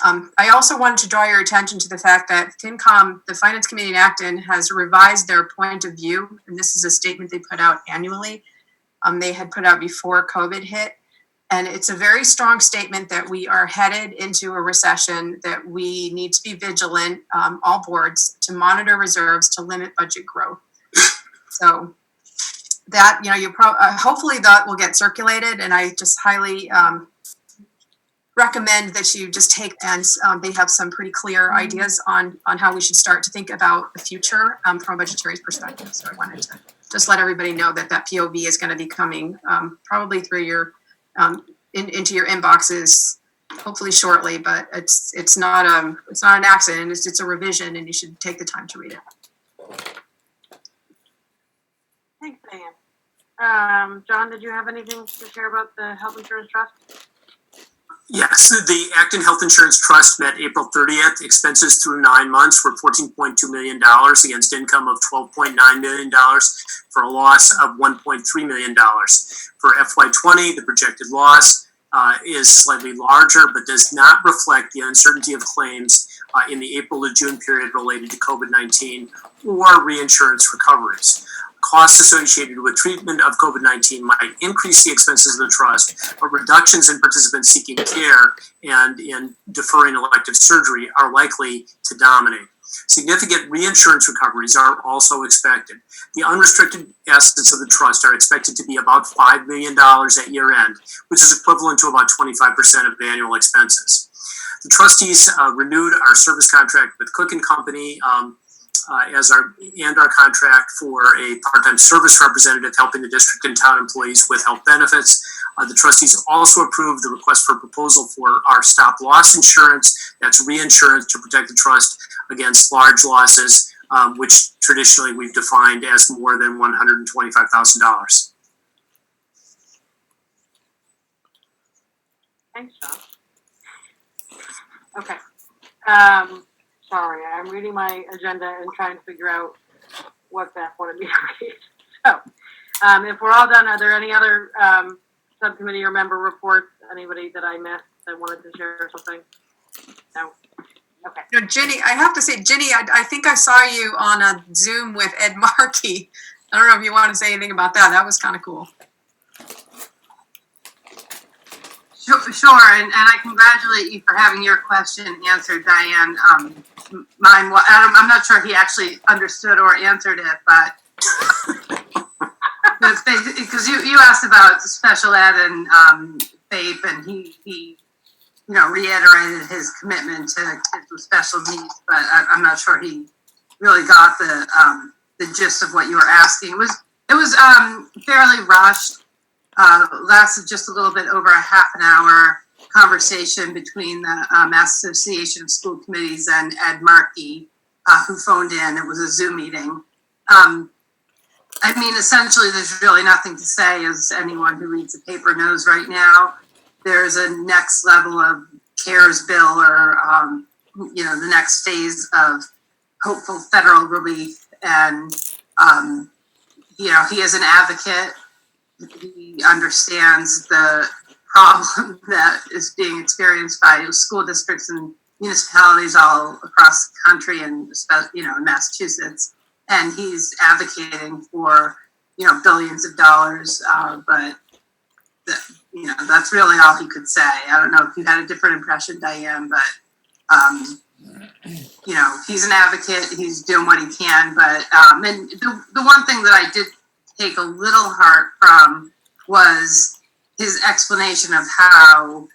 I also wanted to draw your attention to the fact that FinCom, the Finance Committee in Acton, has revised their point of view, and this is a statement they put out annually. They had put out before COVID hit. And it's a very strong statement that we are headed into a recession, that we need to be vigilant, all boards, to monitor reserves, to limit budget growth. So that, hopefully that will get circulated, and I just highly recommend that you just take, and they have some pretty clear ideas on how we should start to think about the future from a budgetary perspective. So I wanted to just let everybody know that POV is going to be coming probably through your into your inboxes hopefully shortly, but it's not an accident. It's a revision, and you should take the time to read it. Thanks, Diane. John, did you have anything to share about the health insurance trust? Yes, the Acton Health Insurance Trust met April 30th. Expenses through 9 months were $14.2 million against income of $12.9 million for a loss of $1.3 million. For FY20, the projected loss is slightly larger, but does not reflect the uncertainty of claims in the April to June period related to COVID-19 or reinsurance recoveries. Costs associated with treatment of COVID-19 might increase the expenses of the trust, but reductions in participants seeking care and in deferring elective surgery are likely to dominate. Significant reinsurance recoveries are also expected. The unrestricted assets of the trust are expected to be about $5 million at year end, which is equivalent to about 25% of annual expenses. The trustees renewed our service contract with Cook & Company as our contract for a part-time service representative helping the district and town employees with health benefits. The trustees also approved the request for proposal for our stop loss insurance. That's reinsurance to protect the trust against large losses, which traditionally we've defined as more than $125,000. Thanks, John. Okay. Sorry, I'm reading my agenda and trying to figure out what Beth wanted me to read. So, if we're all done, are there any other subcommittee or member reports? Anybody that I missed that wanted to share something? No? Okay. No, Ginny, I have to say, Ginny, I think I saw you on a Zoom with Ed Markey. I don't know if you want to say anything about that. That was kind of cool. Sure, and I congratulate you for having your question answered, Diane. Mine, I'm not sure he actually understood or answered it, but because you asked about special ed and FAPE, and he reiterated his commitment to kids with special needs, but I'm not sure he really got the gist of what you were asking. It was fairly rushed. Lasted just a little bit over a half an hour conversation between the Mass Association of School Committees and Ed Markey, who phoned in. It was a Zoom meeting. Essentially, there's really nothing to say, as anyone who reads the paper knows right now. There's a next level of CARES bill, or the next phase of hopeful federal relief, and he is an advocate. He understands the problem that is being experienced by school districts and municipalities all across the country, and in Massachusetts. And he's advocating for billions of dollars, but that's really all he could say. I don't know if you had a different impression, Diane, but he's an advocate. He's doing what he can, but and the one thing that I did take a little heart from was his explanation of how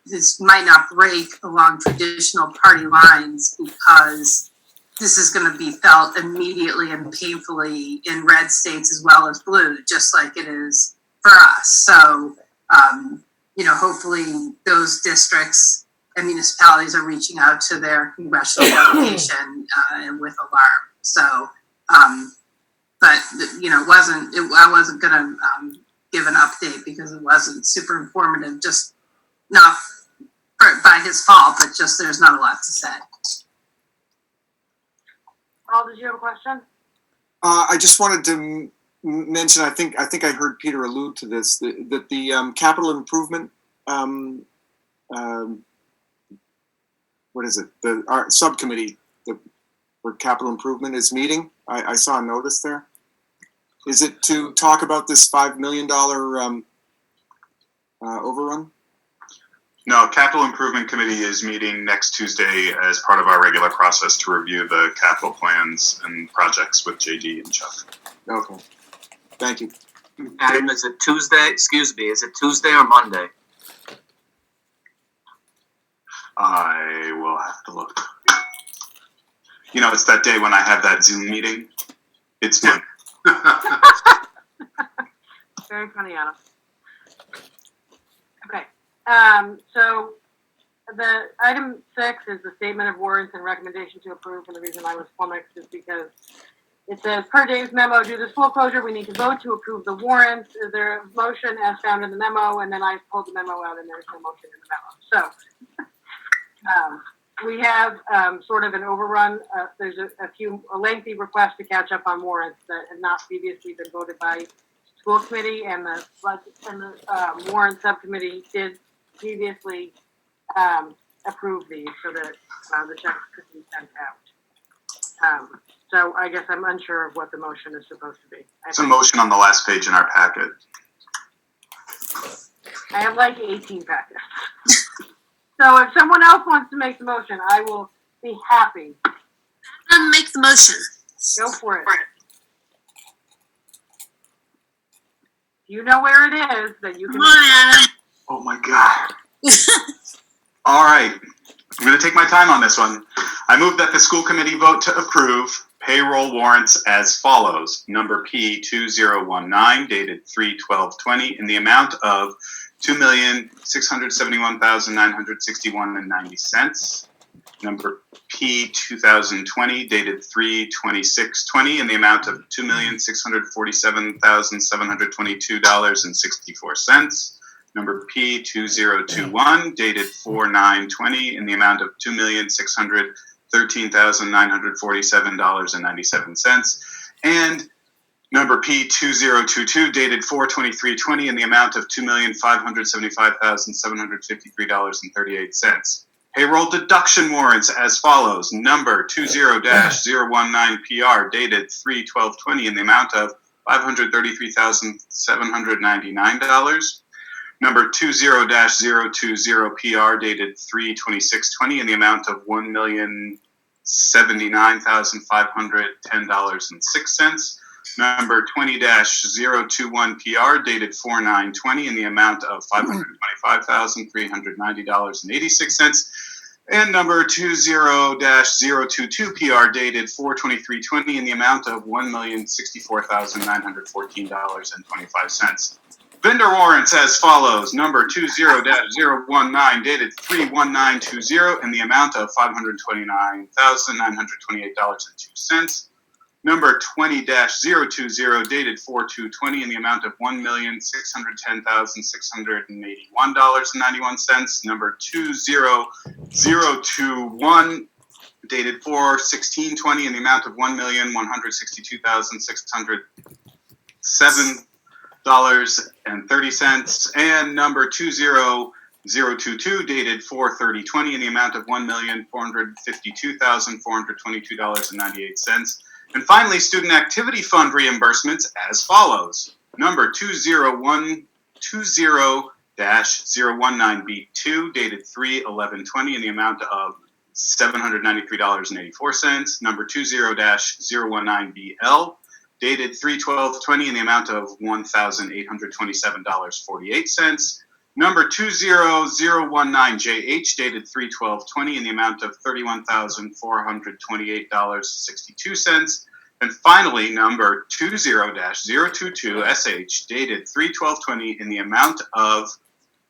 this might not break along traditional party lines, because this is going to be felt immediately and painfully in red states as well as blue, just like it is for us. So, hopefully those districts and municipalities are reaching out to their congressional delegation and with alarm. So, but I wasn't gonna give an update because it wasn't super informative. Just not by his fault, but just there's not a lot to say. Paul, did you have a question? I just wanted to mention. I think I heard Peter allude to this. That the capital improvement. What is it? Our subcommittee for capital improvement is meeting. I saw a notice there. Is it to talk about this $5 million overrun? No, Capital Improvement Committee is meeting next Tuesday as part of our regular process to review the capital plans and projects with JD and Chuck. Okay, thank you. Adam, is it Tuesday? Excuse me, is it Tuesday or Monday? I will have to look. It's that day when I have that Zoom meeting. It's fun. Very funny, Adam. Okay. So the item 6 is the statement of warrants and recommendation to approve. And the reason I was flummoxed is because it says, per Dave's memo, due to school closure, we need to vote to approve the warrants. Is there a motion as found in the memo? And then I pulled the memo out and there's no motion in the memo. So we have sort of an overrun. There's a lengthy request to catch up on warrants that had not previously been voted by school committee, and the warrant subcommittee did previously approve these so that the checks could be sent out. So I guess I'm unsure of what the motion is supposed to be. It's a motion on the last page in our packet. I have like 18 packets. So if someone else wants to make the motion, I will be happy. Make the motion. Go for it. You know where it is that you can. Come on, Adam. Oh my God. All right. I'm going to take my time on this one. I move that the school committee vote to approve payroll warrants as follows. Number P2019 dated 3/12/20 in the amount of $2,671,961.90. Number P2020 dated 3/26/20 in the amount of $2,647,722.64. Number P2021 dated 4/9/20 in the amount of $2,613,947.97. And number P2022 dated 4/23/20 in the amount of $2,575,753.38. Payroll deduction warrants as follows. Number 20-019 PR dated 3/12/20 in the amount of $533,799. Number 20-020 PR dated 3/26/20 in the amount of $1,079,510.06. Number 20-021 PR dated 4/9/20 in the amount of $525,390.86. And number 20-022 PR dated 4/23/20 in the amount of $1,064,914.25. Vendor warrants as follows. Number 20-019 dated 3/19/20 in the amount of $529,928.02. Number 20-020 dated 4/2/20 in the amount of $1,610,681.91. Number 20-021 dated 4/16/20 in the amount of $1,162,607.30. And number 20-022 dated 4/30/20 in the amount of $1,452,422.98. And finally, student activity fund reimbursements as follows. Number 20-019B2 dated 3/11/20 in the amount of $793.84. Number 20-019BL dated 3/12/20 in the amount of $1,827.48. Number 20-019JH dated 3/12/20 in the amount of $31,428.62. And finally, number 20-022SH dated 3/12/20 in the amount of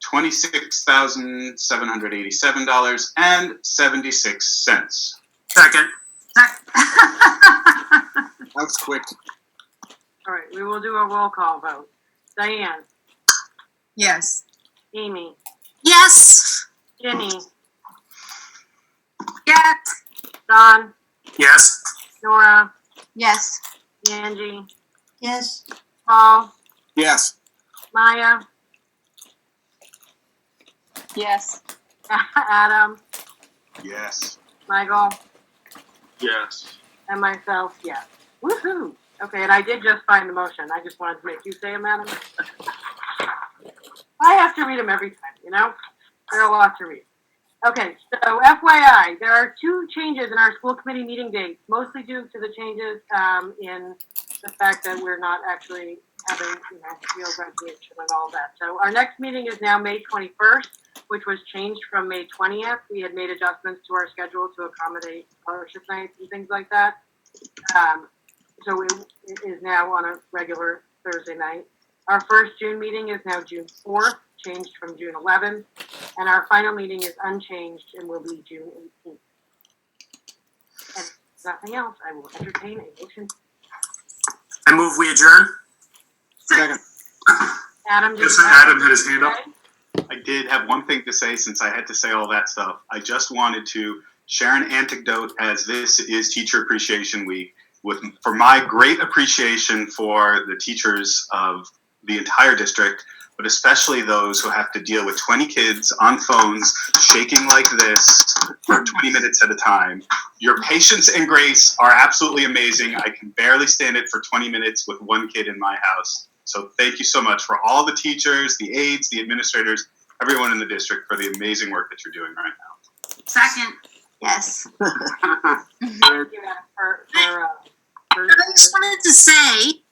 $26,787.76. Second. That's quick. All right, we will do a roll call vote. Diane, Yes. Amy, Yes. Ginny, Yes. Don, Yes. Nora, Yes. Angie, Yes. Paul, Yes. Maya, Yes. Adam, Yes. Michael, Yes. and myself, yes. Woohoo! Okay, and I did just find the motion. I just wanted to make you say it, madam. I have to read them every time, you know? There are a lot to read. Okay, so FYI, there are 2 changes in our school committee meeting dates, mostly due to the changes in the fact that we're not actually having, real graduation and all that. So our next meeting is now May 21st, which was changed from May 20th. We had made adjustments to our schedule to accommodate scholarship nights and things like that. So it is now on a regular Thursday night. Our first June meeting is now June 4th, changed from June 11th. And our final meeting is unchanged and will be June 18th. And nothing else, I will entertain a motion. I move we adjourn. Second. Adam, Yes, Adam had his hand up. I did have one thing to say since I had to say all that stuff. I just wanted to share an anecdote as this is Teacher Appreciation Week for my great appreciation for the teachers of the entire district, but especially those who have to deal with 20 kids on phones shaking like this for 20 minutes at a time. Your patience and grace are absolutely amazing. I can barely stand it for 20 minutes with one kid in my house. So thank you so much for all the teachers, the aides, the administrators, everyone in the district for the amazing work that you're doing right now. Second. Yes. Thank you, Adam, for I just wanted to say,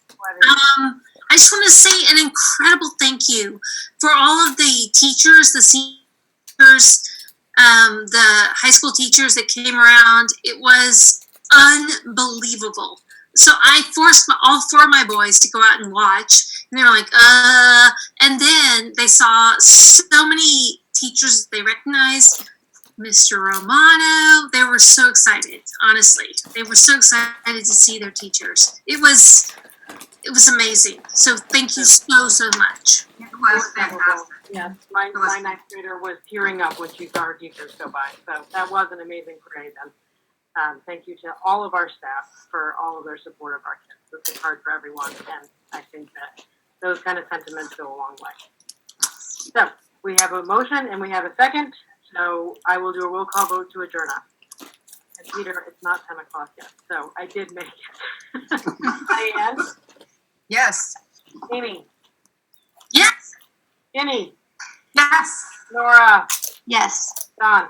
I just want to say an incredible thank you for all of the teachers, the seniors, the high school teachers that came around. It was unbelievable. So I forced all 4 of my boys to go out and watch, and they were like, and then they saw so many teachers they recognized. Mr. Romano, they were so excited, honestly. They were so excited to see their teachers. It was amazing. So thank you so much. It was fantastic. Yes, my ninth grader was tearing up when she saw her teachers go by. So that was an amazing parade. And thank you to all of our staff for all of their support of our kids. This is hard for everyone, and I think that those kind of sentiments go a long way. So we have a motion and we have a second. So I will do a roll call vote to adjourn us. And Peter, it's not 10 o'clock yet, so I did make it. Diane? Yes. Amy? Yes. Jenny? Yes. Nora, Yes. Don,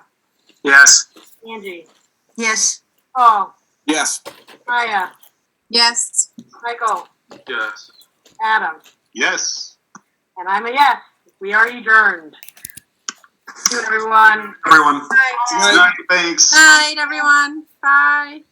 Yes. Angie, Yes. Paul, Yes. Maya, Yes. Michael, Yes. Adam, Yes. and I'm a yes. We are adjourned. Thank you, everyone. Everyone. Good night, thanks. Night, everyone. Bye.